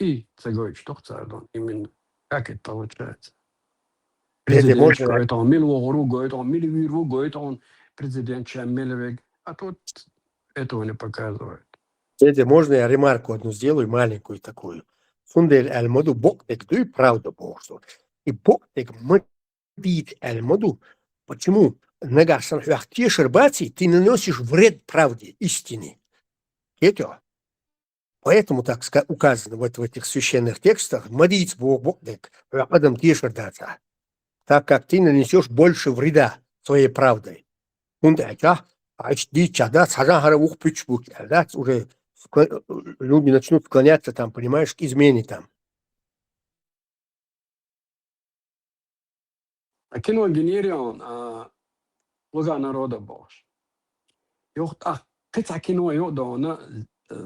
и це говорит, что chcет, именно как это получается. Дядя, Президент можно, говорит, он милвору, говорит, он милвиру, говорит, он президент чем милвик, а тут этого не показывает. дядя, можно я ремарку одну сделаю, маленькую такую? Сундел Эльмоду Боктек, да и правда Богу. И Боктек мадит Эльмоду. Почему? Нагасан хвахте шербаци, ты наносишь вред правде, истине. Это? Поэтому так указано вот в этих священных текстах, мадит Боктек, Адам Тишердаца. Так как ты нанесешь больше вреда своей правдой. Да, уже люди начнут склоняться там, понимаешь, к измене там. А кино генерион, луга народа Бож. Йохт, кыца кино йодона,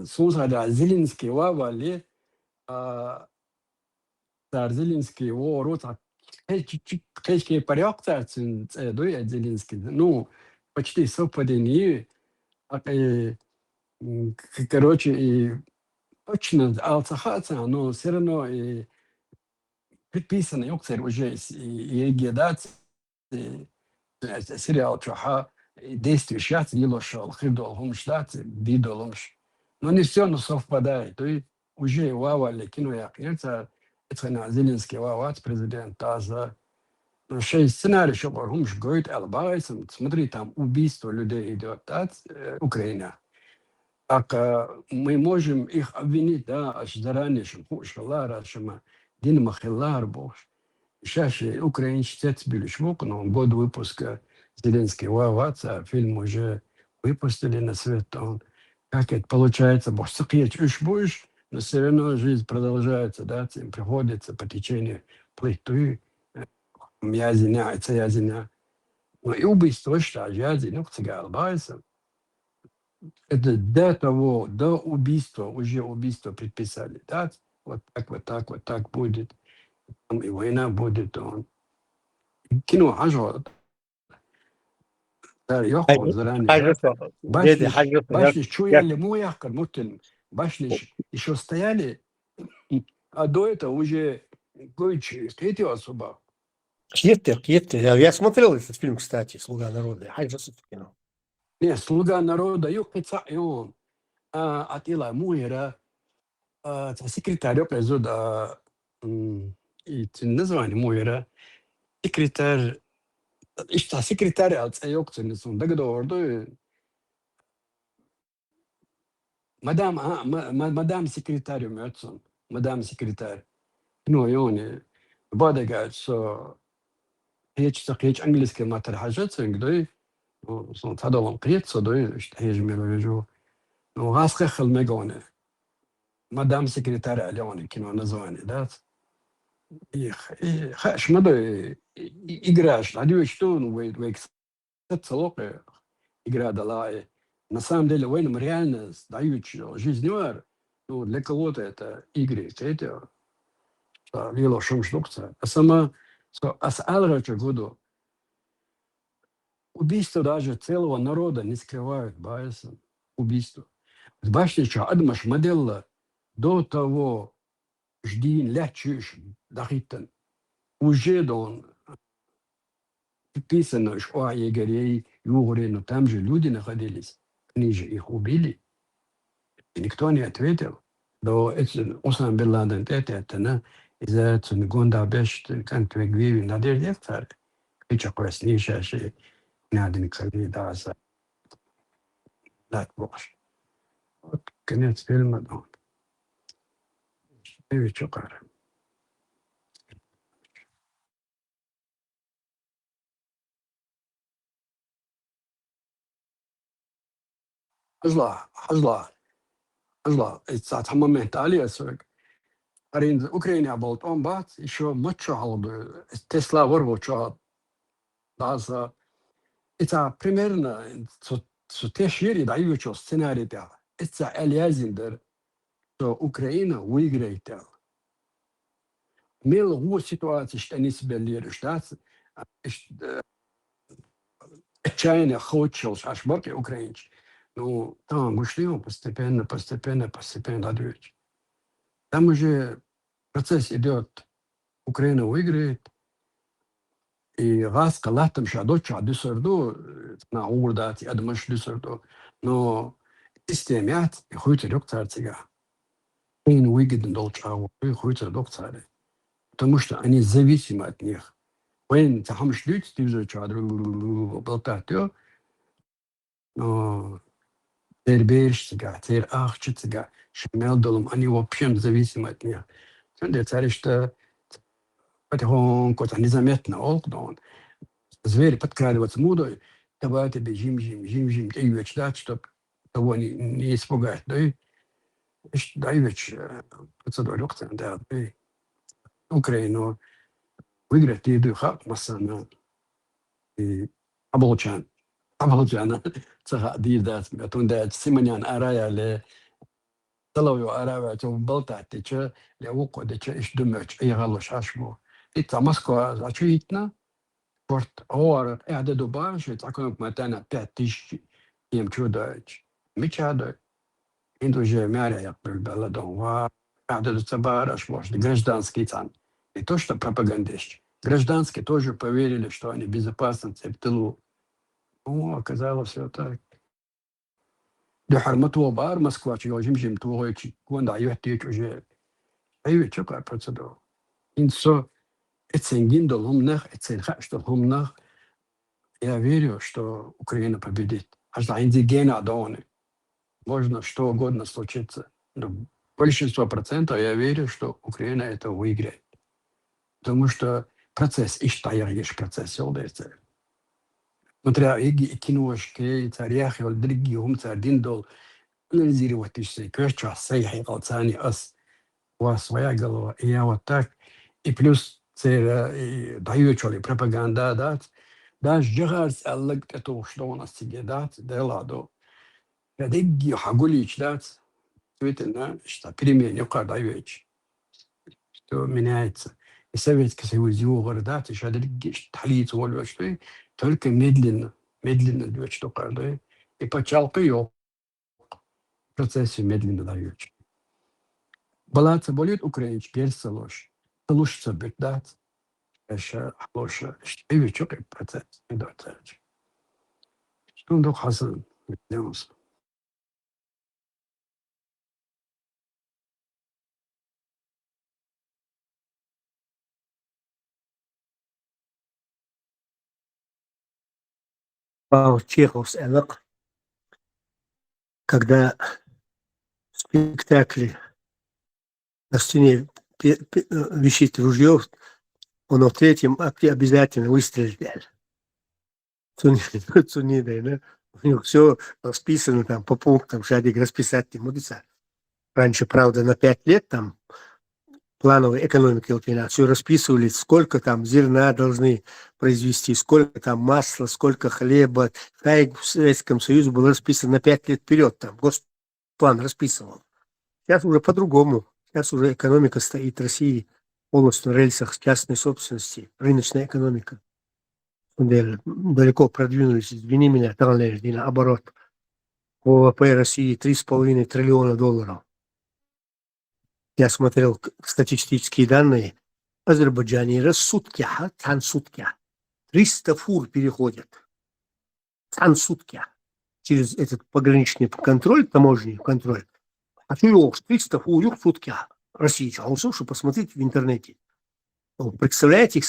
сунсада Зеленский вавали, цар Зеленский воруца, кечки парёкцарцин, дуя Зеленский, ну, почти совпадение, короче, и точно алцахаться, но все равно и предписано, йокцер уже и гедать, сериал чоха, действующий, не шел, хидол, хумштат, бидоломш. Но не все, но совпадает. То есть уже вавали кино, это на Зеленский вават, президент Таза. Но 6 сценарий, чтобы хумш говорит, албайсом, смотри, там убийство людей идет, Украина. Так мы можем их обвинить, да, аж заранее, что хушалара, что Динамо Хиллар, Бож. Сейчас украинцы были шмук, но год выпуска Зеленский ваваться, фильм уже выпустили на свет. Он, как это получается, Бож, сакьеч будешь, но все равно жизнь продолжается, да, им приходится по течению плыть, язиня. Ну и убийство, что язиня, цыгал, байса. Это до того, до убийства, уже убийство предписали, да, вот так будет, там и война будет, он. Кино, ياخذ زراني башни чуяли моях, как будто башни еще стояли, а до этого уже кое-что, третья особа. Кетер. Я смотрел этот фильм, кстати, «Слуга народа». Кино. Не, «Слуга народа», он Атила Муира, секретарь эпизода, и название Муира, секретарь, işte sekreter yoktu sonunda doğru. Madame секретарь Mötson, Madame секретарь. Ну, yani bodyguard, so hiç İngilizce mater hacet, gdoi, son tadalım kıyet, so doi, işte hejmelo yejo. No, haskı xılmegone. Madame секретарь yani, kino nazvani, да. Хаш, мадо играешь, надеюсь, что игра дала. На самом деле, военным реально дают жизнь, ну, для кого-то это игры, это вило шум штукца. А сама, году убийство даже целого народа не скрывают, боятся убийства. Башня, что Адмаш Маделла до того ждин лячуш дахитан. Уже он написано, что егерей, югоры, но там же люди находились. Они же их убили. И никто не ответил. Но это Осам бен Ладен, это, из-за Гонда Беш, как твегви, надежде царь. И что краснейшее, надо никогда даться. Дать Боже. Вот конец фильма. И что кара. Hazla. Это самый менталия, арин Украина болт он бат, еще мочо халбы, Тесла ворвучо, даза. Это примерно, что те шире дают сценарий, это Элиазиндер, что Украина выиграет. Мел его ситуация, что они себя леришь, да, отчаянно хочешь, аж баки украинцы. Ну, там ушли он постепенно дойдет. Там уже процесс идет, Украина выиграет, и газ калатом шадот шадусерду на урдат, я думаю, шадусерду, но системят и хуйте доктарцига. Им выгодно долчаву, и хуйте доктары. Потому что они зависимы от них. When там шлют, ты уже чадру болтатё, но терберщига, терахчица, шмелдолом, они вообще зависимы от них. Сонде царь, что потихоньку, незаметно окно, зверь подкрадываться мудой, давай тебе жим, ты ее ждать, чтобы того не испугать. Да и ведь процедуру, да, и Украину выиграть, и духа, массана, и оболчан. Оболчана, цаха дидас, betun da simanyan araya le talawi araya to baltati че le uko de че ish dumöch i galosh ashmo. Itta Москва зачитна, порт орат эде дубаш, такой матана 5000 им чудач. Мечада, индуже мяря як беладон ва эде цабараш может гражданский цан. И то, что пропагандист. Гражданские тоже поверили, что они безопасны в тылу. Ну, оказалось все так. De harmatu bar Москва, чего жим твой, куда юхтич уже. Ай, что как процедура. Инсо, эценгин доломнах, эценхаш доломнах. Я верю, что Украина победит. Аж за индигена доны. Можно что угодно случиться. Но большинство процентов я верю, что Украина это выиграет. Потому что процесс, иш процесс, солдается. Смотря и киношки, и царях, и другие, цардин дол. Анализировать все, кое-что, сейхи, колцани, ас, у вас своя голова, и я вот так. И плюс даю, что ли, пропаганда, да, даже джигарс, аллах, это что у нас тебе, да, ладу. Радиги, хагулич, да, действительно, что перемене, даешь, что меняется. И Советский Союз, его города, еще другие, талиц, что только медленно, что да, и почалка ее в процессе медленно даешь. Балаца болит украинч, перса ложь. Лучше быть, да? Еще лучше. И ведь что процесс идет. Что он хасан? Павел Чехов «Элок», когда в спектакле на стене висит ружье, он в третьем акте обязательно выстрелит. Цунида, да? У него все расписано там по пунктам, шадик расписать не мудится. Раньше, правда, на 5 лет там плановой экономики все расписывали, сколько там зерна должны произвести, сколько там масла, сколько хлеба. В Советском Союзе был расписан на 5 лет вперед, там госплан расписывал. Сейчас уже по-другому. Сейчас уже экономика стоит России полностью на рельсах частной собственности, рыночная экономика. Далеко продвинулись, извини меня, и наоборот. ВВП России 3,5 триллиона долларов. Я смотрел статистические данные. В Азербайджане сутки, 300 фур переходят. Сутки. Через этот пограничный контроль, таможенный контроль. А чего 300 фур в сутки? Россия. Посмотрите в интернете. Представляете,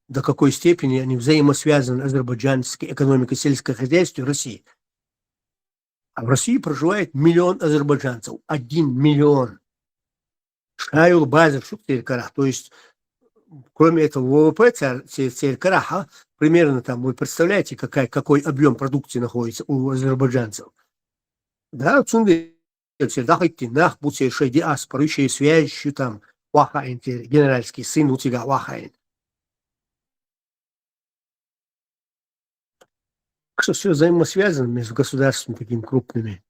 до какой степени они взаимосвязаны, азербайджанская экономика, сельское хозяйство и Россия. А в России проживает 1 миллион азербайджанцев. 1 миллион. Шайл базер шуктелькара. То есть, кроме этого ВВП Целькараха, примерно там, вы представляете, какой объем продукции находится у азербайджанцев. Да, цунды, всегда хотите, нах, будьте шей диаспоры, еще и связь, там, Вахайн, генеральский сын у тебя Вахайн. Что все взаимосвязано между государствами такими крупными.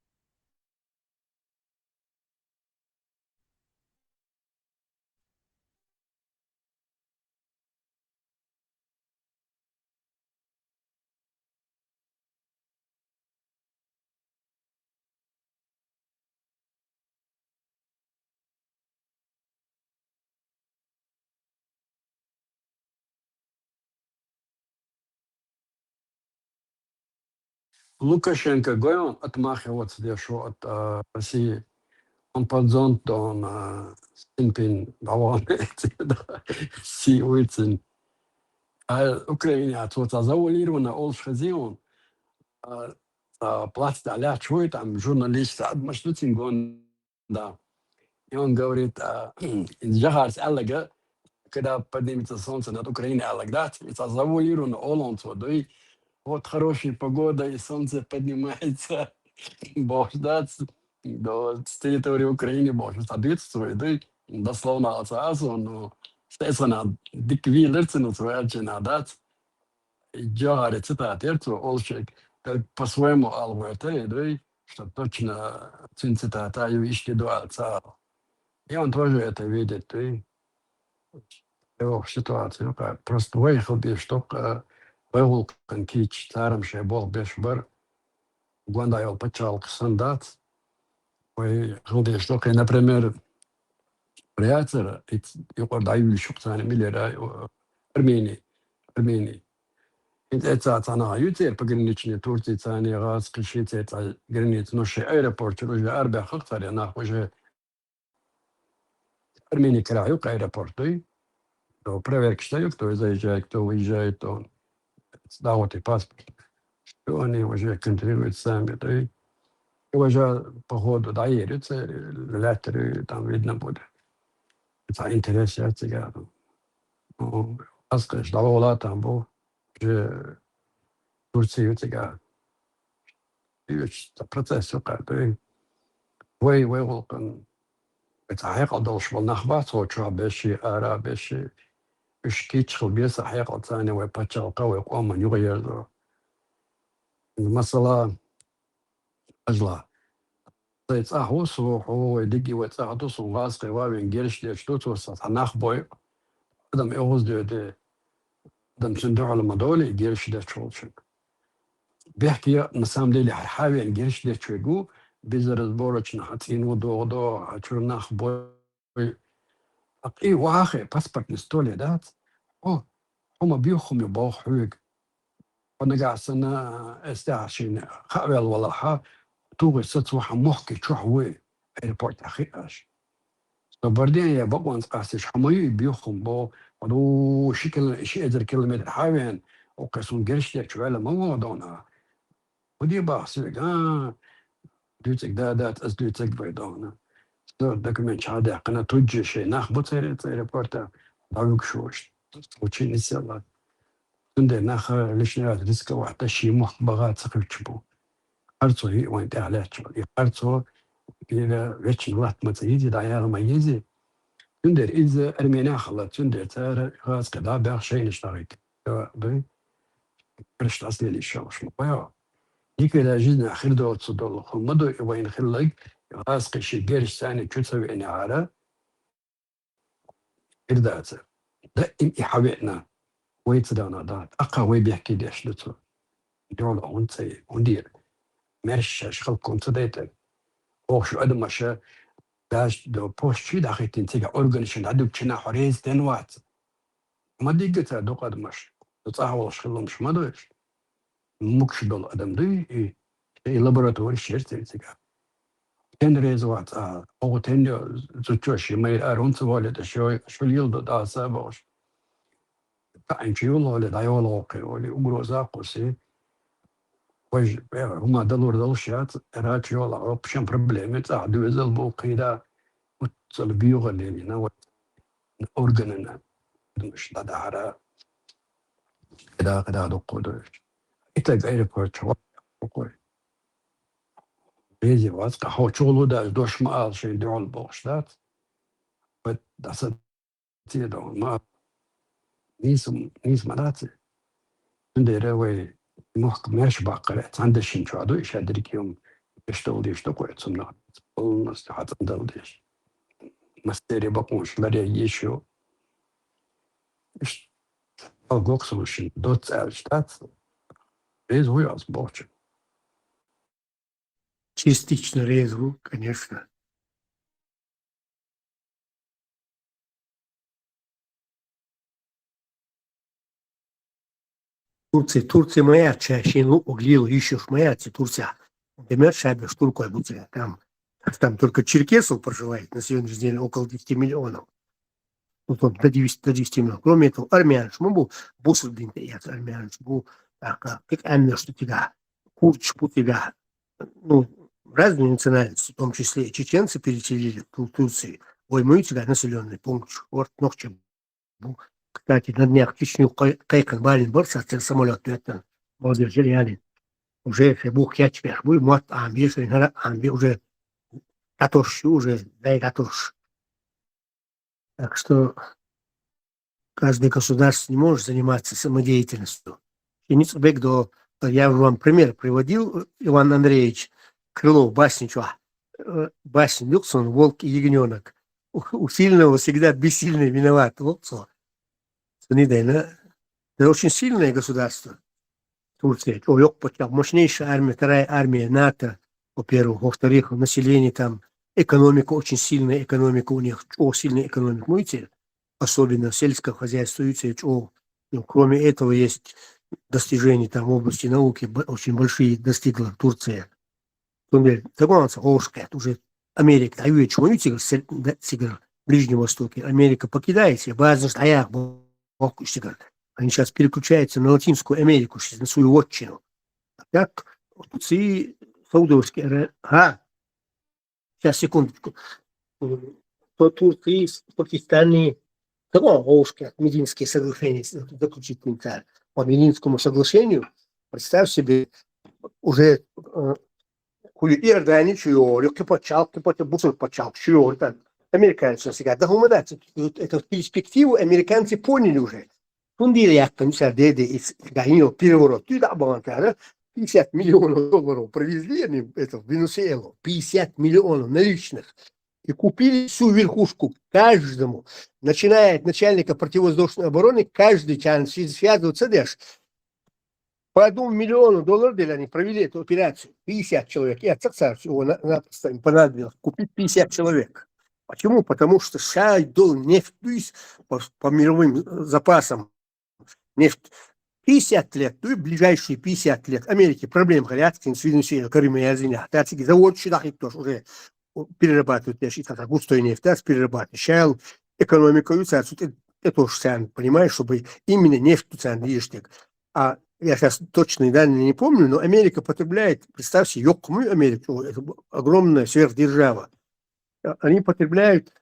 Лукашенко гоем отмахиваться что от России. Он под зонтом Синпин давал си уйцен. А Украине отвоца завуалирована олшхазион. Плац аля чует там журналист адмаштуцин гон да. И он говорит, Джахарс Аллага, когда поднимется солнце над Украиной, Аллагдат, это завуалировано Оланд водой. Вот хорошая погода, и солнце поднимается. Бог ждать с территории Украины, Бог соответствует. Да, дословно отсазу, но естественно, диквилерцы на своя чина дать. Джахар цитат, Олшек, как по-своему Алберте, да, что точно цитата и ищи до отца. И он тоже это видит, и его ситуацию. Просто выехал без штука, выгул конкич, царом ше был без бар, гвандайол почал сандат, выехал без штука, например, приятеля, и даю шуктане миллера Армении. Это она ютер пограничные Турции, цани газ, кишицы, это границы, но ше аэропорт, уже арбя хактаре, уже Армении краю аэропорты, то проверки стою, кто заезжает, кто выезжает, то сдавать паспорт. И они уже контролируют сами. Да, и уже по ходу доедутся, леттеры там видно будет. Это интересно тебя. Ну, скажешь, давала там был, уже Турции у тебя. И процесс все как бы. Волкан. Это حقيقة دوش والنخبات وشو بشي آراء بشي إشكيت خلبيس حقيقة ثانية ويبتشل قوي قوم من يغير المسألة أجلا يتصاحوس وهو يدقي ويتصاحوس وغاز قوابي انجيرش دي شتوت وسط نخبوي أدم إغوز دي أدم سندوع المدولي يجيرش دي شتوت بيحكي نسام ليلي حاوي انجيرش دي شويقو بيزر زبورش نحاتين ودو عشر نخبوي أقي واخي باسبورت نستولي دات هم بيخم يباو حويق ونقع سنة استعشين خاويل ولا حا توغي ستوحا محكي شوحوي ايربورت أخيراش بعدين يا بقوان قاسش حمايو بيخم بو ودو شي ادر كيلومتر حاوين وقسون قرش لك شوالة موضونا ودي باحسوك دوتك دادات أس دوتك بيضونا دكمنت شهادة قنا توجه شيء ناخبط ايربورت داوك شوش وشي نسيلا عندنا ناخ لشنات رزق واحدة شي بغات سقيتشبو أرتو هي وين تعلاتشو أرتو إلى ويتش نلات متيجي دعيال ما يجي تندر إذا أرمينا خلات تندر تار غاز كذا باخ شيء نشتريت بي برشت أصلي للشوش مبايا ديك إلى جزنا آخر دو تصدر خمدو وين خلق غاز قشي جيرش ثاني شو تسوي أنا على إردات دائم يحاولنا ويتدانا دات أقوى بيحكي ديش لتو دول عنتي وندير مرش شغل كنت ديت أو شو أدم مشى داش دو بوست شي داخل تنتيجة أورجانيشن عدو بتشنا حريز تنوات ما ديجتا دو قد مش تصاحب شغل مش ما دوش مكش دول أدم دي إيه لابوراتوري شيرت تنتيجة كان ريزوات أو تنيو زوجوشي ما يرون سوالد شو اليلدو دا سابوش تعيشيو ولا دايولو ولا أجروزا قصي وج هما دلور دلشات راتشيو ولا أوبشن بروبلم تعدو إذا البوقيدا وتصلبيو اللي لنا أورجننا مش دارا كذا دقودش إتلاقي إيربورت وقوي بيجي واسقة هو شغله ده دوش ما شيء دول بوشات بس ده تيدو ما نيس مراتي ندير وي محكم ماشي باقرة عند الشنشو عدو إيش أدريك يوم يشتغل ديش تقوي تصنع والناس حتى ندل ديش مستري بقوش لري يشو إيش أقوكسو شن دوت ألشتات إيز هو أصبوش Частично резву, конечно. Турция моя, чаще, ну, углил, ищешь моя, Турция. Например, шабе, штуркой будет там только черкесов проживает на сегодняшний день около 10 миллионов. Ну, там до 10 миллионов. Кроме этого, армян, был бусульдин, армян, был как амир, что тебя, курч, тебя, ну, разные национальности, в том числе чеченцы переселили в Турции. Ой, мы у тебя населенный пункт, вот ночью. Кстати, на днях в Чечню кайкан балин борса, самолет, это молодежь реален. Уже бух я теперь, вы мот амби уже готовь, уже дай готовь. Так что каждое государство не может заниматься самодеятельностью. И не бег до, я вам пример приводил, Иван Андреевич Крылов, басничего, басень Люксон, волк и ягненок. У сильного всегда бессильный виноват. Вот что. Это очень сильное государство. Турция. Мощнейшая армия, вторая армия НАТО, во-первых. Во-вторых, население там, экономика, очень сильная экономика у них. Очень сильная экономика. Видите, особенно сельское хозяйство. Кроме этого, есть достижения там в области науки, очень большие достигла Турция. Уже Америка, в Ближнем Востоке. Америка покидает, они сейчас переключаются на Латинскую Америку, на свою вотчину. Так, Турции, Саудовские, сейчас, секундочку. То Турции, Пакистане, Мединские соглашения заключить нельзя. По Мединскому соглашению, представь себе, уже Иордания, американцы всегда. Эту перспективу американцы поняли уже. Переворот. 50 миллионов долларов провезли они это в Венесуэлу. 50 миллионов наличных. И купили всю верхушку каждому. Начиная от начальника противовоздушной обороны, каждый час связываться даже. По $1 миллиону они провели эту операцию. 50 человек. И отца всего напросто им понадобилось купить 50 человек. Почему? Потому что США дал нефть по мировым запасам. Нефть 50 лет, то и ближайшие 50 лет. Америке проблем говорят, с Венесуэлой, Крыма и Азиня. Завод сюда тоже уже перерабатывают густой нефть, перерабатывают. Сейчас экономика, это уж сам, понимаешь, чтобы именно нефть движет. А я сейчас точные данные не помню, но Америка потребляет, представьте, ёккую Америку, это огромная сверхдержава. Они потребляют,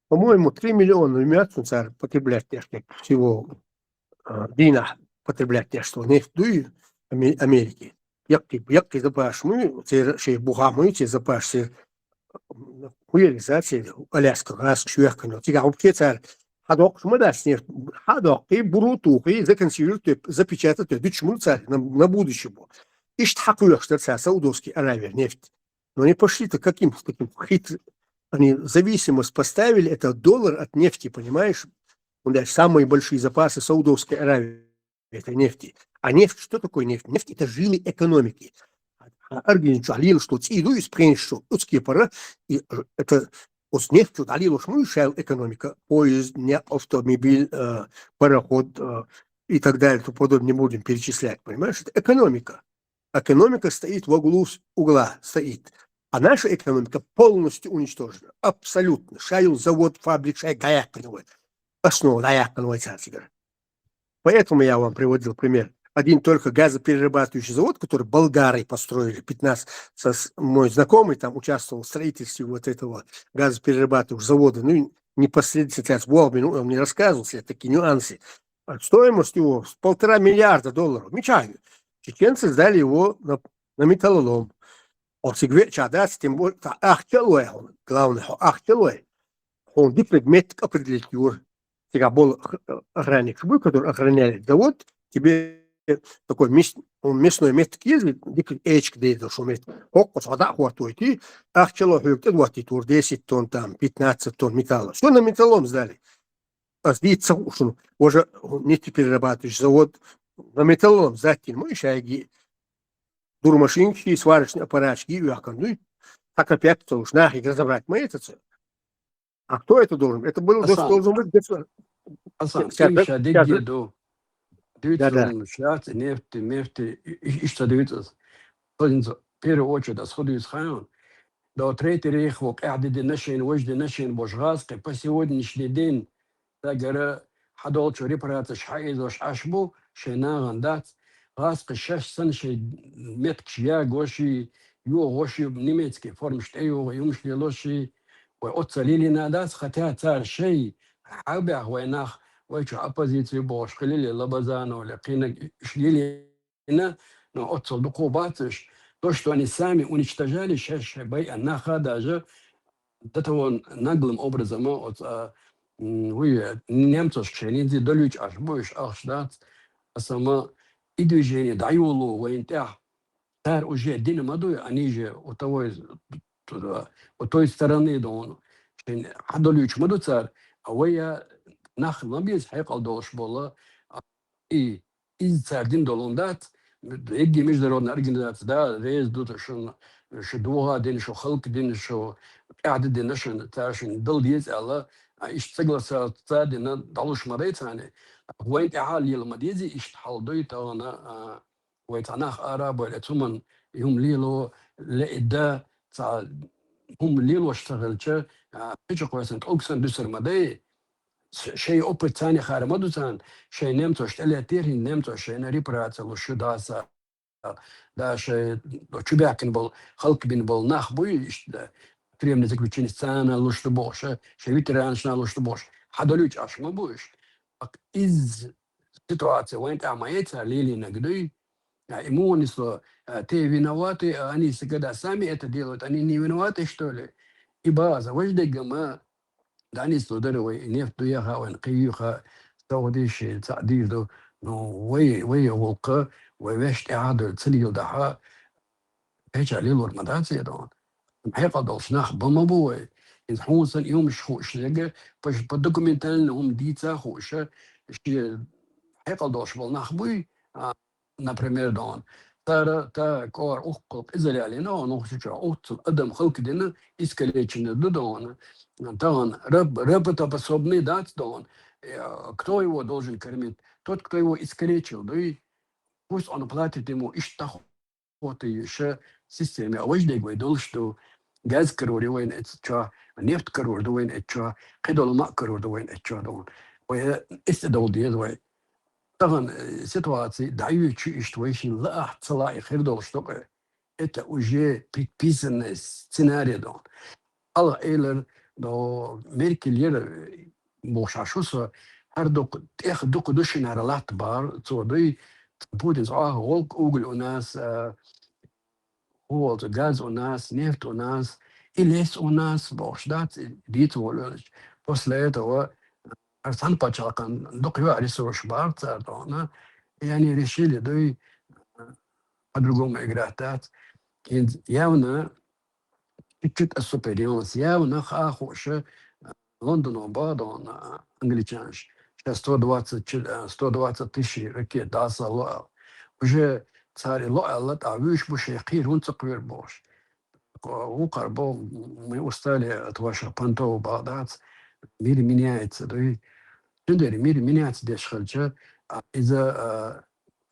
по-моему, 3 миллиона имяцию потребляют всего дина потребляют что нефть дует Америки. Як запаш мы, те бухамы, те запаш, те реализации Аляска, газ, швехкано. Тига вообще царь. Хадок, мы даст нефть. Хадок, и брутух, и законсервируют, запечатают, дучму царь на будущее. И штхакуешь, что царь, Саудовский Аравия, нефть. Но они пошли-то каким таким хитрым. Они зависимость поставили, это $1 от нефти, понимаешь? Самые большие запасы Саудовской Аравии это нефти. А нефть, что такое нефть? Нефть это жилы экономики. Аргентина, Алил, что иду из преншу, удские пора, и это с нефтью Алил, что шел экономика, поезд, не автомобиль, пароход и так далее, то подобное не будем перечислять, понимаешь? Это экономика. Экономика стоит в угла, стоит. А наша экономика полностью уничтожена. Абсолютно. Шайл, завод, фабрик, шай, гаякановый. Основа гаякановой царства. Поэтому я вам приводил пример. Один только газоперерабатывающий завод, который болгары построили, 15, мой знакомый там участвовал в строительстве вот этого газоперерабатывающего завода, ну, непосредственно с Волбин, он мне рассказывал все такие нюансы. Стоимость его $1,5 миллиарда. Мечаю. Чеченцы сдали его на металлолом. Тем более, главное, он предмет определить юр. Тебя был охранник, который охраняет завод, тебе такой местной метод ездит, эчк дейдер, что метод. Вода хватает, и человек, 10 тонн, там, 15 тонн металла. Что на металлом сдали? А сдится, что уже нефтеперерабатывающий завод на металлом сдать, мы шаги, дурмашинки, сварочные аппаратчики, ну, так опять уж нахер разобрать мы это все. А кто это должен? Это был должен быть Дивиться, шляться, нефти, и что дивиться. В первую очередь, сходу хаон. До третий рейх, вот قاعد نشين وجد نشين بوشغاسقي по сегодняшний день, تاجر حدول شو ريبرات شحايز وش عشبو شينا غندات غاسقي شاش سن شي متك شيا غوشي غوشي نيميتسكي فورمشت ايو يومش ليلوشي وأتصلي ناداس خطيها تار شيء حابع ويناخ ويشو أبوزيتي بوش خليلي لبزانو لقينا شليلي هنا نو أتصل دقوباتش то, что они сами уничтожали, сейчас наха даже этого наглым образом от немцев, что они дали аж больше, аж да, а сама и движение даюлу, воентя, тар уже один мадуй, они же от того от той стороны да он, что дали маду цар, а я нах набиз хайкал долш было и из цардин долондат يجي международная организация, да, рейс тут что دوها دين شو خلق دين شو قاعدة دين شو تعرفين ضل يزعل يشتغل صار دين دالوش مريت يعني وين تعال يلا مديزي يشتحل دويت أنا ويتعناخ عرب ولا ثمن يوم ليلو لإدا هم ليلو اشتغل شيء إيش كويس أنت أقسم بسر مدي شيء أوبر ثاني خارج مدو ثان شيء نمتو اشتغل تيرين نمتو شيء نريبرات لو داسا да شيء чубякин был خلق بين был нах бой тюремное заключение сцена лучше больше شيء ветераншна лучше больше حدلوش аж ما будешь из ситуации وين تعميتها ليلي نقدي ему несло те виноваты они всегда сами это делают они не виноваты что ли и база вождь гама да они слудеры нефть дуяха вен قيوخا سعوديش تعديدو نو وي волка ويش إعادة تسليل دحا هيك عليه الورمدات يدون محيقة دوشناخ بمبوي إن حوصل يوم شخوش لقى باش بالدوكومنتال هم ديتا خوشة شيء حيقة دوش بالناخ بوي например دون تا كور أخقل إزالي علينا ونخشى أخت أدم خلق دينا إسكاليتشن دون دون رب способный дать дон кто его должен кормить тот кто его искалечил да и пусть он платит ему вот еще системе. А вождь говорит, что газ корродирует это что, нефть корродирует это что, кедол мак корродирует это что. Это долго طبعا ситуации дающие что очень ла целая хердол что это уже предписанный сценарий да. Алла Эйлер до Меркель бошашуса هردوك دوك دوشين على الاعتبار تصودي بودز غولك اوغل وناس هو غاز وناس نفط وناس إليس وناس بوشدات ديت ولش после этого ارسان باتشاقان دوك يو ريسورس بارت دونا يعني решили да по-другому играть явно чуть-чуть особенность явно хахуше Лондон обадон англичанш 120 тысяч ракет даса уже царь лоалат авиш бушехир он цаквер бош وقربوا мы устали от ваших понтов Багдад мир меняется да и мир меняется дешхальча из-за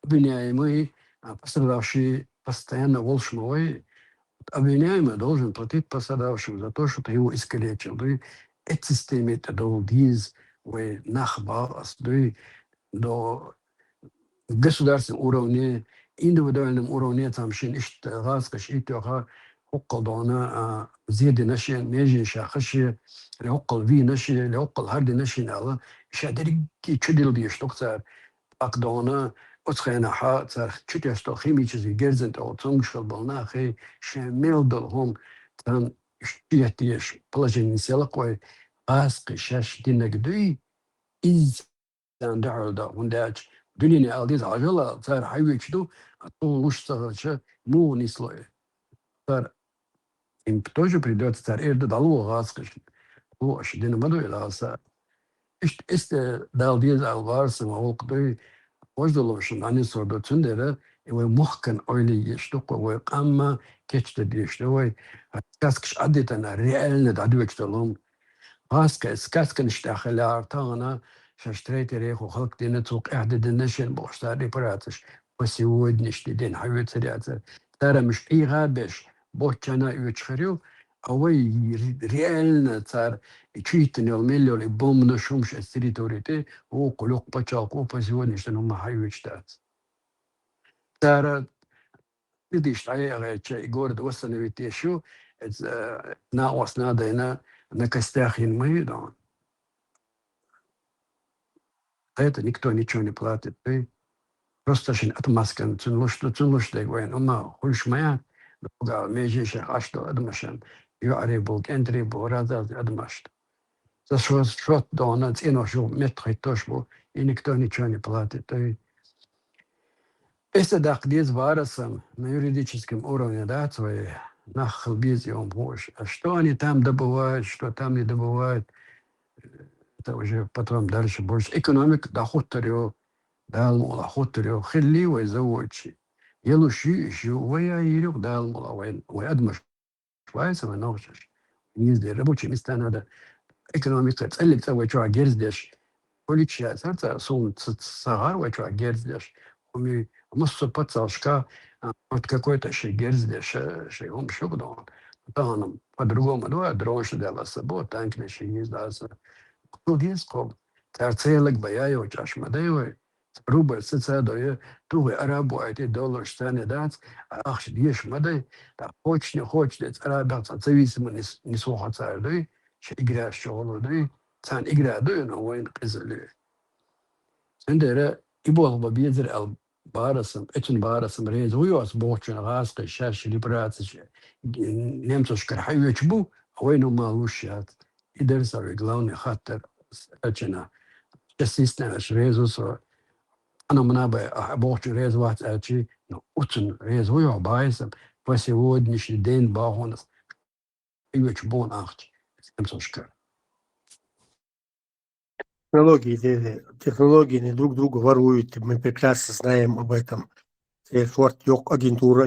обвиняемый пострадавший постоянно волшмой обвиняемый должен платить пострадавшим за то, что его искалечил да и эти системы до диз в нахбас до государственном уровне индивидуальном уровне там шин اشتغاز اشتغا حقوقنا زيادة نشي ميجي شاخشي لحقوق في نشي لحقوق هارد نشي نالا شادري كي تشدل بيش تقصر أقدونا أتخينا حا صار تشتيستو خيمي تشزي جرزنت أو تنشل بالناخي شامل دلهم تان اشتياتيش بلاجين سيلقوي قاسقي شاش دينك دوي إز دان دعو دا ونداج دنيا ألديز عجلة صار حيوي تشدو أطولوش صغرشة مو نسلوي صار им тоже придется царь Эрда дало гасқыш. О, шдин маду иласа. Este dal diz alvarsa mawqdi wajdoloshin ani sordo tündere ve muhkan öyle yeshtuq ve qamma keçte dişte ve kaskış adeten realne da döktolum. Kaska skaskan iştahla artana шаштрейте реху халк денецок ахдеденешен бохштари паратыш по сегодняшний день хавицеряцер тарамш и габеш бохчана ючхарю а вы реально цар читанил миллионы бомбно шумш с территории о кулек почалку по сегодняшнему махавичтац тара видишь а город восстановить еще на основе на костях мы да. Это никто ничего не платит. Ты просто отмазка. Цунлуш дегвен. Ума хульш моя. Друга межише ашто адмашан. Юари был кентри был разаз адмашт. За шот дона цено шо метры тош был. И никто ничего не платит. Если так здесь варасам на юридическом уровне, да, свои нахлбизи он больше. А что они там добывают, что там не добывают, это уже потом дальше больше. Экономика доход тарё, дал ход тарё, хилливый заводчик. Елуши еще, вая ирюк дал мула, вай адмаш. Швайцем и ногшаш. Низде рабочие места надо. Экономика целится, вай чуа герздеш. Поличия, сердце, сон сагар, вай чуа герздеш. Уми, муссу пацалшка, вот какой-то ши герздеш, ши ом шукдон. Там по-другому, да, дронш дала собой, танк на ши ездался. Кулдинском, царцелек баяю чашмадею, рубль социадою, тугы арабу, эти доллар штаны дать, ах, ешь мадей, так хочешь, не хочешь, арабят, зависимо не слухаться, да, что играешь, что он, да, цан игра, да, но он кизали. Сендера, и был бы безер барасом, этим барасом рез, уйос бочен раска, шарши либрации, немцов шкархаю чбу, а он умалушат. И дерзали главный хаттер очина. Частично резусо. Оно много больше резувать очи, но очень резую байсом по сегодняшний день бахонас. И ведь бон ахч. Эмсошка. Технологии не друг друга воруют. Мы прекрасно знаем об этом. Форт Йок агентура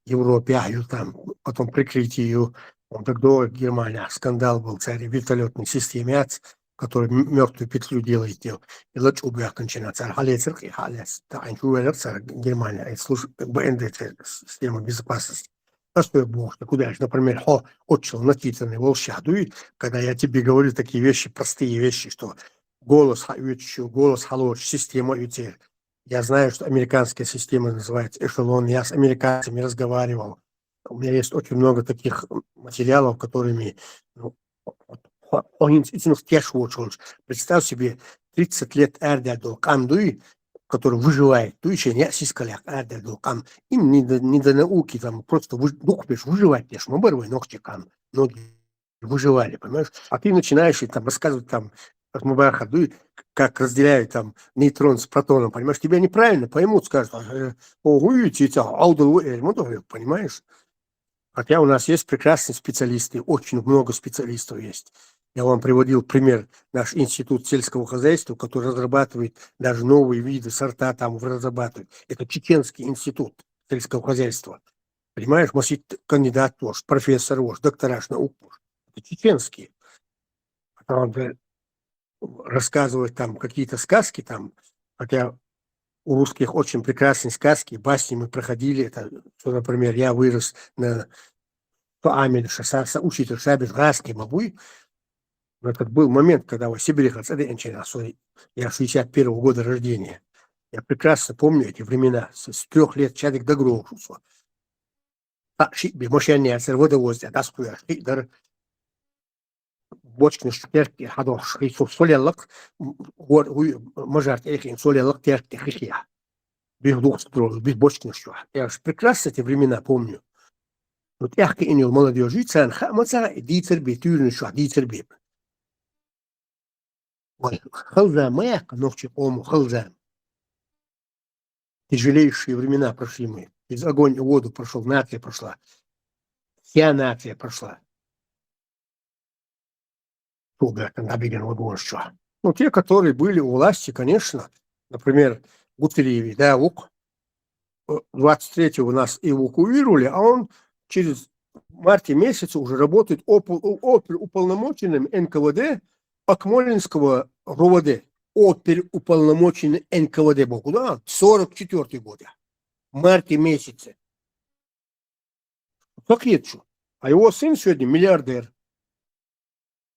Европе, там потом прикрытие. Он тогда Германия скандал был, царь вертолетной системе, который мертвую петлю делает. И лучше убьет кончина царь халецер и халец. Так он чувствует царь Германия. Это служит БНД система безопасности. А что я бог? Куда же, например, отчил натитанный волшаду, когда я тебе говорю такие вещи, простые вещи, что голос хавючу, голос халоч, система ютель. Я знаю, что американская система называется эшелон. Я с американцами разговаривал. У меня есть очень много таких материалов, которыми представь себе 30 лет эрдядол камдуй, который выживает, то еще не сискаляк эрдядол кам. Им не до науки, там просто выживать, я ж мобервой ногти кам, ноги выживали, понимаешь? А ты начинаешь там рассказывать там, как разделяют там нейтрон с протоном, понимаешь? Тебя неправильно поймут, скажут, понимаешь? Хотя у нас есть прекрасные специалисты, очень много специалистов есть. Я вам приводил пример, наш институт сельского хозяйства, который разрабатывает даже новые виды, сорта там разрабатывает. Это Чеченский институт сельского хозяйства. Понимаешь, может, кандидат вож, профессор вож, доктораж наук вож. Это чеченские. Он рассказывает там какие-то сказки там, хотя у русских очень прекрасные сказки, басни мы проходили. Это, например, я вырос на Амель, учитель Шабит Гаски Мабуй. Это был момент, когда в Сибири, я 61-го года рождения. Я прекрасно помню эти времена. С 3 лет человек до грошу. Мощение водовозя, да, скуя, бочный штерки, хадош, солялок, мажарт, солялок, терки, хихия. Без двух строил, без бочных что. Я же прекрасно эти времена помню. Вот я инил молодежи, цен хамаца, и дитер битюрный что, дитер бит. Халза моя, ногче ому, халза. Тяжелейшие времена прошли мы. Из огонь и воду прошел, нация прошла. Вся нация прошла. Ну, те, которые были у власти, конечно, например, Гутриевич, да, 23-го нас эвакуировали, а он через марте месяце уже работает уполномоченным НКВД Акмолинского РОВД. оперуполномоченный НКВД был, да, 44 года, в марте месяце. Как нет что? А его сын сегодня миллиардер.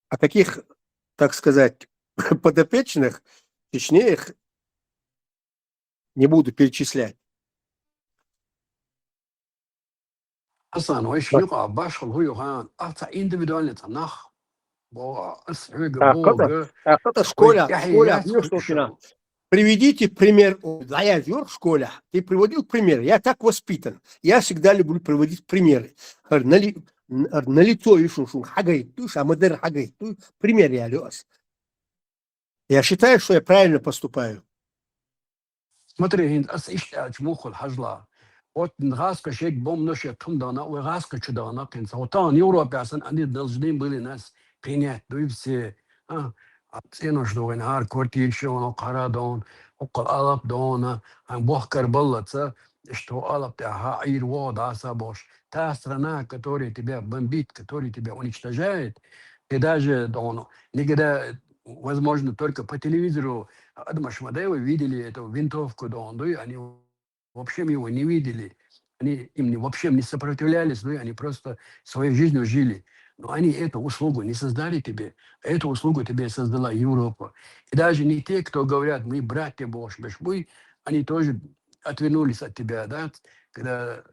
А таких, так сказать, подопечных, точнее их не буду перечислять. أصلا وإيش نقع باش هو يوهان أعطى إنديفيدوالي تناخ بو أسعوج А بوغ кто-то школя, ويحيى Юршокина, приведите пример. Да, я Юр в школе, ты приводил пример. Я так воспитан. Я всегда люблю приводить примеры. На лицо ишушун хагай, туш, а модер хагай, пример я лез. Я считаю, что я правильно поступаю. смотри هند أس إيش أجموخ الحجلة وات نغاسك شيك بوم نشي تمدانا وغاسك شدانا كنت وطان يوروبا عشان أني دلجنين بلي ناس قينات دويبسي أتسينو شدو نهار كورتي شون وقرادون وقل ألب دونا عن بوخكر بلت اشتو ألب تاعها عير واد عسا бош та страна, которая тебя бомбит, которая тебя уничтожает, и даже никогда, возможно, только по телевизору Адмашмадеева видели эту винтовку, они вообще его не видели, они им вообще не сопротивлялись, они просто своей жизнью жили. Но они эту услугу не создали тебе, эту услугу тебе создала Европа. И даже не те, кто говорят, мы братья Божьи, они тоже отвернулись от тебя, да, когда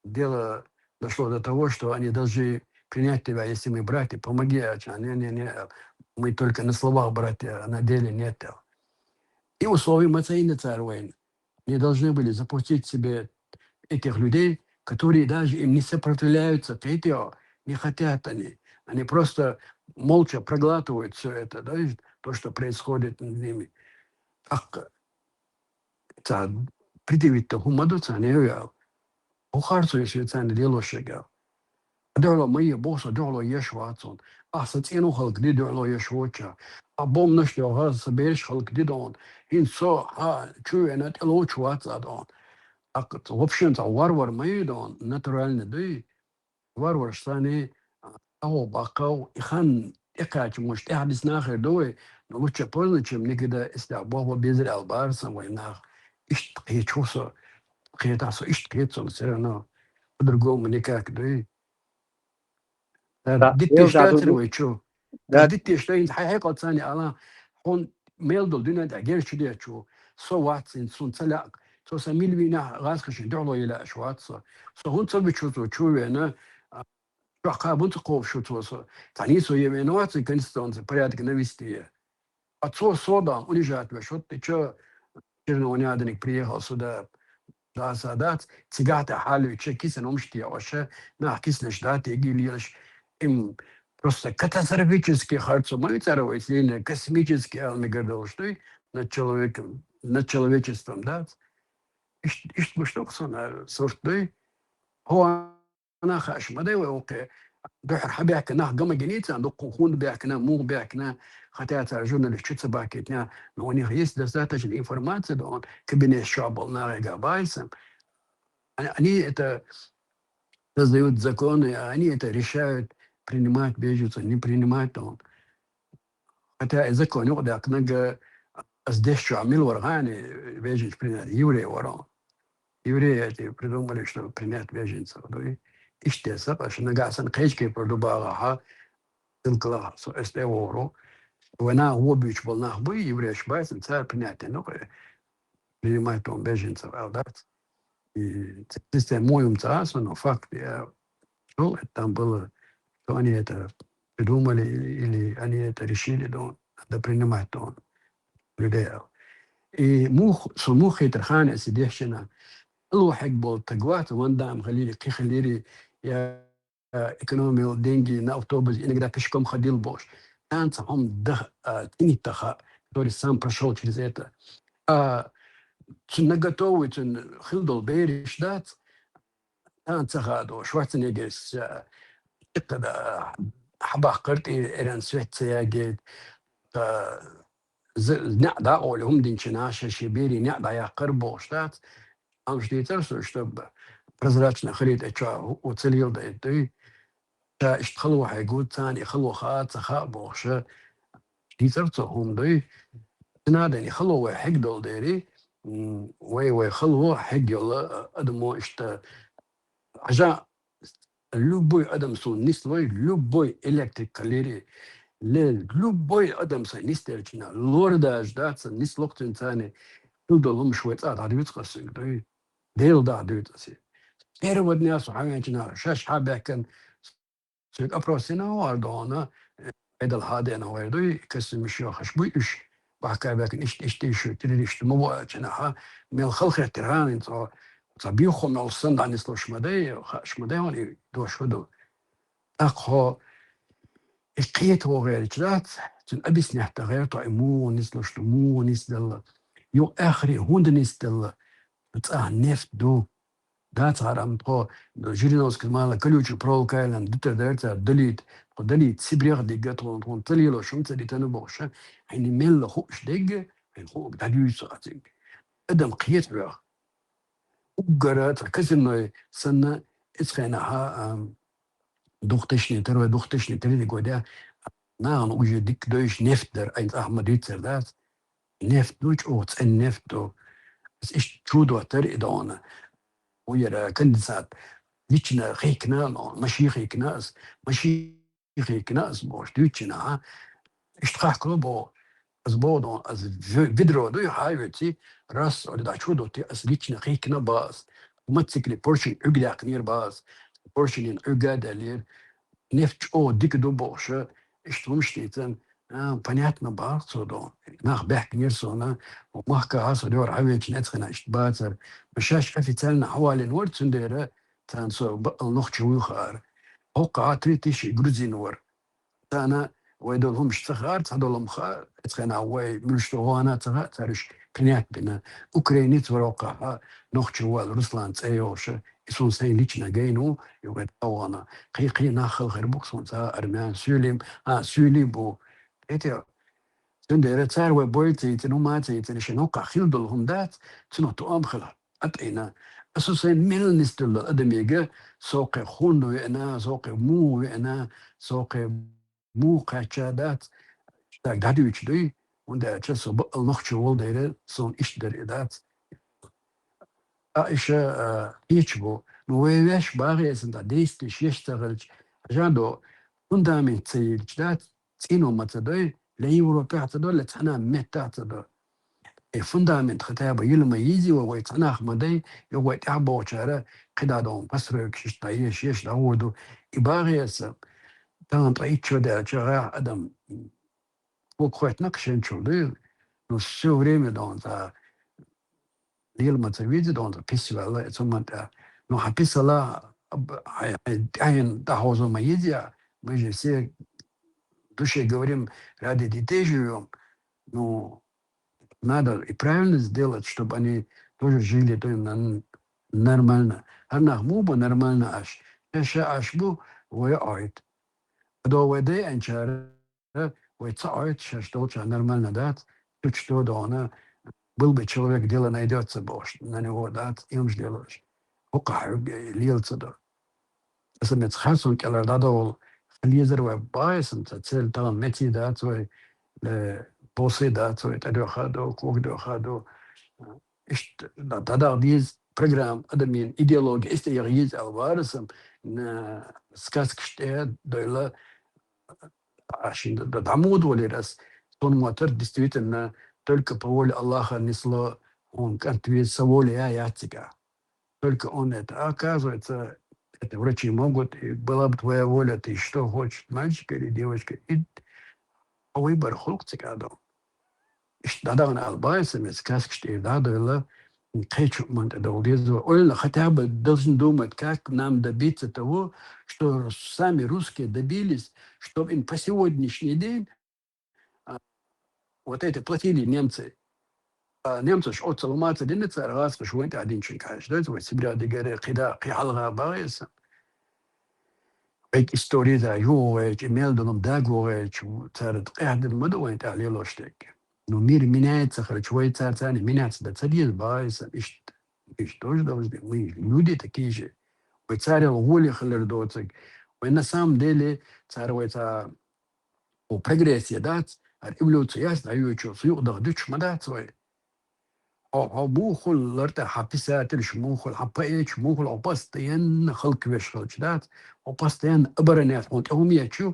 дело дошло до того, что они должны принять тебя, если мы братья, помоги, не, мы только на словах братья, а на деле нет. И условия Мацаина Царвейна. Они должны были запустить себе этих людей, которые даже им не сопротивляются, не хотят они. Они просто молча проглатывают все это, да, то, что происходит над ними. Предъявить-то хумадуца не уял. Ухарцу, если это не дело шагал. Дёрло мои босса, дёрло ешватсон. Сацину халкди дёрло ешвоча. Бом нашло газ соберешь халкди дон. Инсо, чуя на тело чуватса дон. В общем-то, варвар мои дон, натурально, да и варвар штаны, бакау, и хан, экач, может, я нахер дуй, но лучше поздно, чем никогда, если Бога безрял барсом войнах. Ишь, чувство, ишь, все равно, по-другому никак, да и ديتي شتاتر شو ديتي شتاين حقيقة ثانية أنا هون ميلدو دينا تعجير شديد شو صوات إنسان سلا سو سميل بينا غاز خشين دعلو إلى أشوات سو هون صبي شو أنا راح بنت قوف شو تاني سو يمينوات كنستون برياتك نويستية صودا ونجات بشوت شو كنا ونادنك بريها صدا دا سادات تيجات حالو تشكيس نمشتي أوشة نحكيس نشدات يجي ليش им просто катастрофически харцу мои царовые сильные космические алмигардал, что и над человеком, над человечеством, да? Ишь что ксона сорты, она хаш, мадева окей, дохер хабяк нах гамма геница, до кухун бякна, мух бякна, хотя журналист собакетня, но у них есть достаточно информации, да он кабинет шабал на габайсам, они это создают законы, а они это решают, принимать беженцев, не принимать он. Хотя закон يقدر كنا здесь что عمل ورغاني беженцев принять евреи ворон. Евреи эти придумали, что принять беженцев. И что сапаш нагасан кечки продубала тылкала со эстевору. Война обич был нахбы евреи шбайсен царь принятие, но принимать он беженцев, алдат. И система моим царством, но факт я шел, там было что они это придумали или они это решили, да, надо принимать он людей. И мух хитрхана сидящина, лохик был тагват, вон дам халили, кихалири, я экономил деньги на автобус, иногда пешком ходил бош. Танцам тинитаха, который сам прошел через это. Наготовый хилдол бери ждать, танцахадо, Шварценеггер كده حبقرت إيران سويت سياجد نقدا أولهم دين شناشة شبيري نقدا يا قربو شتات أم شتيتر شتب прозрачно خريط إتشا وتسليل ده إتوي تا إشتخلوا حيقود ثاني خلوا خات سخاء بوشة شتيتر هم ده سنادني خلوه حق دول ديري وي خلوه حق يلا ادمو اشتا عجا لوبوي ادم سو نيسلوي لوبوي الكتريك كاليري لوبوي ادم سو نيسترجنا لورداج داتس نيسلوكتن ثاني دول شويه عديت قصي ديل دا دوتسي غير ودني اسو حاجه شاش حابه كان سوق ابروسينا واردونا هذا الهادي انا ويردوي كسم مشي خشبويش وحكى باك اشتي تريش مو جناها من الخلق احترام انت طبيخو من الصند عن اسلوش مدي شمدي وني دوش هدو اخو القيت هو غير جلات تن ابيس نحت غير طعمو نسلوش مو نسدل يو اخري هوند نسدل تاه نفت دو دات عرام تو جيرينوس كمالا كلوش برو كايلان دتر دارتا دليت سيبريغ دي جاتون تون تليلو شمت دي تنبوش يعني ميل خوش ديج هو داليوس اتين ادم قيت بيغ وقرات كسنه سنه اسخنها دوختشني ترى دي قودا نعم وجه ديك دوش نفتر اين احمد يتسردات نفت دوش اوت النفت دو بس ايش تشودو ترى دانا ويرا كندسات ليتشنا خيكنا ماشي خيكناس بوش دوتشنا اشتراك كلوبو از بودون از فيدرو دو هايوتي راس ولا داشودو تي از ليتشنا خيكنا باس ومتسكلي بورشن اقداق نير باس بورشن اقدا لير نفتش او ديك دو بوش اشتومشتيتن понятно барцодо nach بحكي نيرسونا ومحكا عاصر دور عويت نتخنا اشتباتر مشاش официально حوالي نورد سنديرة تانسو بقل نوخ شويخار هوقع تريتيش جروزين ور تانا ويدولهم اشتخار تهدولهم خار اتخنا عواي ملشتوغانا تارش كنيات بنا اوكرينيت وروقع نوخ شوال روسلان تسيوش يسون سين ليتشنا جينو يوغد اوانا قيقي ناخل غير بوكسون تا ارمان سوليم سوليبو ايتيا تندير تار وبويتي تنوماتي تنشنوقع خيلدلهم دات تنو تو امخلا اتينا اسوسين ميل نستل ادميجا سوق خونو انا سوق مو انا سوق مو قاچادات تاك دادويتش دوي وندا تشسو بقل نخشو ولدير سون اشتر ادات عائشة يجبو نويش باغي اسنتا ديستش يشتغلش جاندو فندامين تسيلش دات تسينو متدوي ليورو تعتدو لتحنا ميت تعتدو فندامين ختابو يلما يزي وويتناخ مدي يويت عبو شارع قدادون بسرق شتايش يش داودو يباغي اسم تان طيتشو دا شغاع ادم وكويت نقشن شو دي نو سو ريمي دون تا يلما تريد دون تا بيسو الله ثم تا نو حبيس الله عين تحوزو ما يزي мы все в душе говорим, ради детей живем, но надо и правильно сделать, чтобы они тоже жили нормально. Арнах муба нормально аш. Эша ашбу войает. До воды анчара войцает, что нормально дат. Тут что дона. Был бы человек, дело найдется, бош. На него дат, им ж делаешь. Ука лился до. Самец хасун келар дадол. Лизер وبايسن تسيل تان متي دات وي بوسي دات وي تدو خادو كوك دو خادو اشت دا ديز برنامج ادمين ايديولوجي استيغيز الوارسم نا سكاسكشتيد دولا عشان دعمود ولا راس تون موتر ديستويتنا تلك بقول الله نسلا он как весоволи яцика только он это оказывается это врачи могут, и была бы твоя воля, ты что хочешь, мальчик или девочка, и выбор хлопцикадо. Да, на Албайсе, мы сказки, да, да, кричу, это удезу. Оля хотя бы должен думать, как нам добиться того, что сами русские добились, чтобы им по сегодняшний день вот эти платили немцы. немцы ж от салмата динца раз что انت قاعدين شنكاش ده هو سبرا دغه قدا قيالغا بايس اي ستوري دا يو جميل دونم داغو تارد قاعد المدو انت عليه لوشتك نو مير منات سخر شويه ثاني منات ده تدير بايس ايش توش ده مي люди такие же ويتسارع волي خلر دوتك وإن سام ديلي تسارع ويتا وبريغريسيا دات الإبلوتسياس دايوتشو سيوق دغدوش مداتسوي أو موخل لرتا حبسات الموخل حبايتش موخل أو باستين خلق بيشخلش دات أو باستين أبرنات هون هم يتشو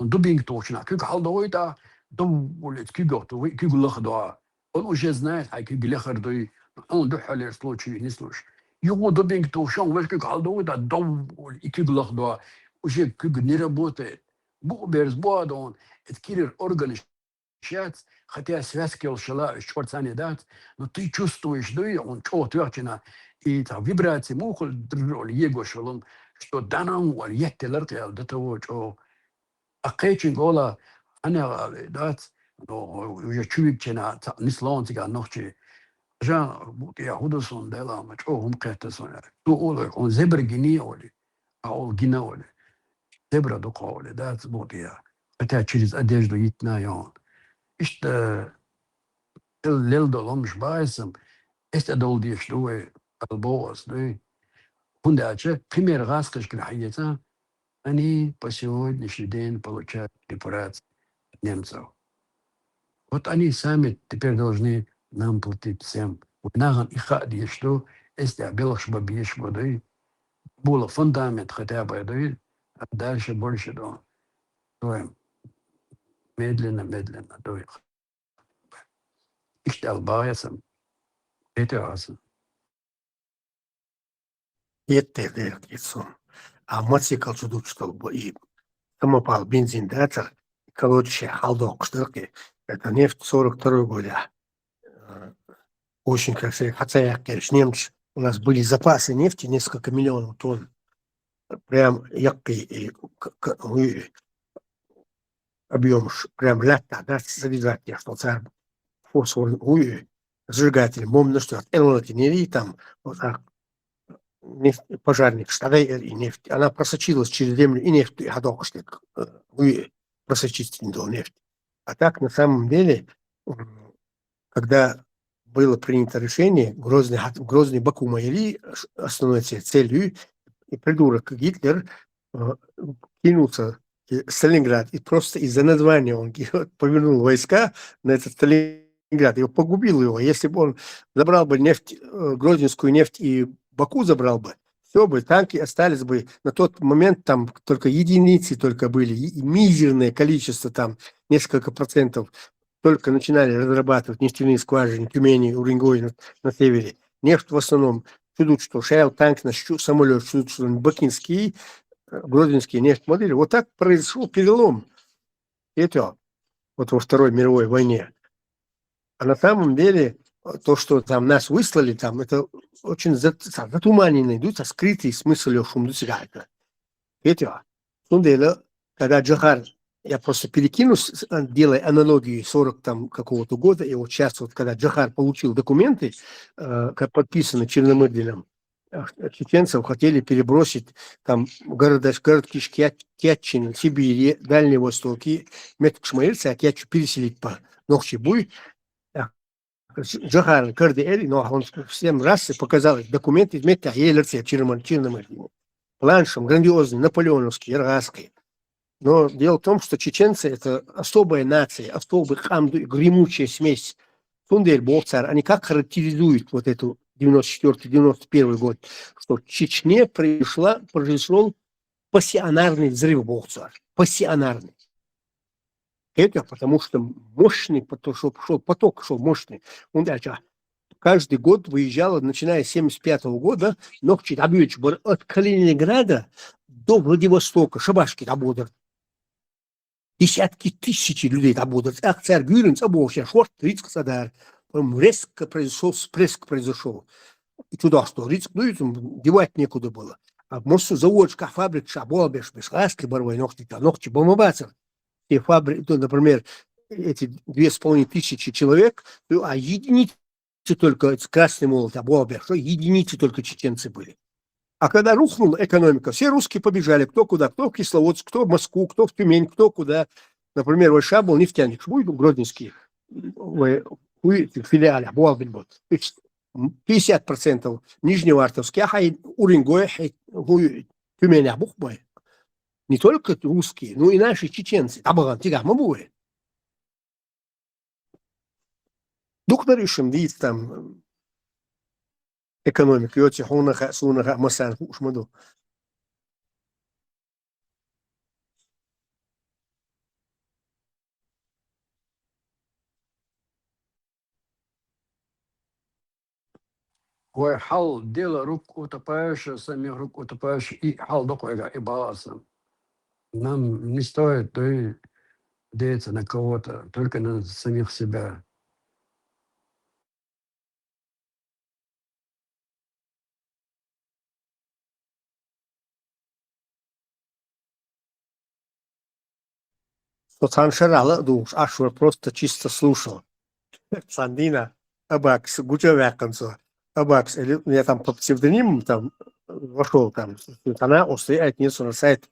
دوبينج توشنا كيك حال دويتا دولت كيغوتو كيغ لخدوا أو جزنات هاي كيغ لخردوي أون دو حالي سلوتشي نسلوش يو دوبينج توشان وش كيغ حال دويتا دول كيغ لخدوا وشي كيغ نيرابوتي بو بيرز بوادون اتكيرر أورغانيشات хотя связки ушла чёрт ثانية дат, но ты чувствуешь, да, и он чёрт верчина, и та вибрации мухол дрол его шелом, что данам вал يتلرت يا ده تو جو أقيتين قولا أنا دات no я чуик чена нислон тига нохчи жа я худосон дела мач о хум кэтэсон то ола он зебр гини оли а ол гина оли зебра до коли дат вот я хотя через одежду итна я işte lel dolmuş baysam este dol diye ştuwe alboas да хундаче пример раскаш крахица они по сегодняшний день получают репарации от немцев. Вот они сами теперь должны нам платить всем. Вот наган и хади что если белых бабьеш воды было фундамент хотя бы да а дальше больше да медленно да işte albayasam etiasam Yeter son. А мотоцикл чудут, что и самопал бензин датер, короче, халдок штырки. Это нефть 42 года. Очень, как сказать, хотя я, конечно, немцы, у нас были запасы нефти, несколько миллионов тонн. Прям який объем, прям лята, да, завязать, что царь фосфор, сжигатель, момно, что от энолотинерии там, вот так, нефть, пожарник, штадай и нефть, она просочилась через землю, и нефть, и ходокошник, просочить до нефти. А так, на самом деле, когда было принято решение, Грозный Баку Майли, основной целью, и придурок Гитлер кинулся в Сталинград, и просто из-за названия он повернул войска на этот Сталинград, его погубил его. Если бы он забрал бы нефть, грозненскую нефть и Баку забрал бы, все бы, танки остались бы. На тот момент там только единицы только были, и мизерное количество, там несколько процентов, только начинали разрабатывать нефтяные скважины Тюмени, Уренгой на севере. Нефть в основном, чудут, что шаял танк, на самолет, чудут, что бакинский, грозненский нефть модели. Вот так произошел перелом. Это вот во Второй мировой войне. А на самом деле, то, что там нас выслали, там, это очень затуманенно идут, скрытый смысл шумдусигайка. Это, когда Джахар, я просто перекину, делая аналогию 40 там какого-то года, и вот сейчас, вот, когда Джахар получил документы, как подписаны Черномырдином, чеченцев хотели перебросить там город Кятчин, Сибирь, Дальний Восток, и Меткшмаильца, а Кятчу переселить по Нохчебуй. Джахар Кардиэри, но он всем раз показал документы, Метка, Елерце, Черномырдине. Планшем, грандиозный, наполеоновский, иргасский. Но дело в том, что чеченцы – это особая нация, особая гремучая смесь. Тундель, Бовцар, они как характеризуют вот эту 94-91 год, что в Чечне произошел пассионарный взрыв Бовцар. Пассионарный. Это потому что мощный, шел поток, шел мощный. Он даже каждый год выезжало, начиная с 1975 года, ногчи от Калининграда до Владивостока, шабашки работают. Десятки тысяч людей работают. Ах, царь Гюрин, собой, шорт, Рицк Садар. Резко произошел, всплеск произошел. И туда что, Рицк, девать некуда было. А может, заводчика, фабрика, шаболбеш, бешласки, боровой ногти, бомбацер. И фабрики, например, эти 2500 человек, а единицы только красный молот, оболбеш, единицы только чеченцы были. А когда рухнула экономика, все русские побежали, кто куда, кто в Кисловодск, кто в Москву, кто в Тюмень, кто куда. Например, Вайша был нефтяник, будет Грозненский, в филиале, 50% Нижневартовский, а Уренгой, Тюмень, не только русские, но и наши чеченцы. Доктор видит там экономика, йоти хунаха, сунаха, масан, хушмаду. Ой, хал дело рук утопающих, самих рук утопающих, и хал докойга и баласа. Нам не стоит надеяться на кого-то, только на самих себя. Сансарала душ, Ашвар просто чисто слушал. Сандина, Абакс, Гучавяконцо, Абакс, или я там по псевдониму там вошел там, она устоять несу на сайт,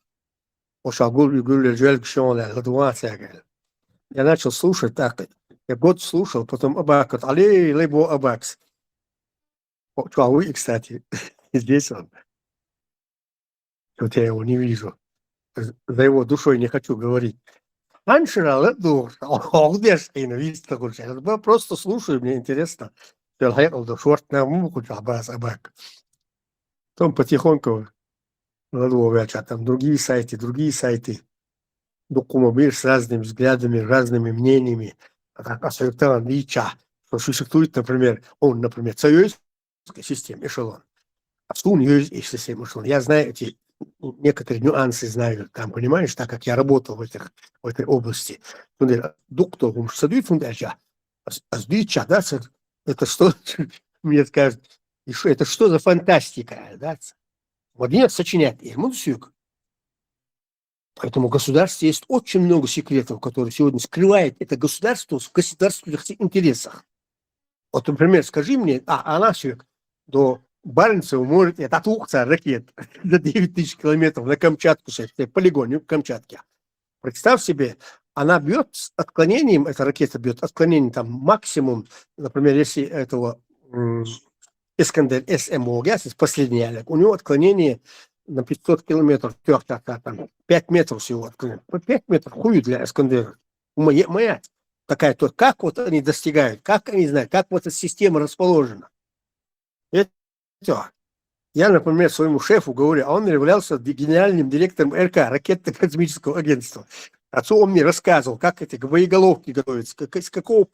ошагул и гуля желк шоля, гадуация. Я начал слушать так, я год слушал, потом Абакс, алей, либо Абакс. Чуауи, кстати, здесь он. Вот я его не вижу. За его душой не хочу говорить. Анширала душ, огдеш и навис такой. Я просто слушаю, мне интересно. Я хайкал до шорт на муку абас абак. Потом потихоньку надо там другие сайты. Докумобиль с разными взглядами, разными мнениями. Как асертан лича. Что существует, например, союзская система, эшелон. А что у нее есть система эшелон? Я знаю эти некоторые нюансы, знаю, там, понимаешь, так как я работал в этой области. Доктор, это что, мне скажут, и что, это что за фантастика, да? Моднец сочинять, Поэтому в государстве есть очень много секретов, которые сегодня скрывает это государство в государственных интересах. Вот, например, скажи мне, она до Баренцева может отвукться ракет до 9000 километров на Камчатку, в полигоне в Камчатке. Представь себе, она бьет с отклонением, эта ракета бьет отклонением там максимум, например, если этого Искандер СМО, последний Олег, у него отклонение на 500 километров, там, 5 метров всего отклонение. 5 метров хую для Искандера. Моя такая, то как вот они достигают, как они знают, как вот эта система расположена. Я, например, своему шефу говорю, а он являлся генеральным директором РК, ракетно-космического агентства. Отцу он мне рассказывал, как эти боеголовки готовятся, из какого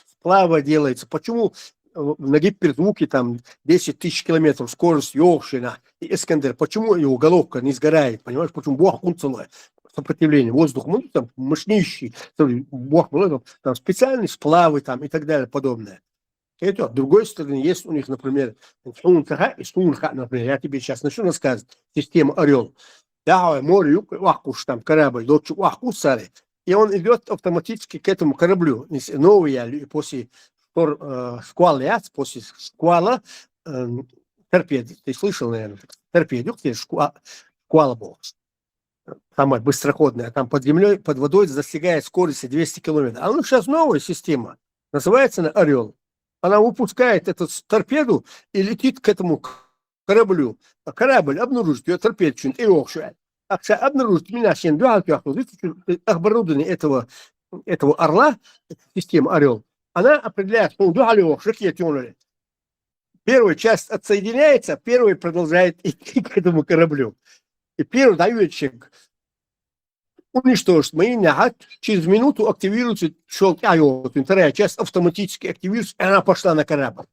сплава делается, почему на гиперзвуке там 10 тысяч километров скорость Йоршина и Искандер, почему его головка не сгорает, понимаешь, почему Бог целое сопротивление, воздух там мощнейший, Бог там специальные сплавы там и так далее подобное. Это, с другой стороны, есть у них, например, например, я тебе сейчас начну рассказывать, система Орел. Да, море, там корабль, и он идет автоматически к этому кораблю. Новый, после шквала, после шквала, торпеды. Ты слышал, наверное, торпеду, где шквала был. Самая быстроходная, там под землей, под водой достигает скорости 200 километров. А у них сейчас новая система, называется она Орел. Она выпускает эту торпеду и летит к этому кораблю. А корабль обнаружит ее торпеду и охшает. А обнаружит меня оборудование этого орла, система Орел, она определяет, первая часть отсоединяется, первая продолжает идти к этому кораблю. И первый датчик уничтожит мои, через минуту активируется вторая часть автоматически активируется, и она пошла на корабль.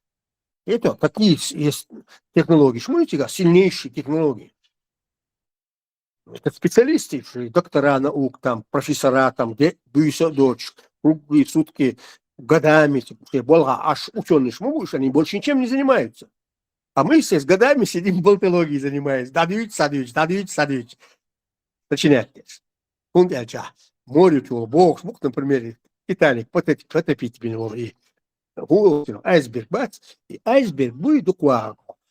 Это такие есть технологии. Шмуете, сильнейшие технологии. Это специалисты, доктора наук, там, профессора, там, где бьются дочь, круглые сутки, годами, аж ученые шмугуешь, они больше ничем не занимаются. А мы все с годами сидим в болтологии занимаемся. Садович. Начинать. Море, Бог, например, Титаник, потопить его, и айсберг, бац, и айсберг будет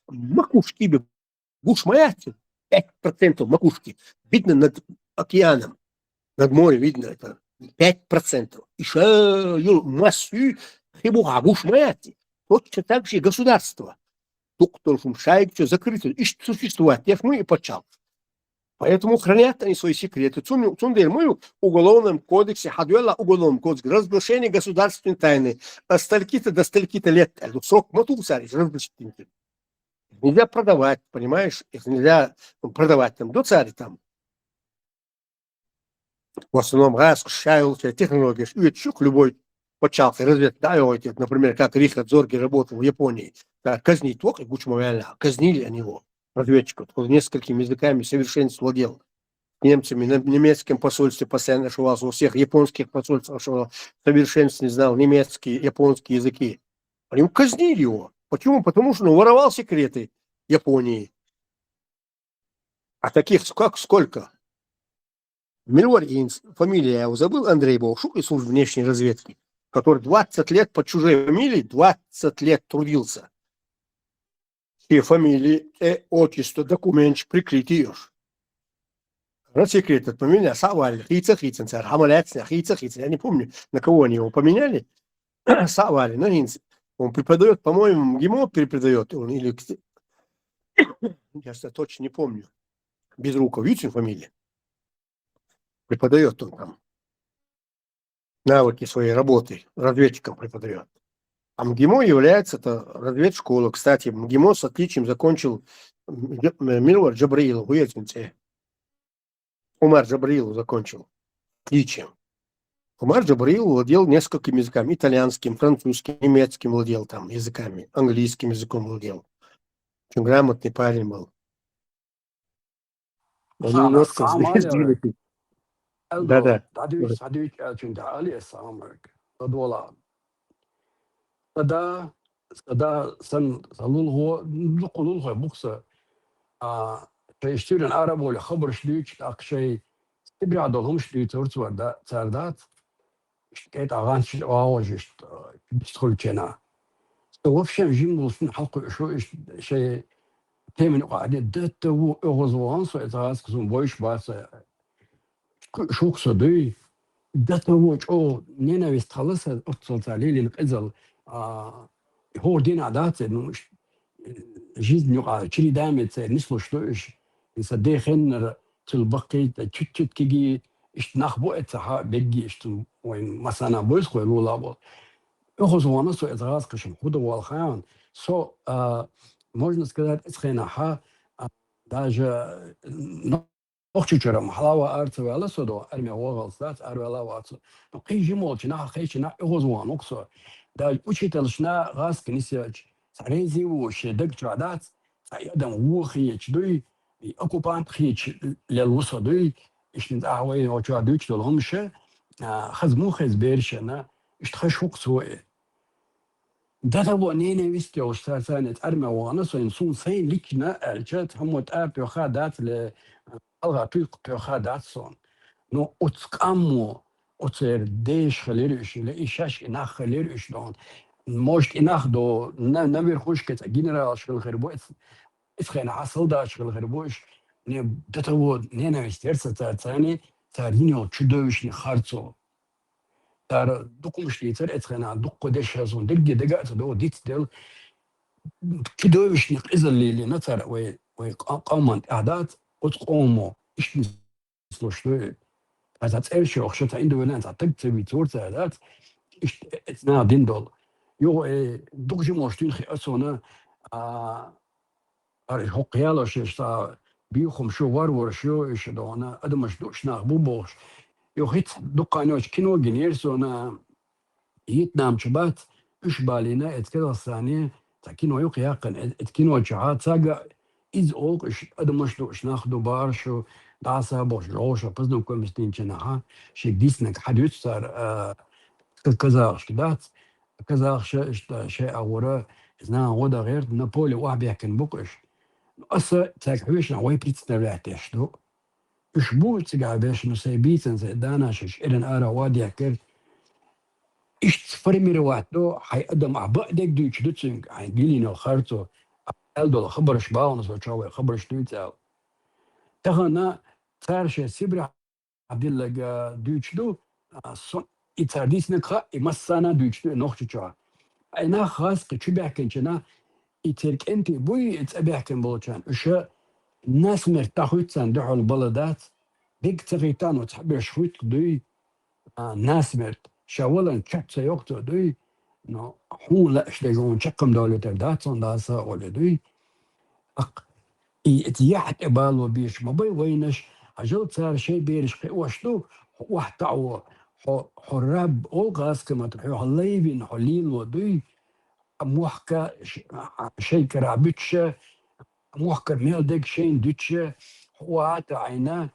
макушки, будешь маяться, 5% макушки, видно над океаном, над морем видно это, 5%. Еще массу, будешь маяться. Точно так же и государство. Доктор Шумшайк, что закрыто, и существует, я и почал. Поэтому хранят они свои секреты. Цундель мы в уголовном кодексе, хадуэлла уголовном кодексе, разглашение государственной тайны. От стольки-то до стольки-то лет. Срок моту царь, разглашение. Нельзя продавать, понимаешь? Их нельзя продавать там до царя там. В основном газ, шайл, технологии. Чук любой почалка разведка. Например, как Рихард Зорги работал в Японии. Казнить только Гучмовяля. Казнили они его. Разведчиков, несколькими языками совершенствовал владел. Немцами на немецком посольстве постоянно ошивался, у всех японских посольствах совершенственно не знал немецкие, японские языки. Они казнили его. Почему? Потому что он воровал секреты Японии. А таких сколько? Миллион, фамилия я его забыл, Андрей Баушук из службы внешней разведки, который 20 лет под чужой фамилией, 20 лет трудился. И фамилии, отчество, документ прикрытие. Секрет поменяли, Саваль, Хицин, я не помню, на кого они его поменяли. Саваль, он преподает, по-моему, ГИМО преподает, он или я точно не помню. Безруков, видите фамилия? Преподает он там. Навыки своей работы, разведчиком преподает. А МГИМО является разведшкола. Кстати, МГИМО с отличием закончил Милвар Джабраилов. Умар Джабраилов закончил. Отличием. Умар Джабраилов владел несколькими языками. Итальянским, французским, немецким владел там языками. Английским языком владел. Очень грамотный парень был. Немножко сдвинутый. Да-да. Sada san salul ho buksa شيشتيرن عرب ولا خبر شليك أكشي تبرع دولهم شليك تورت وردا تردات كيت أغان شل واوجش بتدخل كنا توفشم جيم وصن حلق شو شيء تمن قاعدين دت وغزوان سو إتراس كسون بويش باس شو قصدي دت وجو نينا بيستخلص أتصل تعليل القزل هو دين عادات إنه جيز نقع شري دامت نسلو شلوش يصدق خن تلبقي تشت كيجي اشتناخبو اتها بيجي اشتن وين مثلا بويس خلو لابو أخذ سو إتراس كشم خده والخيان سو можно сказать исхенаха даже نوختشر محلاوة أرتوي على سودو أرمي وغلطات أروي واتو نقيجي مولشنا خيشنا أخذ نقصو دا учителшна газ книсяч царези وشدق جعدات فايدم وخي يشدوي оккупант خيش للوصدوي اشنت أهوي وجعدوش دولهمش خزمو خزبيرشنا اشتخشوق سوء ده هو نينا ويستي وشتاسانت أرمى وانس وينسون سين لكنا الجات هم وتقاب يخادات لألغا طيق يخادات صون نو أتسقامو أتسير ديش خليرش لإيشاش إناخ خليرش دون موشت إناخ دو نمير خوش كتا جنرال شغل غربو إسخينا حصل دا شغل غربوش ده هو نينا ويستيرسا تاتاني تارينيو تشدوش نخارتو تار دقمش ليتر اتخنا دق دش هزون دقات دو ديت دل كدوش نقزل اللي نتر وي قومان اعداد وتقومو ايش نسلوشلو هذا تسالش وخشت عنده ولا انت تكتب بتورت اعداد ايش اتنا ديندول يو دقج موشتين خي اسونا هو قياله شتا بيخم شو ور شو ايش دونا ادمش دوش ناخبو بوش يوخيت دقانوش كينو جنيرسونا يتنام شبات اش بالينا اتكذا الثانية تاكينو يوقي يقن اتكينو جعات ساقا إز أوق اش أدمش دوش ناخدو بارشو داسا بوش جوشا بزنو كومستين جناها شيك ديسنك حدوث صار كذا شدات كذا شيء أورا إذنا غدا غير نابولي واحد بيحكن بوقش أصلا تاكحوشنا وي بريتسنا ريحتش دو إشبوع تقع باش نسيبيتن زي داناشش إلن آرا وادي حكر إيش فرمي رواتو حي أدم عباء ديك دوش دوتسنك عين قيلين الخارتو ألدو خبرش باونس وشاوي خبرش دوتاو تغانا تارشي سيبرا عبدالله دوش دو صن إتارديس نكا إمسانا دوش دو نوخش جوا أنا خاص قيشو بيحكن جنا إترك أنت بوي إتأبيحكن بولشان إشا الناس مرتاحوا يتصندحوا البلدات ديك تغيتان وتحبي شويت دوي ناس مرت شاولا تشت سيوقتو دوي نو حون لا اشتيجون شقم دولة داتون داسا ولا دوي يتيحت إبالو بيش ما بي وينش عجل صار شيء بيرش واشتو وحتعو حراب أوغاس كما تحيو هلايبين حليل ودوي موحكا شيء كرابتشا موحكا ميل ديك شين دوتشا هو عاتا عينا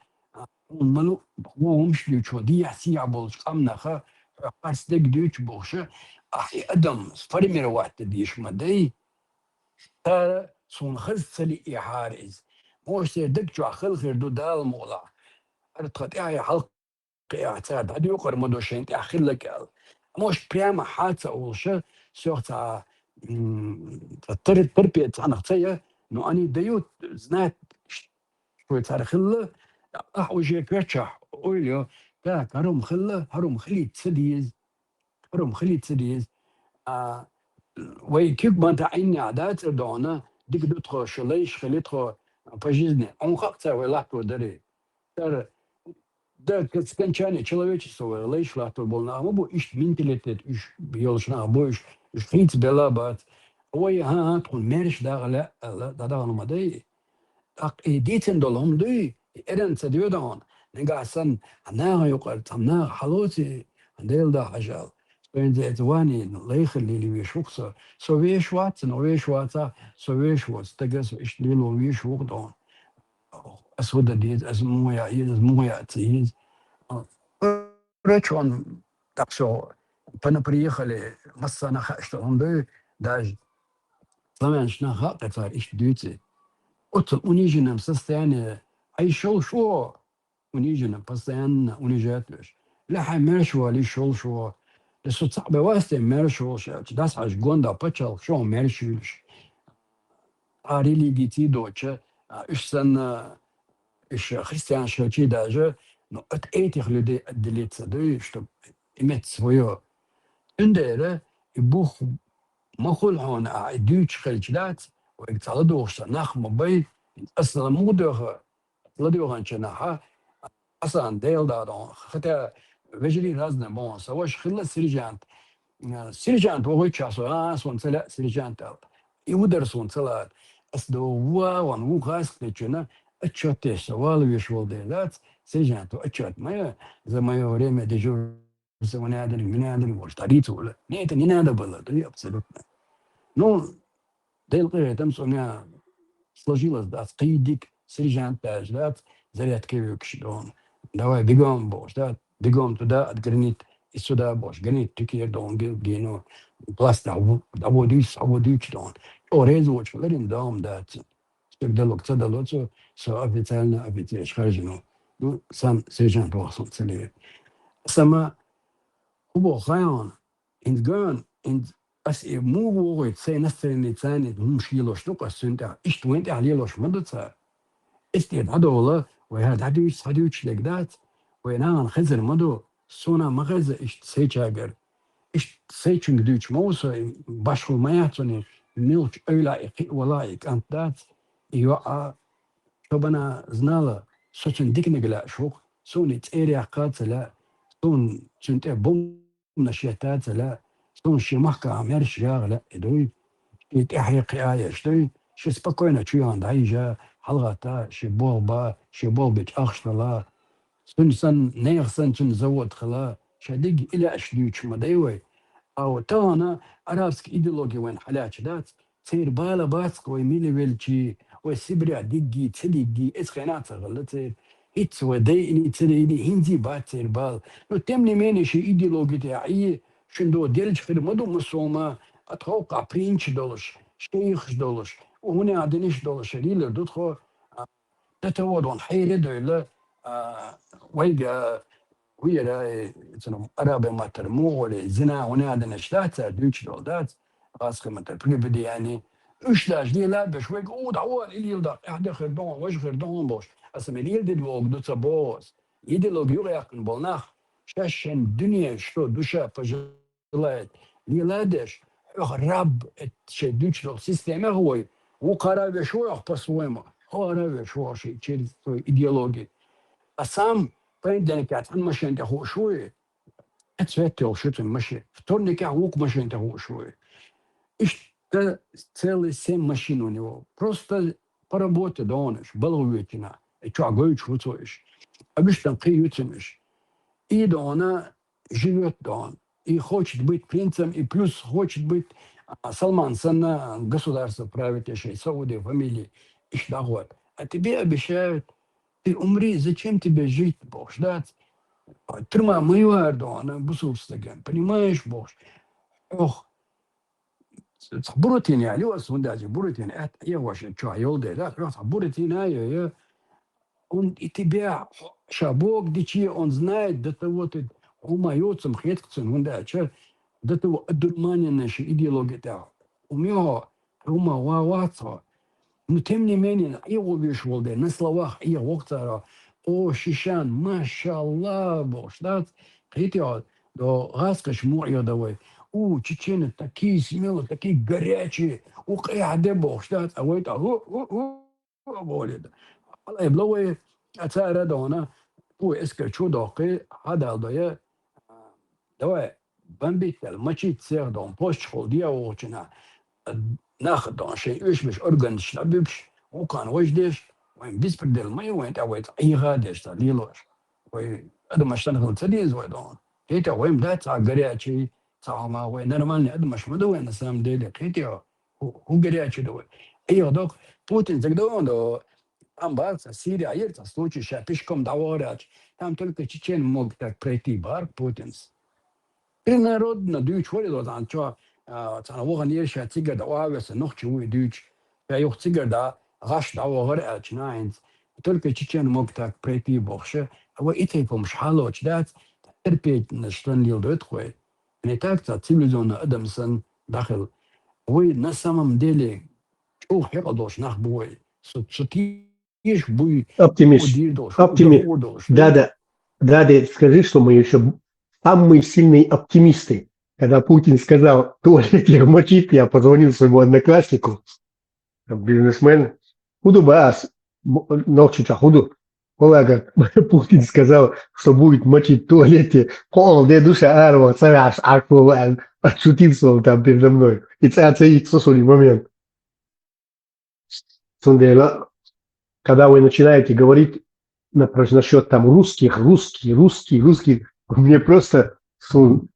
ملو هو مش دوتشو دي يحسي عبولش قمناخا قارس ديك دوتش بوخشا أحي أدم فرمير واحد ديش مدي تارا سون خلصلي إحارز موش ديك جو أخل خير دو دال مولا أرتقط إعي حلق اعتاد هذا يقر مدوشين تأخير لك موش بياما حادثة أولشة سوغتا تربية تعنقتية نو أني ديوت زنات شوي تاريخلة أحوجي كوتشح أوليو تاك هروم خلة هروم خلي تسديز هروم خلي تسديز ويكيك ما تعيني عادات دونا ديك دوتخو شليش خليتخو بجيزني أنخقتا ولاتو دري تار да скончание человечества лейшлахту болна а бу иш менталитет иш биолшна бу иш хит белабат ой ха тхун мерш дагла да мадай ак эдитен долом дуй эрен цедиодан нега асан ана юқар тамна халоти андел да хажал wenn sie etwani leichen li wie schuchse so wie schwarz no wie schwarza so wie schwarz da gas ich lilo wie schuch da es wurde die es moja hier das moja ist речь он так что приехали массана хашта даже славяншна хаката их дюти от униженном состоянии а еще что униженном постоянно унижаешь لا حمرشوا لي شو لسه صعب واسطه مرشوا das аж гонда почал что мершиш арили дити доча ишсан иш христиан шочи даже но от этих людей отделиться да чтобы иметь свое индера и бух مخول هون عدوش خلجلات ويقتلدوا شناخ مبي أصلا مودها لدوا عن شناخها أصلا ديل دارون حتى وجري رازنا بون سواش خلا سيرجانت وهو يشاسو سون سلا سيرجانت يودر سون سلا أصدو وان وخاس كتشنا أتشاتش سوال ويشول ديلات سيرجانت أتشات ما زي ما يوريم ديجور زمانادر منادر واشتريت ولا نيت نينا بلا دي абсолютно ну ديل там соня сложилось да скидик сержант да зарядки выкшдон давай бегом бош да бегом туда от гранит и сюда бош гранит тикер дон гено пласта аводич дон орезу члерин дом да спегдалок цадалоцо со официально шхаржено ну сам сержант босом цели сама هو خيان إن جان إن بس مو هو يتصير نفس الإنسان هم شيلوش نقص أنت إيش وين تعليلوش مدرسة استيد هذا والله وهذا هدوش لقدات وينان خزر مدو سونا مغزة إيش سيجاجر إيش سيجن قدوش موسى باشو ما يعطوني ملك أولاي ولايك أنت دات يوقع شبنا زنالة سوتن ديك نقلا شوق سوني تيري قاتلة سون سنت بوم نشيتات لا سون شي محكا عمير شياغ لا دوي يتحي قياية شتوي شي سباكوينة شوي عند عيجا حلغتا شي بول بيت أخشتلا سون سن نيغ سن زود خلا شادق إلى أشليوش مدايوي أو تانا أرابسك إيديولوجي وين حالات دات تصير بالا باسك ويميلي ويلشي وسيبريا ديجي تديجي إسخينات غلطير إتس ودي إني تريني هندي باتر بال نو تمني ماني شي إيديولوجي تاعي شندو ديرج خير مدو مسوما أتوقع برينش دولش شيخ دولش وهنا عدنيش دولش ريلر دوتخو تتوضون حيرة دولا ويجا ويا تنو أرابي ما ترمو ولا زنا هنا عدنا شلاتا دوتش دولدات غاسخ ما تربلي يعني اشلاش دي لا باش ويك او دعوة اللي يلدق احدا خير دون واش خير دون بوش أسمعيل دي الوقت دوتsa بوس يدلوج يقيقن بالناخ شاشن الدنيا شو دوشا فجلات ليلادش رب تشدوش لو سيستم هو وقرا بشو يخبص ويما روش واشي через идеологии. А сам пойдет عن مشان تهو شوية. أتفاتوا شو تمشي. вторник وок مشان تهو شوية. Это целый 7 машин у него. Просто поработать донешь, балуетина. И что, говорит, что слышишь? Обычно приютимешь. И она живет дон. И хочет быть принцем, и плюс хочет быть Салман Санна, государство правит еще, Саудия, фамилии. И что. А тебе обещают, ты умри, зачем тебе жить, Бог, ждать? Тюрьма моя, она бусурстаген. Понимаешь, Бог? Ох, بروتين يعني هو السونداج بروتين يا واش شو يولد لا راح بروتين يا он и тебя шабок дичи он знает до того ты умоется хеткцен он да че до того одурманенная идеология да у него рума ваваться но тем не менее его вышел да на словах и вокцара о шишан машаллах бог да хотел до раскаш мой давай чечены такие смелые, такие горячие. قاعدة بوشتات أويت بولد. الله يبلوه أتارد هنا هو إسكر شو دقي هذا الضياء دواء بنبيت المشي تصير دون بوش خودية وشنا ناخد دون شيء إيش مش أرجن شلبيش وكان وجدش وين بيسبر دل ما وين أويت أي غادش تليلوش وين هذا مش تنقل تديز ويدون هيتا وين ده تعجرياتي سامع وين نرمالني قد مش مدوي أنا سام ديلي كيتيا هو قرياتي دوي أيوة دوك بوتين تقدرون دو там баца Сирия это случай сейчас пешком доворять там только чечен могут так пройти бар Путинс и народ на дюч валил там что там воган ерша тигр да авес noch чего дюч я их тигр да гаш доворять наинс только чечен могут так пройти богше а вот это помощь халоч да терпеть на что не лдет хуй не так цивилизованный Адамсон дахил вы на самом деле что хердош нах бой сути Оптимист. Да, скажи, что мы еще самые сильные оптимисты. Когда Путин сказал, туалет мочит, я позвонил своему однокласснику, бизнесмену, худу бас, ночью худу. Полагаю, Путин сказал, что будет мочить в туалете, пол, где душа арва, цараш, арфован, отшутился он там передо мной. И царь сосули момент. Сундела. Когда вы начинаете говорить насчет там русских, мне просто, не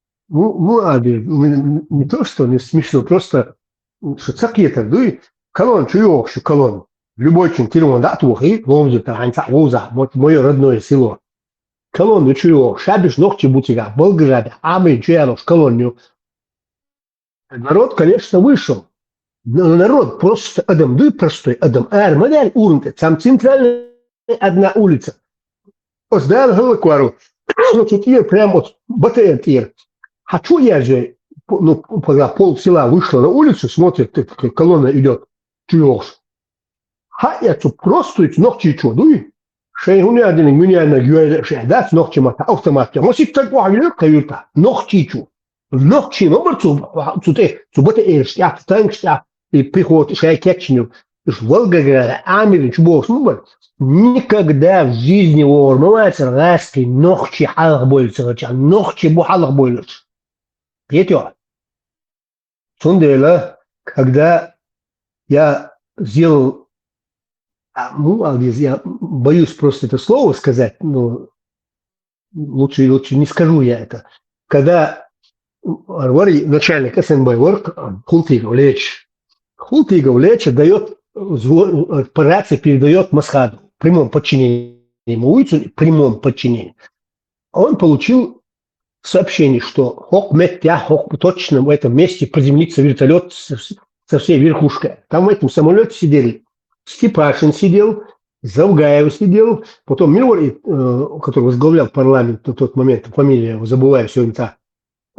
то, что не смешно, просто, что цакета, дуй, колон, чуёк, колон, любой чин, тирон, да, тухи, ломзу, таранца, лоза, вот мое родное село. Колон, чуёк, шабиш, ногти бутига, Болград, амы, чуярош, колонию. Народ, конечно, вышел. Но народ просто Адам, да простой Адам, модель уровня, там центральная одна улица. Оздал Галаквару, значит, я прям вот БТР. Хочу я же, когда пол села вышло на улицу, смотрит, колонна идет, чуешь. Я просто ногти чудую. Шейгуни один меня на гюэле шейдат ногти мата автоматом. Может так вагилер каюта ногти чу. Ногти номер цу БТР штат танк штат. И приход шайкетчину, Волгограда, Амелин, Чубов, никогда в жизни ормывается раски ногти халах бойлится, ногти бухалах бойлится. Третье. Сундела, когда я сделал, я боюсь просто это слово сказать, но лучше не скажу я это. Когда начальник СНБ Хултигов Леча дает по рации передает Масхаду в прямом подчинении ему улицу, в прямом подчинении. Он получил сообщение, что точно в этом месте приземлится вертолет со всей верхушкой. Там в этом самолете сидели Степашин сидел, Завгаев сидел, потом Милори, который возглавлял парламент на тот момент, фамилия его забываю сегодня так.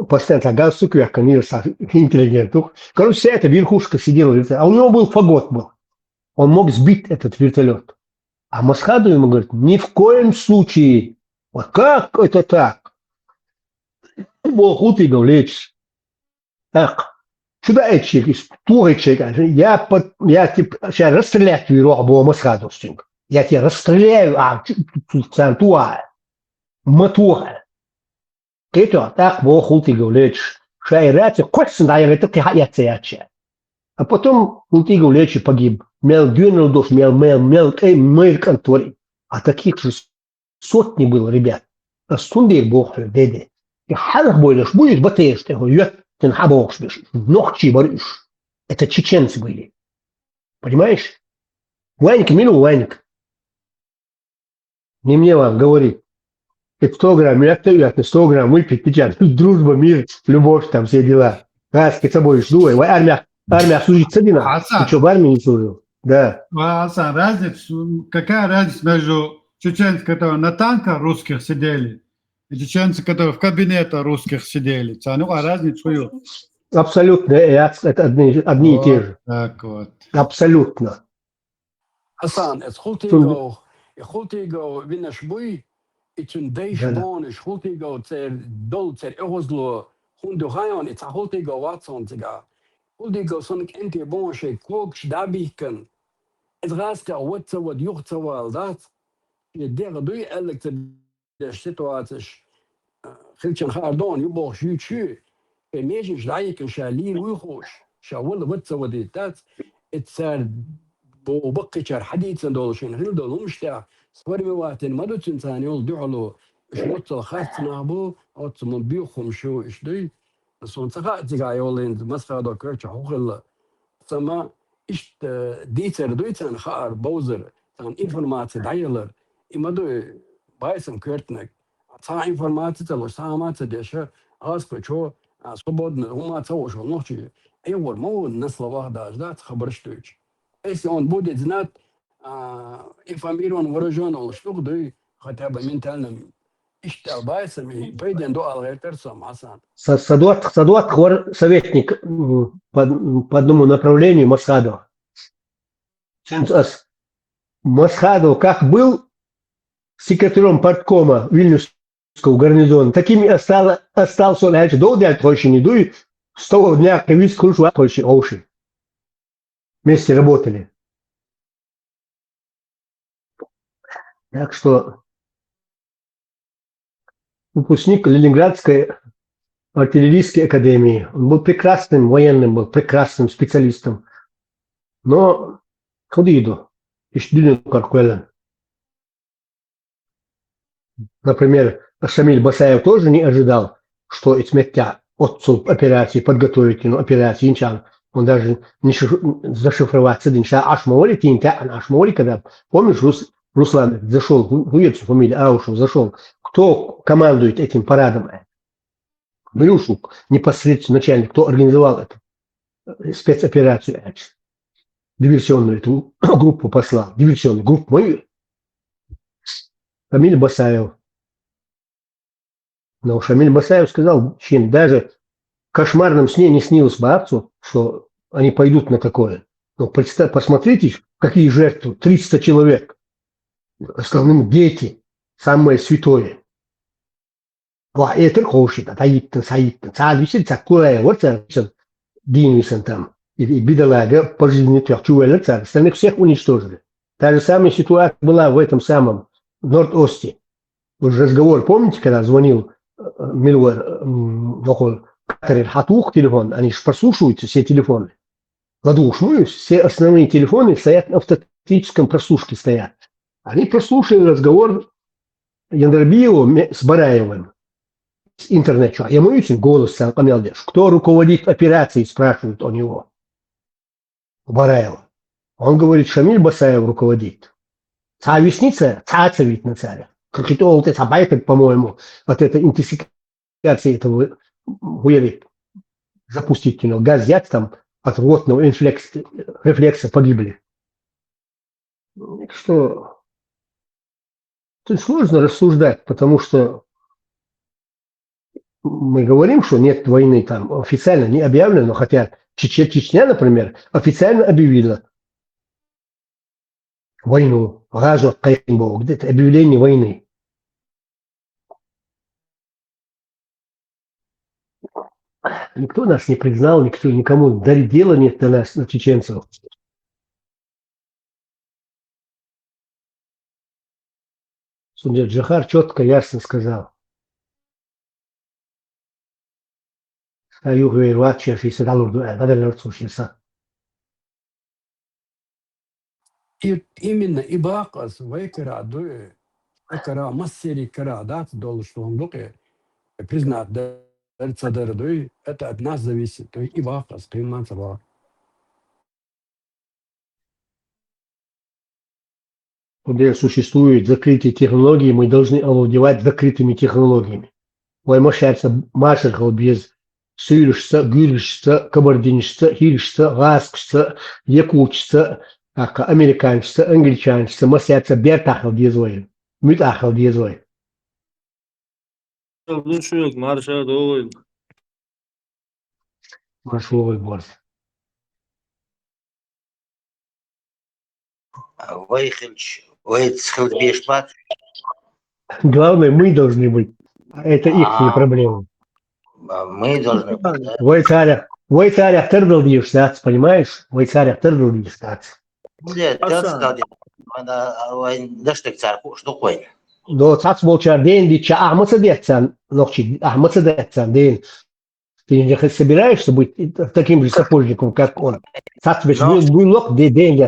Постоянно галстук, как интеллигенту. Короче, вся эта верхушка сидела в вертолете. А у него был фагот был. Он мог сбить этот вертолет. А Масхаду ему говорит, ни в коем случае. Вот как это так? Бог утыгал лечь. Так. Сюда эчик, туречек, я типа сейчас расстрелять твою рабу масхадовстинг. Я тебя расстреляю, туа, матуха. Это так бог ты говоришь. Шайрати, кольцо даёт, это ты хаятся. А потом ты говоришь, погиб. Мел дюнул душ, мел контори. А таких же сотни было, ребят. Сунды бог, деде. И халах бойлешь, будет батаешь, ты говоришь, ты нахабошь, ногчи борешь. Это чеченцы были. Понимаешь? Ваник, милу Ваник. Не мне вам говорить. 100 грамм, я 100 грамм выпить, печать. Тут дружба, мир, любовь, там все дела. Раз, с собой жду. Армия служит садина. Ты что, в армии не служил? Да. Асан, какая разница между чеченцами, которые на танках русских сидели, и чеченцы, которые в кабинетах русских сидели? Ну, а разницу ее? Абсолютно. Это одни и те же. Так вот. Абсолютно. Асан, het goed ego, winners boei. It's een deze man is goed ego, ter dood, ter Oslo, hunde gaan, it's a goed ego Watson te gaan. Goed ego, zo'n ente bon, she koks dabiken. Het raast er wat jucht wel dat. Je der doe eigenlijk de situaties. Giltje gaat doen, je boog juut. En meestal lijken shalin wiegos. Shawel wat dit dat. Het وبقي حديث دول شين هل دول مشتاع سواري مواتن ما دوت إنسان يول دعلو إيش نطل خاصنا أبو أو تمن بيوخم شو إيش دي سون سخاء تجا يولين مسخا دو كرتش حقل سما إيش ديتر دويتان خار بوزر تان إنفورماتي دايلر إما دو بايسم كرتنك تا إنفورماتي تلو سامات ديشة أسكو شو سبودنا هما تسوي شو نحكي أيوة مو الناس لواحدة أجداد خبرشتوش Если он будет знать, информирован, вооружен, он что да хотя бы ментально ищтарбается, и пойдем до алгоритмам, Асан. Садуат советник по одному направлению Масхадов. Масхадов как был секретарем парткома Вильнюсского гарнизона, таким и остался он дальше до дня точно не дует, с того дня привез крышу точно уши. Вместе работали. Так что выпускник Ленинградской артиллерийской академии. Он был прекрасным военным, был прекрасным специалистом. Но ходиду, например, Шамиль Басаев тоже не ожидал, что Ицметя отцу операции, подготовительную операцию Инчан. Он даже не зашифровать Садинша Ашмоли, Тинта Ашмоли, когда, помнишь, Руслан зашел, выйдет фамилия Аушев, зашел. Кто командует этим парадом? Брюшук, непосредственно начальник, кто организовал эту спецоперацию, диверсионную эту группу послал, диверсионную группу мою. Шамиль Басаев. Но Шамиль Басаев сказал, чем даже в кошмарном сне не снилось Бабцу, что они пойдут на такое. Но посмотрите, какие жертвы. 300 человек. В основном дети. Самое святое. Это хошит. Саиттен. Саадвисен, цакуя. Вот Динвисен там. И бедолага пожизненный трех чувелец. Остальных всех уничтожили. Та же самая ситуация была в этом самом Норд-Осте. Уже разговор, помните, когда звонил Милуэр, Хатух телефон, они же прослушиваются, все телефоны. Ладушмы, все основные телефоны стоят на автоматическом прослушке стоят. Они прослушали разговор Яндарбиева с Бараевым с интернета. Я мою голос сам помялдешь. Кто руководит операцией, спрашивают у него. Бараева. Он говорит, Шамиль Басаев руководит. Цависница, цацавит на царя. Как это вот это байкает, по-моему, от этой интенсификации этого хуяли запустительного газ взять там от рвотного рефлекса погибли. Так что тут сложно рассуждать, потому что мы говорим, что нет войны там официально не объявлено, хотя Чечня, например, официально объявила войну. Где-то объявление войны. Никто нас не признал, никому дела нет на нас, на чеченцев. Судья Джахар четко, ясно сказал. И именно Ибакас, Вайкара, Дуэ, Акара, Массери Кара, да, должен он дуке, признать, да, это от нас зависит. То есть Ибакас, принимается Бак. Когда существуют закрытые технологии, мы должны овладевать закрытыми технологиями. Ваймашается машинка без сырышца, гюрышца, кабардинышца, хирышца, гаскышца, якутшца, американшца, англичаншца, масяца, бертахал дезой, мютахал дезой. Маршовый борт. Главное, мы должны быть. Это их проблема. Мы должны быть. Вой царя тырдыл дейсің, понимаешь? Вой царя тырдыл дейсің. Нет, да что царь, что такое? Да, цац волчар день, дича ахмаца детсан, ночи ахмаца детсан день. Ты не собираешься быть таким же сапожником, как он? Цац беш булок, день,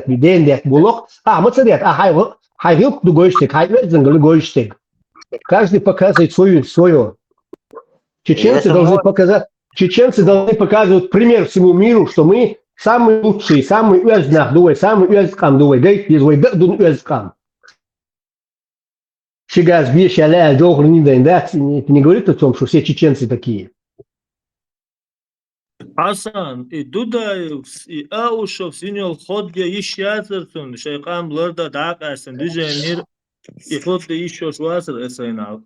булок, ахмаца дет, хайвилк дугойштег, хайвилзен дугойштег. Каждый показывает свое. Чеченцы должны показывать пример всему миру, что мы самые лучшие, самые уязнах, самые уязнкам, уязнкам. Сейчас вещи аля долго не дают, не говорит о том, что все чеченцы такие. Hasan, Dudayev, Auşov, Sinol, Khodya, iş yazırsın, Şeykan Blur'da daha kalsın, düzenir, Khodya iş yazırsın, Esaynav.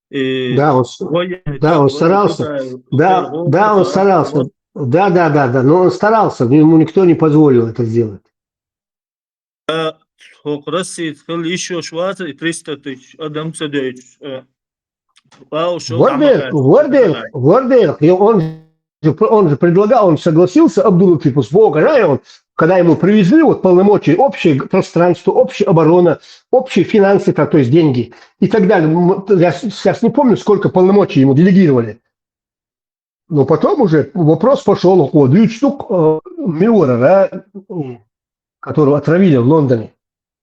Да, он старался. Да, он старался. Да, но он старался, ему никто не позволил это сделать. Он же предлагал, он согласился, Абдул-Латиф, когда ему привезли полномочия, общее пространство, общая оборона, общие финансы, то есть деньги и так далее. Я сейчас не помню, сколько полномочий ему делегировали. Но потом уже вопрос пошел о 2 штук Мюллера, которого отравили в Лондоне.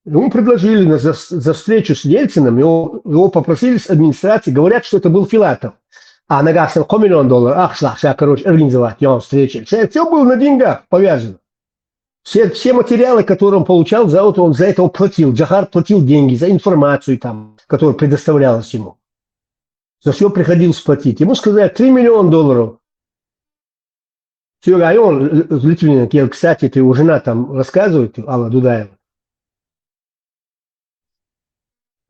Ему предложили за встречу с Ельциным, его попросили с администрации, говорят, что это был Филатов. А на газ $1 миллион, организовать его встречу. Все было на деньгах повязано. Все материалы, которые он получал, он за это платил. Джахар платил деньги за информацию, которая предоставлялась ему. За все приходилось платить. Ему сказали $3 миллиона. Все, а он, Литвин, кстати, его жена там рассказывает, Алла Дудаева.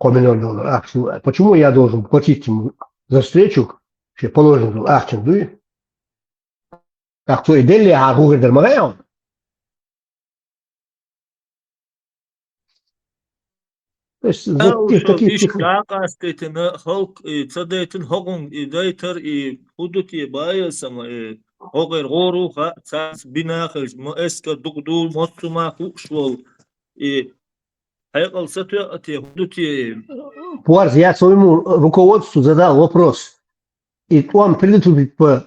$1 миллиона. Почему я должен платить ему за встречу? Ще положен был ахчен дуй. Как то и дели, а гугер дермагаон. То есть таких халк цадайтын хогун дайтар и худути баясам огер гору цац бинахш эска дугду моцума хушвол и хайкал сатуати худути. Пуарз, я своему руководству задал вопрос. И он предупредил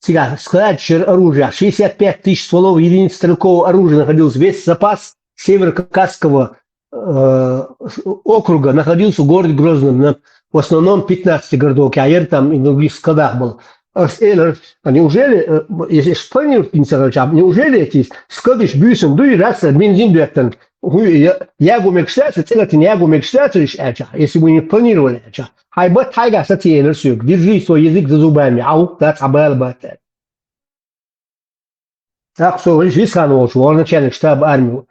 складчик оружия. 65 тысяч стволов единиц стрелкового оружия находился. Весь запас Северо-Кавказского округа находился в городе Грозном. В основном 15 городов, а там и в других складах был. Неужели, если неужели эти склады бюсен дуй раз бензин дуэттен? Я гумекстация, целый я гумекстация, если мы не планировали. Хайбат хайга сатиенер сюк. Держи свой язык за зубами. Ау, так абал батер. Так что Висханович, он начальник штаба армии.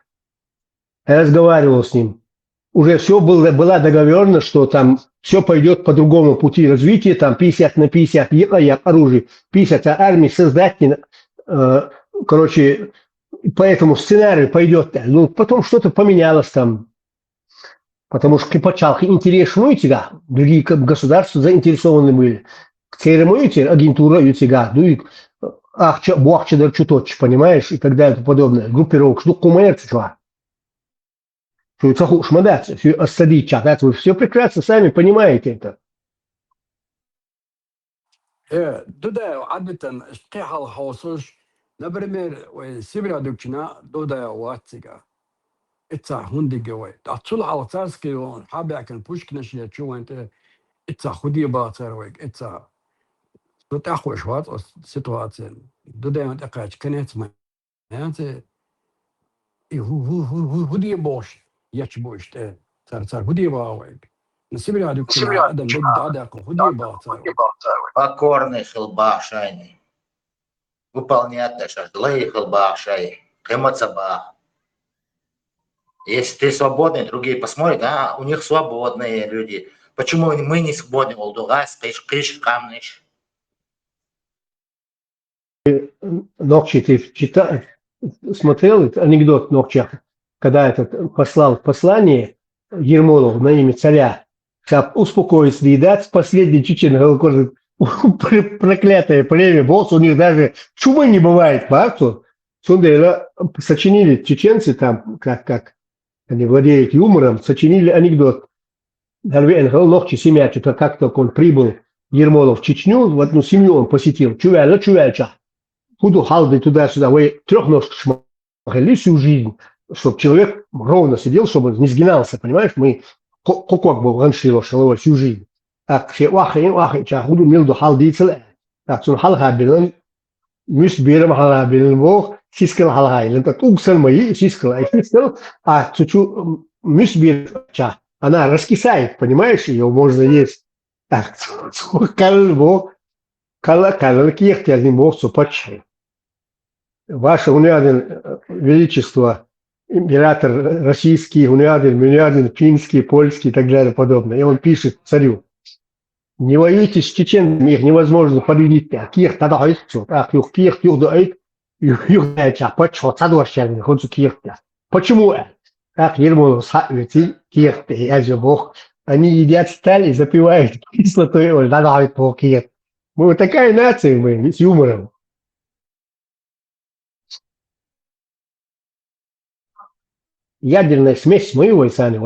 Я разговаривал с ним. Уже все была договорено, что там все пойдет по другому пути развития. Там 50 на 50 оружие, 50 армии создать. Короче, по этому сценарию пойдет. Ну, потом что-то поменялось там. Потому что Кипачалки интересуют тебя, другие государства заинтересованы были. церемонию агентура ютига, дуик, буахчадар чуточ, понимаешь, и так далее, и подобное. Группировок, что коммерция, чувак. Что это хушмадаться, все осадить чат, вы все прекрасно сами понимаете это. دودا عادة اشتحال حوصوش نبرمير وسيبرا دوكنا دودا واتسيكا اتسا هندي جوي تعطول على تاسكي وحابع كان بوشكنش يتشو انت اتسا خدي باطر اتسا تتاخو شوات سيتواتين دودا ينتقاش كانت ما انت هدي بوش يتش بوش صار هدي باويك نسيبرا دوكنا ادم بد عداق هدي باطر Покорный хилбашайный. Выполнять шашлы хилбашай. Хемацаба. Если ты свободный, другие посмотрят, у них свободные люди. Почему мы не свободны? Олдугас, киш, камныш. Нокчи, ты смотрел этот анекдот Нокча, когда этот послал послание Ермолову на имя царя, чтобы успокоить, съедать последний чечен, говорит, проклятое племя, босс, у них даже чумы не бывает, факту. Сочинили чеченцы там, как они владеют юмором, сочинили анекдот. Нокчи семья, что-то как только он прибыл, Ермолов в Чечню, в одну семью он посетил, чувяльча. Худу халды туда-сюда, вы трехножки шмахали всю жизнь, чтобы человек ровно сидел, чтобы не сгинался, понимаешь? Мы как бы ганшило шалово всю жизнь. Так, все вахи, худу милду халды целая. Так, сон халхабилан, мюсбирам халхабилан, бог, сискал халхайлан, так уксал мои, сискал, а чучу мюсбир, она раскисает, понимаешь, ее можно есть. Так, калбо, кала кихти, один бог супачай. Ваше униадин величество, император российский, униадин финский, польский и так далее подобное. И он пишет царю: не воюйте с чеченцами, их невозможно победить. Ких тогда что? Юх ких, юх дуэйт, юх дайча, почему цадварщагни, ходзу кихтя. Почему? Так Ермолов схавити, кихты, я же бог. Они едят сталь и запивают кислотой, ой, тогда по ких. Мы вот такая нация, мы, с юмором. Ядерная смесь моего и сами,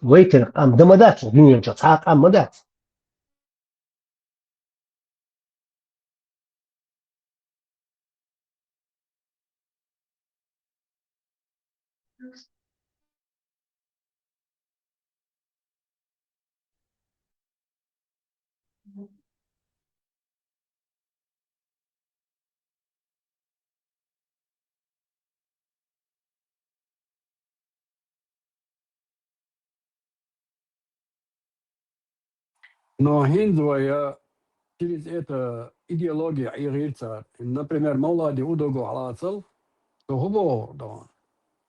вейтер, дамадаться, мадаться. Но Хиндвая через это идеология ирильца, например, Маулади Удогу Алацал, то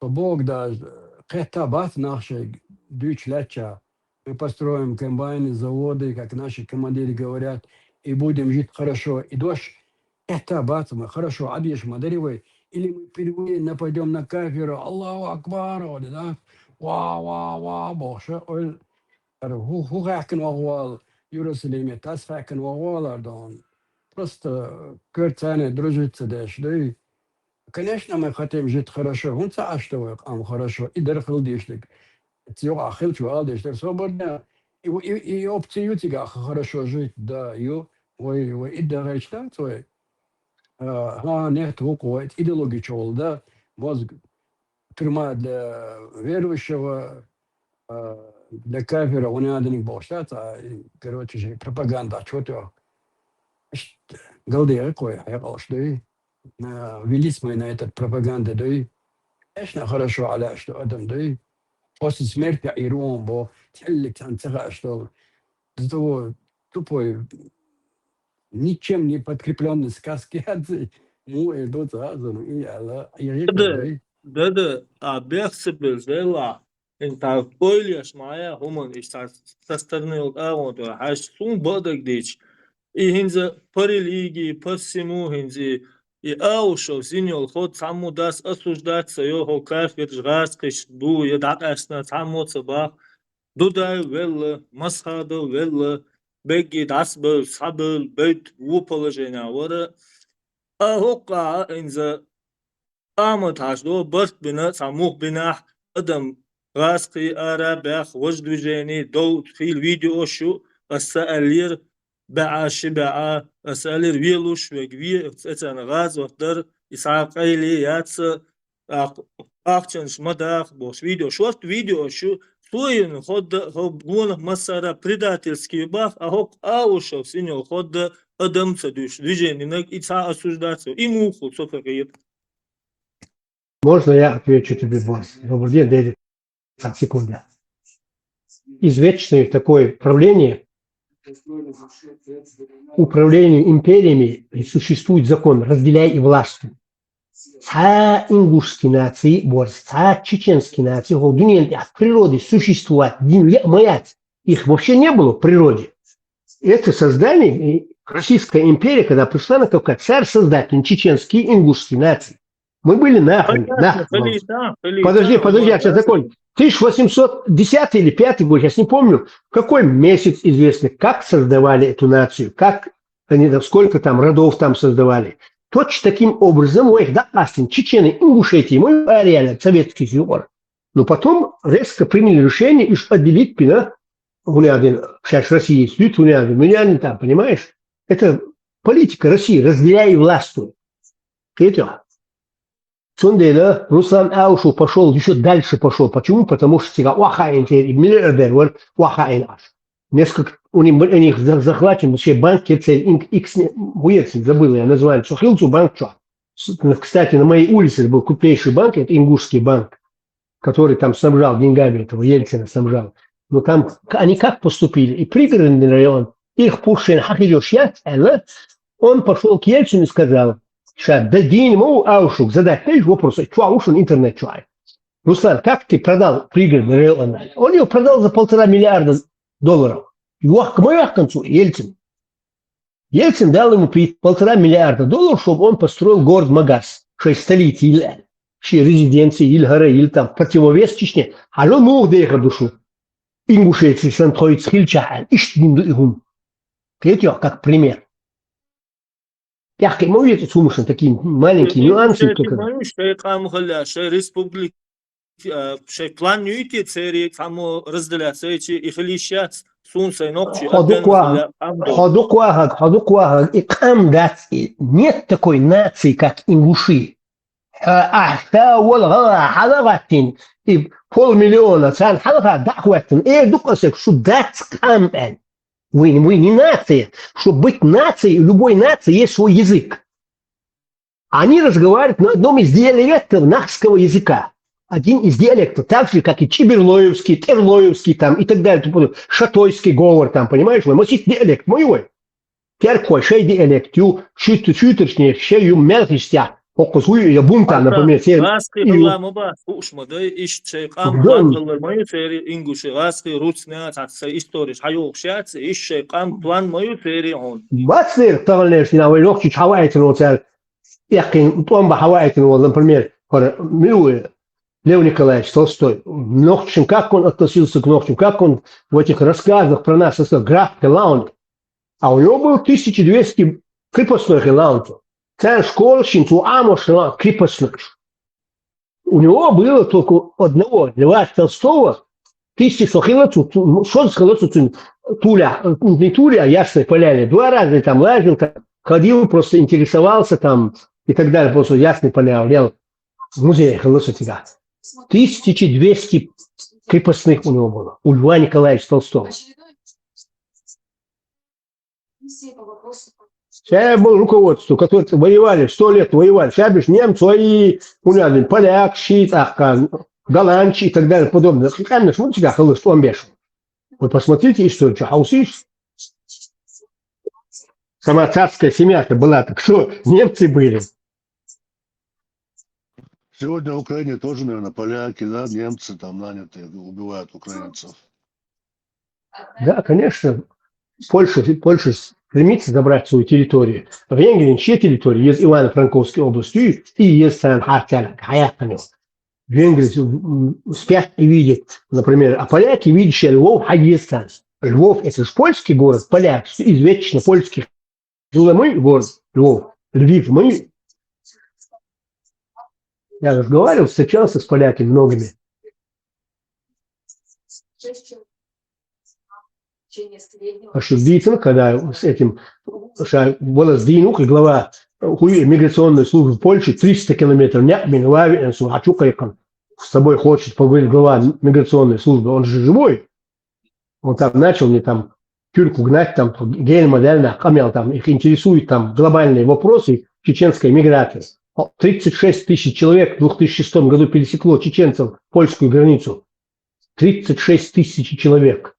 Бог даже хетабат наши дючляча. Мы построим комбайны, заводы, как наши командиры говорят, и будем жить хорошо. И дождь, хетабат мы хорошо, адьеш мадаревой, или мы впервые нападем на кафиру, Аллаху Акбар, да, ва, Боже, ху хакен вагвал, Иерусалиме, тас хакен вагвал, ардон. Просто кырцаны дружиться дашь, да и конечно, мы хотим жить хорошо. Он саштовый, хорошо. И дерхил дишлик. Тио ахил чуал дишлик. Свободно. И опцию тига хорошо жить, да. И дерхич так твой. Нет вукует идеологии чуал, да. Мозг тюрьма для верующего, для кафира, он надо не бошать, короче же пропаганда, что-то. Галдея кое, я что велись мы на этот пропаганду, да и, конечно, хорошо, аля, что Адам, да и после смерти Ирон, бо телек танцега, что до того тупой, ничем не подкрепленный сказки, идут разом, и аля, да, оберсибл, зела, инта пойлеш моя, хуман, и со стороны алкавонта, аж сум бодок дичь, и хинза по религии, по всему хинзи, и аушов зиньол ход саму дас осуждаться его кафир жгаскиш ду я дакашна саму цабах дудай велла масхада велла беги дасбыл, сабыл, бейт во положение вора. А хока инза аматаш до барт бина самух бина адам раски арабах воздвижение до фил видео шо السألير باع شبع السألير ويلوش وجوي اتسان غاز وقدر إسحاق أيلي ياتس أختنش مداخ бош видео шорт видео شو توين خد خبون مسارا предательский бах а хок аушев синел ход адам садуш движение наг ица осуждаться и муху софагает. Можно я отвечу тебе, босс? Добрый день, Дэвид. Так, секунду. Извечное такое правление, управление империями, и существует закон «разделяй и властвуй». Ца ингушские нации, ца чеченские нации, в природе существуют, их вообще не было в природе. Это создание, Российская империя, когда пришла на Кавказ, царь-создатель, чеченские, ингушские нации. Мы были нахрен. Подожди, я сейчас закончу. 1810 или 5 год, я не помню, какой месяц известно, как создавали эту нацию, как они, сколько там родов там создавали. Точно таким образом, чечены, Ингушетии, мы реально советский юр. Но потом резко приняли решение, и отделить сейчас Россия есть, меня там, понимаешь? Это политика России, разделяй и властвуй. Это. Цундела, Руслан Аушу пошел, еще дальше пошел. Почему? Потому что сега Уахаин, миллиардер, Уахаин аж. Несколько, у них захвачен, вообще банк, забыл я название, Сухилцу банк. Кстати, на моей улице был крупнейший банк, это Ингушский банк, который там снабжал деньгами этого Ельцина, снабжал. Но там они как поступили? И пригородный район, их Пушин, он пошел к Ельцину и сказал, дадим ему Аушу задать вопрос, Аушу интернет чуай. Руслан, как ты продал пригородный район? Он его продал за $1,5 миллиарда. К моему концу Ельцин. Ельцин дал ему $1,5 миллиарда, чтобы он построил город Магаз, 6 столиц, или резиденции, или горы, или там противовес Чечне. А он мог доехать душу. Ингушетии, Сантхоиц, Хильчахаль, Иштдин, третье, как пример. Я могу видеть сумушен такие маленькие нюансы. Республика, план нюити цери, само разделяться эти и хилищат, сунса и ногчи. Ходукуага, и там нет такой нации, как ингуши. И 500 000 цан халафа дахуаттен. Дукасек, что дать кампен. Вы не нация. Чтобы быть нацией, у любой нации есть свой язык. Они разговаривают на одном из диалектов нахского языка. Один из диалектов, так же, как и Чиберлоевский, Терлоевский там, и так далее. Шатойский говор там, понимаешь? Мы есть диалект мой. Теркой, шей диалект, чутершнее, шею мелкистя. Окозую я бунта, например. Раски хламоба, ушмада, ищей кам, план мою цери, ингуши, раски, руцня, татса, историш, хайокшац, ищей кам, план мою цери он. Бацер, тавалеш, на войнокчи, хавайтен, оцель, якин, томба хавайтен, например, Лев Николаевич Толстой, Ногчим, как он относился к Ногчим, как он в этих рассказах про нас, граф Хелаунд, а у него был 1200 крепостной Хелаунд. Царь Школчин, Амош, крепостных. У него было только одного, Льва Толстого, 1000 хилоцу, что сказать, Туля, не Туля, а Ясной Поляне. 2 раза там лазил, ходил, просто интересовался там и так далее, просто Ясной Поляне, в музее Хилоцутига. 1200 крепостных у него было, у Льва Николаевича Толстого. Сейчас было руководство, которое воевали, 100 лет воевали. Сейчас бишь немцы, и поляк, щит, голландцы и так далее, подобное. Вот посмотрите историю, что хаусиш. Сама царская семья-то была, так что немцы были. Сегодня в Украине тоже, наверное, поляки, да, немцы там нанятые, убивают украинцев. Да, конечно. Польша стремится забрать свою территорию. В Венгрии чья территория? Есть Ивано-Франковской области и есть Сан-Хартяна. В Венгрии спят и видят, например, а поляки видят, что Львов Хагестан. Львов – это же польский город, поляк, извечно польский. Мы город Львов, Львив, мы. Я разговаривал, встречался с поляками многими. А что действительно, когда с этим была сдвинута глава миграционной службы Польши 300 километров, с тобой хочет поговорить глава миграционной службы, он же живой. Он там начал мне там тюрьку гнать, там гель-модельно, камел, там их интересуют там глобальные вопросы чеченской миграции. 36 тысяч человек в 2006 году пересекло чеченцев польскую границу. 36 тысяч человек.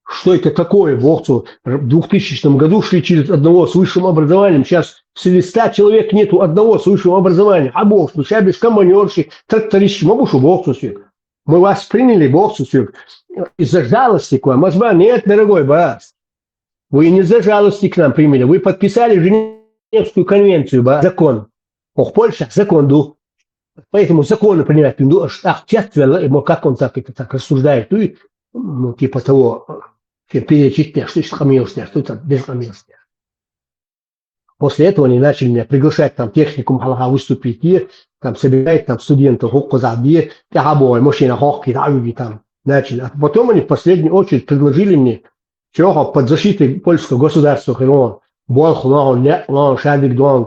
Что это такое, богцу? В 2000 году шли через одного с высшим образованием. Сейчас среди 100 человек нету одного с высшим образованием. А богцу, сейчас без коммунерши, тракторищи, могу богцу свет. Мы вас приняли, богцу свет. Из-за жалости к вам. Мазба, нет, дорогой брат. Вы не из-за жалости к нам приняли. Вы подписали Женевскую конвенцию, закон. Ох, Польша, закон, ду. Поэтому законы принимать. Как он так рассуждает? Ну, типа того, перечислять, что это хамилствие, что это безхамилствие. После этого они начали меня приглашать там техникум халаха выступить, и там собирать там студентов, там начали. А потом они в последнюю очередь предложили мне, что под защитой польского государства,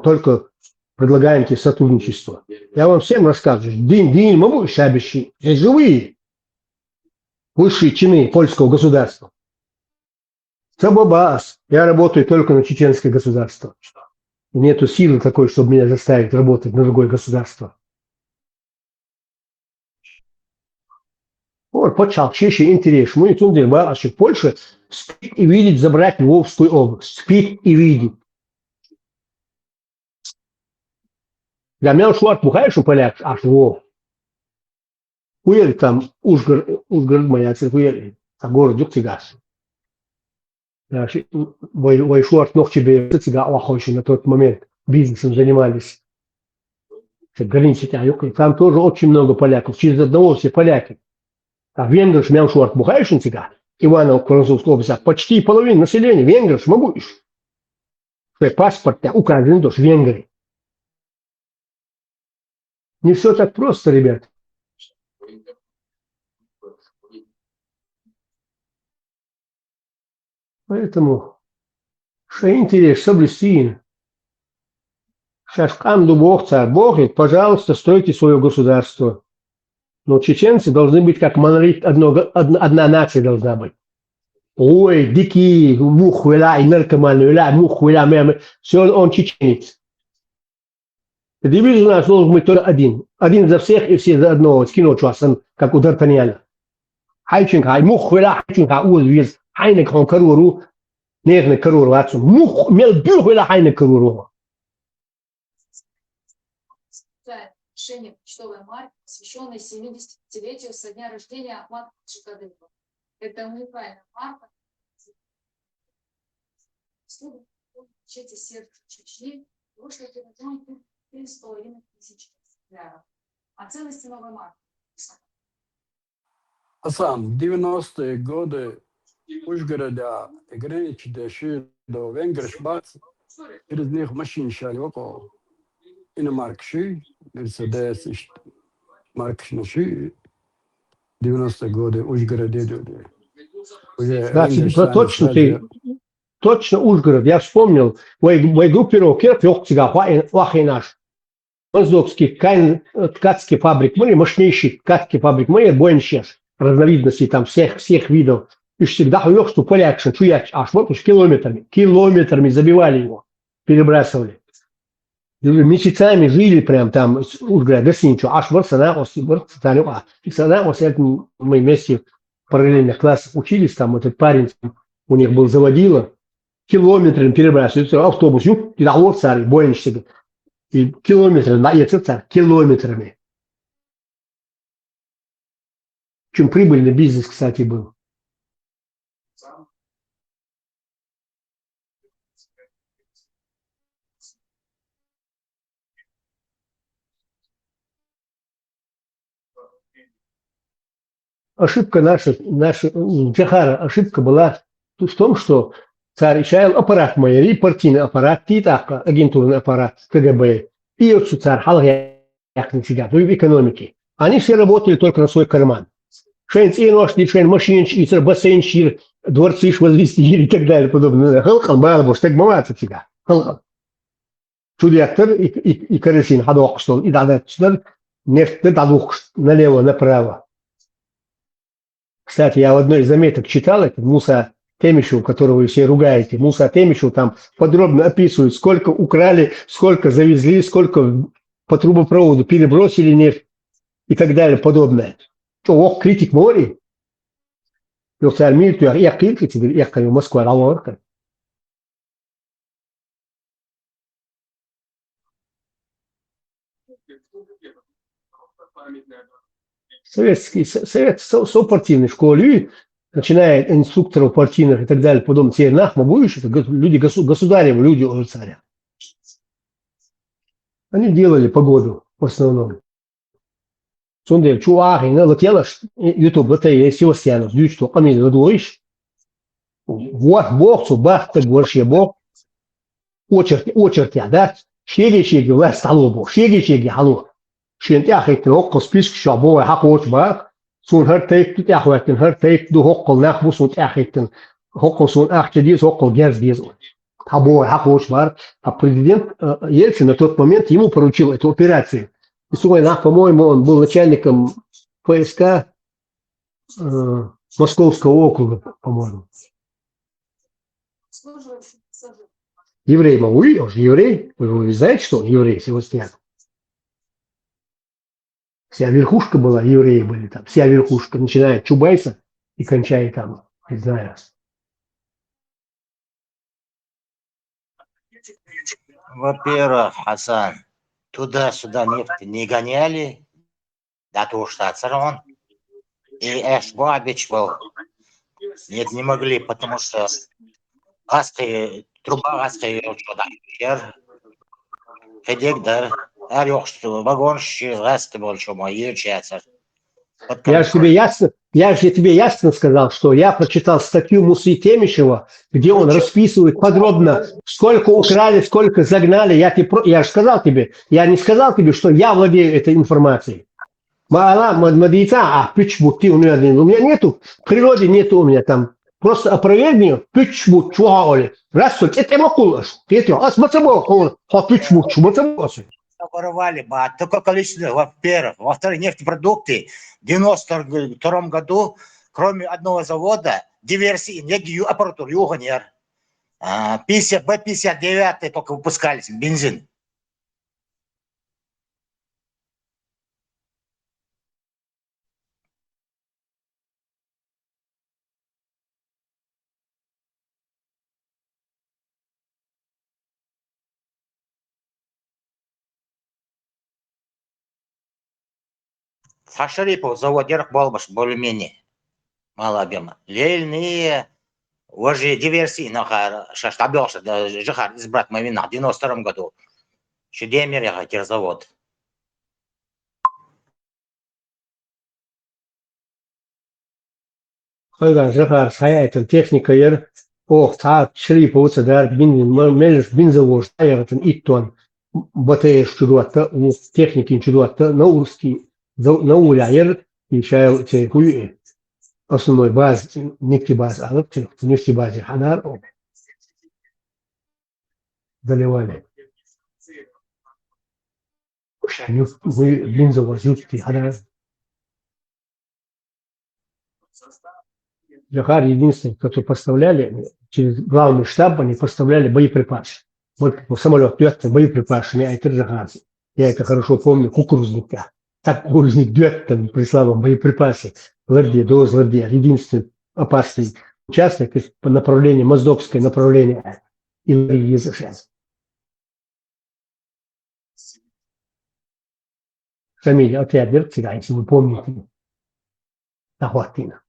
только предлагаем тебе сотрудничество. Я вам всем рассказываю, день, могу шабищи, живые. Высшие чины польского государства. Сабабас. Я работаю только на чеченское государство. Нету силы такой, чтобы меня заставить работать на другое государство. Вот, почал, чеще интерес. Мы тут делаем, что Польша спит и видит забрать Львовскую область. Спит и видит. Для меня ушло отпухаешь у поляк, аж Львов. Уели там, Ужгород моя церковь, а город Дюктигас. Войшло noch тебе цыга на тот момент бизнесом занимались. Там тоже очень много поляков. Через одного все поляки. А венгрш мелшуарт бухаешь цыга. Иванов Французского области. Почти половина населения. Венгрш могу. Паспорт указан тоже Венгрии. Не все так просто, ребят. Поэтому, что интерес, соблюсти. Сейчас камду Бог, царь Бог, и, пожалуйста, стройте свое государство. Но чеченцы должны быть как монолит, одна нация должна быть. Ой, дикий, мухвела, и наркоман, мухвела, все, он чеченец. Девиз у нас должен быть только один. Один за всех и все за одного. Скинул чувством, как у Д'Артаньяна. Хайчинка, мухвела, хайчинка, узвез. Хайнек он каруру, нежный каруру, отцу. Мух, мел бюргвела, хайнек каруру. Решение почтовой марки, посвященной 75-летию со дня рождения Ахмата Шикадырова. Это уникальная марка. Чети сердца Чечни. Прошлый горизонт 3,5 тысяч экземпляров. А ценности новой марки. Асан, 90-е годы Ужгорода граничили до Венгершбац, через них машин шали около иномаркши, Мерседес, маркшнаши, 90-е годы Ужгороде. Да, точно Ужгород. Я вспомнил, в группировке наш Моздокский ткацкий фабрик, мы мощнейший ткацкий фабрик, мы больше разновидностей там всех видов. И всегда говорил, что поляк, что я аж вот уж километрами забивали его, перебрасывали. Месяцами жили прям там, Ужгород, гостиницу, аж вот мы вместе в параллельных классах учились, там этот парень, у них был заводила, километрами перебрасывали, автобус, и договор царь, боишься, и километрами. Чем прибыльный бизнес, кстати, был. Ошибка наша Джахара, ошибка была в том, что царь Ишайл аппарат майори, партийный аппарат, титака, агентурный аппарат КГБ, и вот царь Халгаяк в экономике. Они все работали только на свой карман. Шейн ценош, шейн машинчир, бассейнчир, дворцы возвести и так далее подобное. Халкал, балабуш, так бывает всегда. Халкал. Чудяктор и карасин, хадокштол, и дадачтор, нефть дадух налево, направо. Кстати, я в одной из заметок читал, это Муса Темишев, которого вы все ругаете. Муса Темишев там подробно описывает, сколько украли, сколько завезли, сколько по трубопроводу перебросили нефть и так далее подобное. Ох, критик море. Yoksa armiyel tuyak iyak kıyıkıtıdır, iyak kayı Moskva ravarka. Совет сопартийной школы, начиная от инструкторов партийных и так далее, потом те нахма будешь, это люди государевы, люди у царя. Они делали погоду в основном. Сонда чувахи, на лателаш, ютуб, это и Севастьянов, дюч, что камень задуешь. Вот Бог, субах, так горше Бог. Очерти, да? Шеги, власть столобу, шеги, халу. Шентя хейтен окко список шабо, хакоч бак. Сун хартейк, тут яхватен хартейк, ду хоккол нахбу, сун яхейтен. Хоккол сун ахчадиз, хоккол герздиз. Хабо, хакоч бар. А президент Ельцин на тот момент ему поручил эту операцию. И по-моему, он был начальником ФСК Московского округа, по-моему. Еврей, он же еврей. Вы знаете, что он еврей, Севастьян? Вся верхушка была, евреи были там. Вся верхушка, начиная от Чубайса и кончая там, не знаю. Во-первых, Хасан, туда-сюда нефть не гоняли, до того штата он. И Эшбабич был. Нет, не могли, потому что труба газкая что-то. Хедегдар, вагонщик, газки был, что мой, часа. Я же тебе ясно сказал, что я прочитал статью Мусы Темишева, где он расписывает подробно, сколько украли, сколько загнали. Я же сказал тебе, я не сказал тебе, что я владею этой информацией. У меня нету, в природе нету у меня там. Просто опровергни, пичмут, чугаоли. Раз, это макулаш. Это асмацабо, пичмут, чумацабосы. Воровали, только количество, во-первых. Во-вторых, нефтепродукты в 92 году, кроме одного завода, диверсии, негию аппаратуру, юганер. Б-59 только выпускались, бензин. Шарипов заводерах болбаш более-менее мало объема. Лельные уже диверсии на шаштабелся, жихар избрать мовина в 92 году. Шедемер я хотел завод. Когда жихар саяйтын техника ер, таат Шарипов цадар бензовоз таяратын иттон БТС чудуатта, техники чудуатта, наурский на уляер и шайл те основной баз нефтебаз, а вот в нефтебазе Хадар заливали. Мы бензовоз юрский Хадар. Жахар единственный, который поставляли, через главный штаб они поставляли боеприпасы. Вот самолет пьется боеприпасами, а это Жахар. Я это хорошо помню, кукурузника. Так кукурузник Дюэттен прислал вам боеприпасы. Ларде, единственный опасный участок по направлению, Моздокское направление. И фамилия отряд Верцига, если вы помните. Нахватина.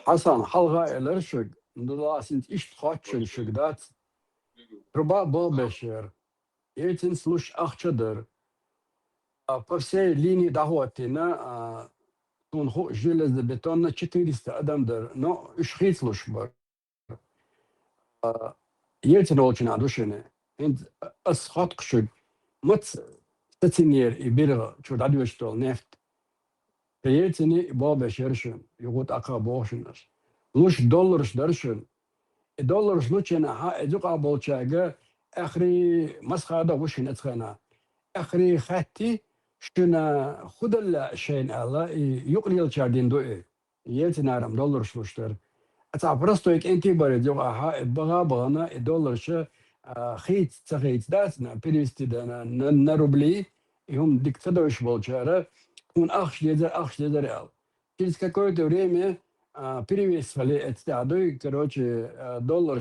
Hasan halga elerşik, nülasint iş kaçın şıgdat, Труба Болбешер. Ельцин слуш Ахчадыр. По всей линии Даготина он железобетонно 400 адамдыр. Но ушхит служба. Ельцин очень адушены. Асхат кшуд. Мат стационер и берега чуд адвештол нефть. Ельцини Болбешершин. Югут ака бошинаш. Луш долларш даршин. الدولار شلوشنا ادوق بالشاقة اخري مسخادة وش نتخنا اخري خاتي شنا خد الشين الله يقلي الشاردين دوئي يلتنارم دولار شلوشتر اتعبرستو يك انتي باري دوق اها بغانا الدولار شا خيت تخيت داتنا بريستي دانا نروبلي يوم ديك تدوش بالشارة كون اخش ليدر ال через какое-то время перевесили это, короче, доллар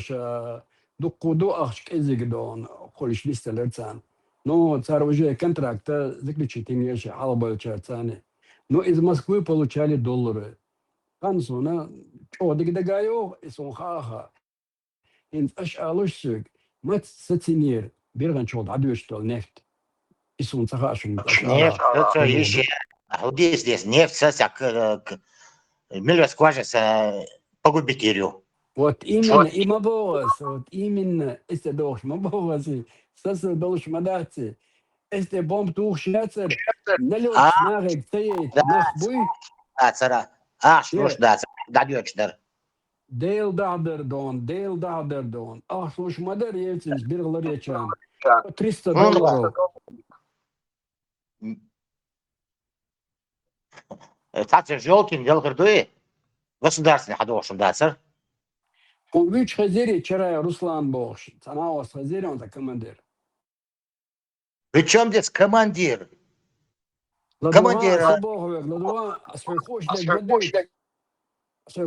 дукуду ахшк эзигдон холиш листелерцан. Но царь уже контракта заключить им еще албалча цаны. Но из Москвы получали доллары. Консуна чодик дагайо и сунхаха. Инт ашалушсук мат сатинир бирган чод адуштол нефть. И сунцахашун. Нефть, это еще. А вот здесь нефть, Миллион скважится погубить ее. Вот именно, и мабовас, вот именно, если дождь, мабоваси, сосу дождь мадати, если бомб тух шляцер, налет снарек стоит, нахбуй. Цара, что ж, дадёчдер. Дейл дадердон. Слушай, мадар ельцин, сбирал речан. $300. Цацер Жёлкин делал гордуи. Государственный ходовшим, да, сэр? Он вич хазири вчера Руслан Богш. Она у вас хазири, он так командир. Причем здесь командир? Командир. Ладуа, свой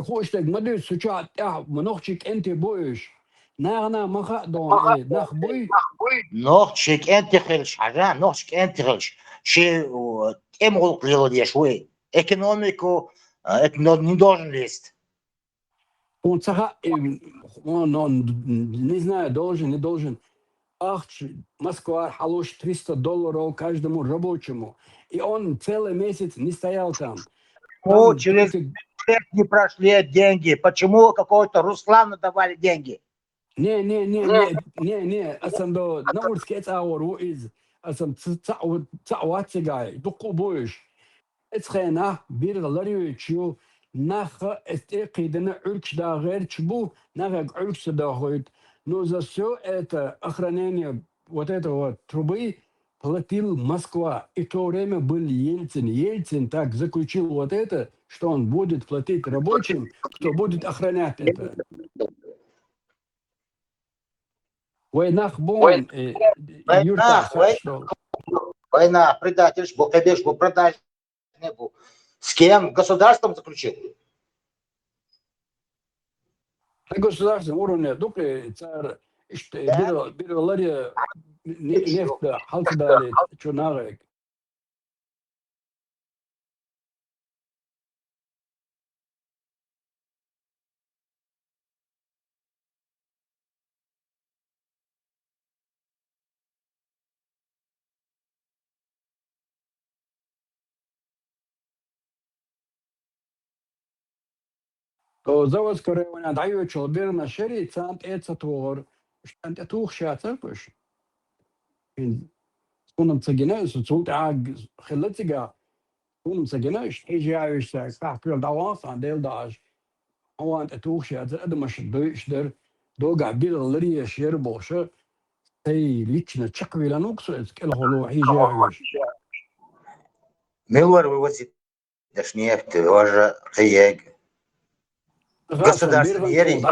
хочет мадуть, сучат, мнохчик энти боюш. Нагна маха дон, нахбуй. Нохчик энти хилш, хажа, нохчик энти хилш. Ши эмгул клило шуи. Экономику не должен лезть. Он не знаю, должен, не должен. Москва халуш $300 каждому рабочему. И он целый месяц не стоял там. Ну, через не прошли деньги. Почему какого-то Руслану давали деньги? Не. Асамдо наурский это из асам цауатигай. Дукубуш. اتخينا بير غلاريو تشيو ناخ استيقيدنا عركش دا غير تشبو ناخ عركش دا غير но за все это охранение вот этого трубы платил Москва. И в то время был Ельцин. Ельцин так заключил вот это, что он будет платить рабочим, кто будет охранять это. Война бон, Война, предательство, кабешку, продажу. С кем? Государством заключил? На государственном уровне дупли царь биролария нефть халкдали чунарек. То заводское районе дает человек на шере цент это твор, что это тух шатер пуш. Сконом цагина, суть хилатига, сконом цагина, ижаешь как даванс дел даж. Он это тух шатер, это маш дойшдер, дога бил шер боша, тей лично чаквиланук суэц, келхолу ижаешь. Милвар вывозит нефть, тоже хияг. Государственный ерей.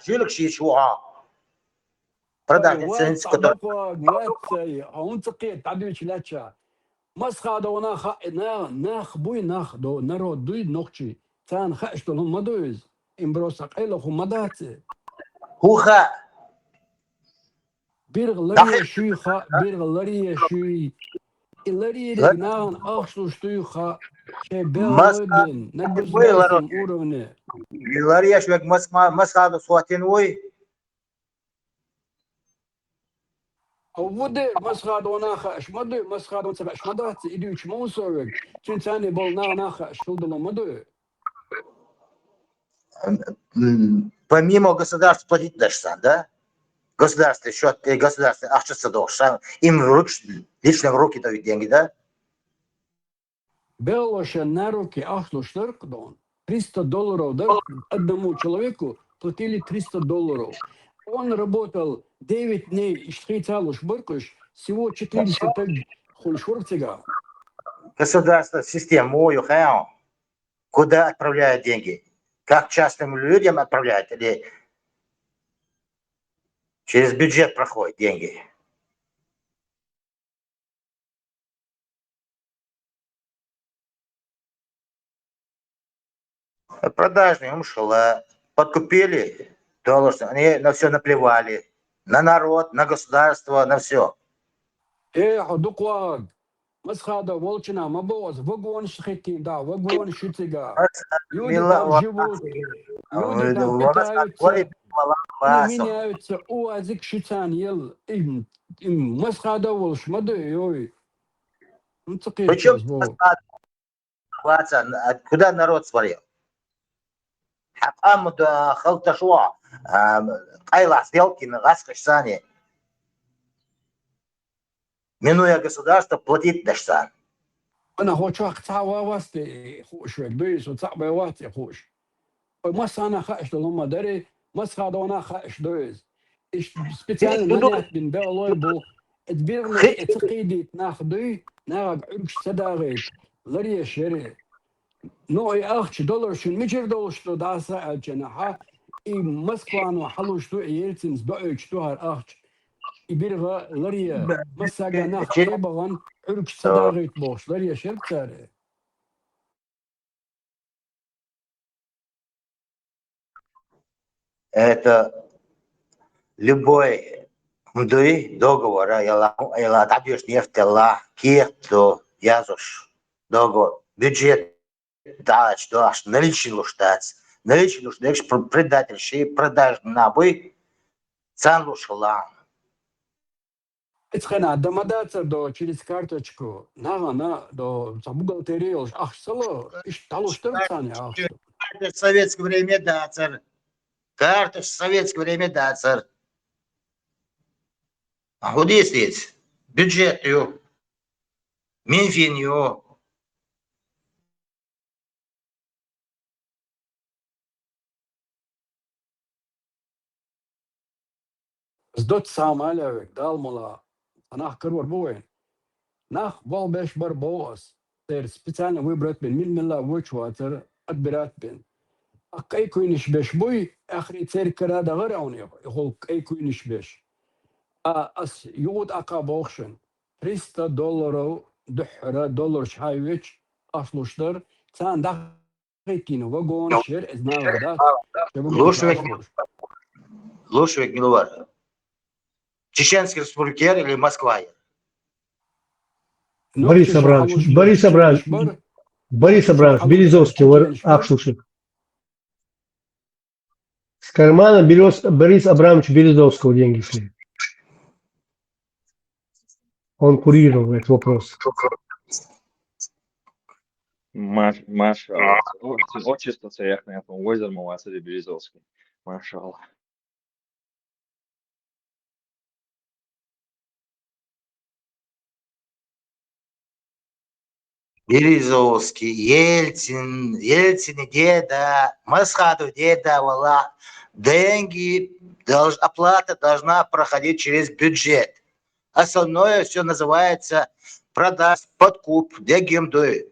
Жилик шишуа. Продажный ценз, который... Он цикет, адвич ляча. Масхада у нах буй нах до народ дуй нохчи. Цан хашто лун мадуиз. Имброса кайлаху мадати. Хуха. Биргалария шуй. Илария гнан ахшлуштуха шей Москва беллобин на ой ларок. государственном уровне. Лария швек Москва до суатин ой. ودير مسخاد وناخش مدو مسخاد ونسخش مدات إديوش موسوق تنتاني بول ناخش شو دلو مدو Помимо государства платить должен, да? Государство, счет государство, акчасы должен. Им лично в руки дают деньги, да? белош на руки ахлу штырк дон $300 да одному человеку платили $300. Он работал 9 дней и штрицал шбыркуш, всего 400 так хульшурцега. Государство, систему, куда отправляют деньги? Как частным людям отправляют? Или через бюджет проходят деньги? Продажные умшла, подкупили, они на все наплевали. На народ, на государство, на все. حدوق مسخادة волчина мабоз вагон шхетин да вагон шутига. Люди там живут, люди там питаются, они меняются. О, азик шутан ел им مسخادة волш мады ой. Причем куда народ смотрел? حقام خلطة شو قايلة сделки на газ сани. Минуя государство, платить должен. أنا هو شو أقطع واسطة خوش بيس وتصعب واسطة خوش. مس أنا خاش لما دري مس هذا أنا خاش دوز. إيش سبيتال منات من بالويبو تبيرني تقيدي ناخدي ناخد عرش سداغيت غير شري. نوعي أخش دولار شن مجر دوشتو داسة الجناحة إي مسكوانو حلوشتو يلتنز بقيتش توهر أخش يبيرغا لريا مساقا ناخ إيبغان عرش سداغيت بوش لريا شركتاري. Это любой договор, ела отдаешь нефть, ела кето, язуш договор, бюджет, даш, наличие луштац, наличие луштац, предательши, продаж набой, цан лушла. Ицхена дамадаться до через карточку, на до бухгалтерии, ах, село, иш талу штырцане, ах. В советское время да, царь. Карта в советское время да, царь. А вот есть бюджет ее, Минфин ее. Сдот сам алявик, дал мула, анах карвар буэн. Нах бол беш бар боос, тер специально выбрать бен, милла вычватер, отбирать бен. А кай куиниш беш буй, ахри цер карада гарауни, хол кай куиниш беш. А ас юд ака бохшен, $300 دحرة دولار شايويتش أصلوشتر تان دقيقين وقون شير إزنا غدات Лушевик Миловар. Чеченский республикер или Москва? Борис Абрамович, Березовский, Ахшушек. С кармана Борис Абрамович Березовского деньги шли. Он курировал этот вопрос. Маша, отчество царяхное, Войзер Мавасари Березовский. Машаллах. Березовский, Ельцин, деда, Масхадов, деда, вала. Деньги, оплата должна проходить через бюджет. Остальное все называется продаж, подкуп, дегемдуй.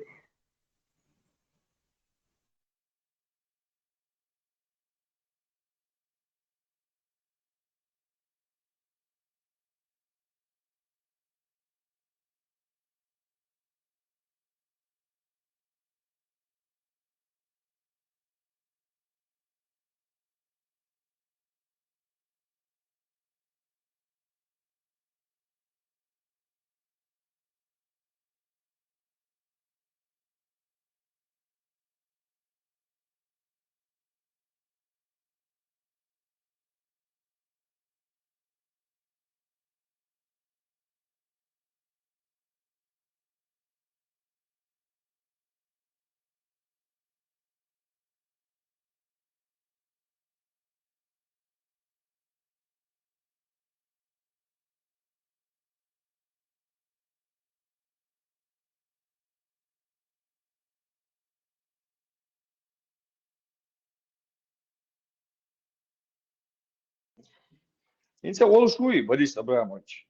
Инце олушуй, Борис Абрамович.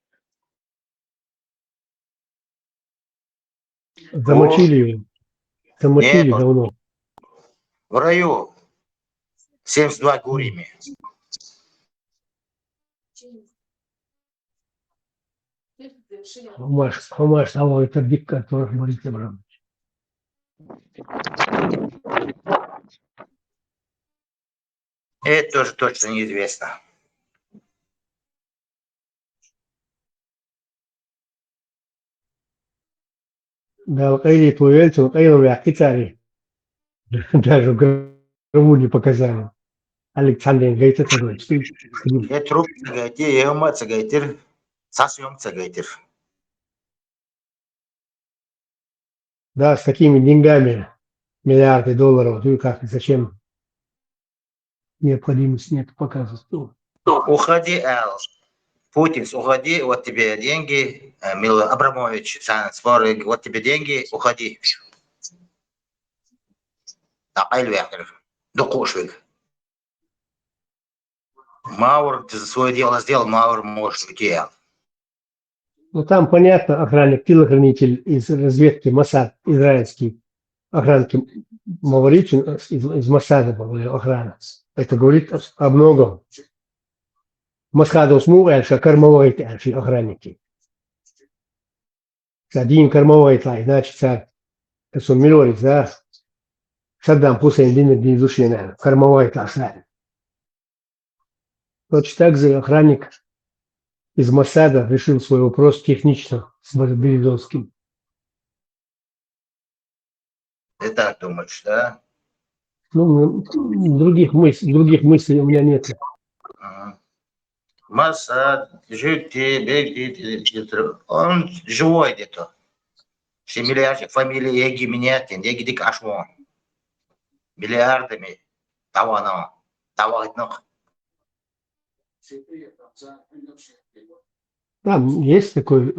Замочили его. Замочили Не, давно. в раю 72 гуриями. Хамаш, а это диктатор, Борис Абрамович. Это тоже точно неизвестно. Да, Алкаиде твоевельцу, Алкаиду Китари. Даже в гробу не показали. Александр Гайта такой. Я труп цагайтир, я ума цагайтир, сасуем цагайтир. Да, с такими деньгами, миллиарды долларов, ну и как, зачем необходимости нет показывать. Уходи, Эл. Путин, уходи, вот тебе деньги. Мил Абрамович, споры, вот тебе деньги, уходи. Тапай вехер. Докушвик. Маур, ты свое дело сделал, Маур можешь уйти, Эл. Ну там, понятно, охранник, телохранитель из разведки Моссад, израильский охранки Мавричин, из Моссада был охрана. Это говорит о многом. Моссаду смуэльша, кормовой тянши охранники. Один кормовой тлай, значит, это миллионец, да? Саддам Хусейн дин душина, кормовой тлай. Точно так же охранник из Моссада решил свой вопрос технично с Березовским. Ты так думаешь, да? Ну, других мыслей у меня нет. Моссад, он живой где-то. Все миллиарды, фамилии Еги Минятин, Еги Дик Ашмон. Миллиардами. Тавано. Таватнох. Там есть такой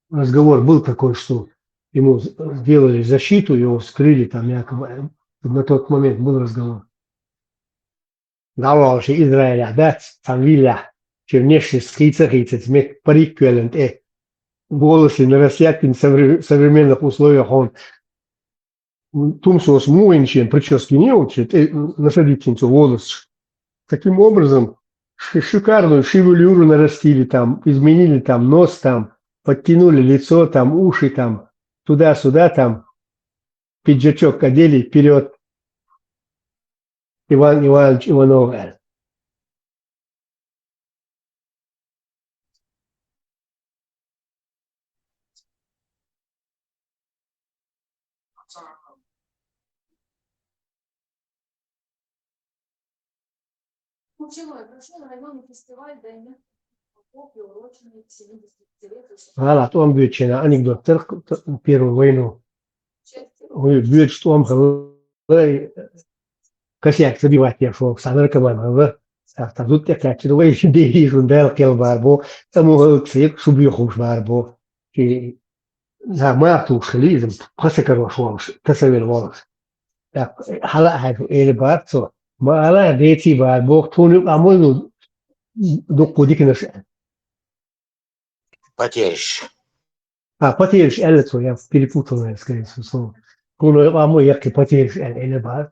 разговор, был такой, что ему сделали защиту, его вскрыли там якобы. На тот момент был разговор. Давал же Израиля, да, там Вилля, чернейший скицахицец, мек париквелент, голосы на российских современных условиях он тумсос муинчен, прически не учит, насадительницу волос. Таким образом, шикарную шевелюру нарастили там, изменили там нос там, подтянули лицо там, уши там, туда-сюда там, пиджачок одели вперед. Иван Иванович Иванов. Прошел районный фестиваль Дайнек по приуроченный к 70-летию. Галат, он бьет анекдот, Первую войну. Бьет, что он косяк забивать я шел, сам команда, там тут такая чудовая идея, жундал келбарбо, тому ксек шубьехуш барбо, и на мату шелизм, косякару швамш, косавер волос. Так, хала хайфу эле барцо, ما أنا ديتي بعد بوقتون يبقى عمود دقوا ديك نفس Потеряешь. потеряешь эльцо я перепутал скорее всего куно يبقى عمود يحكي потеряешь эль بعد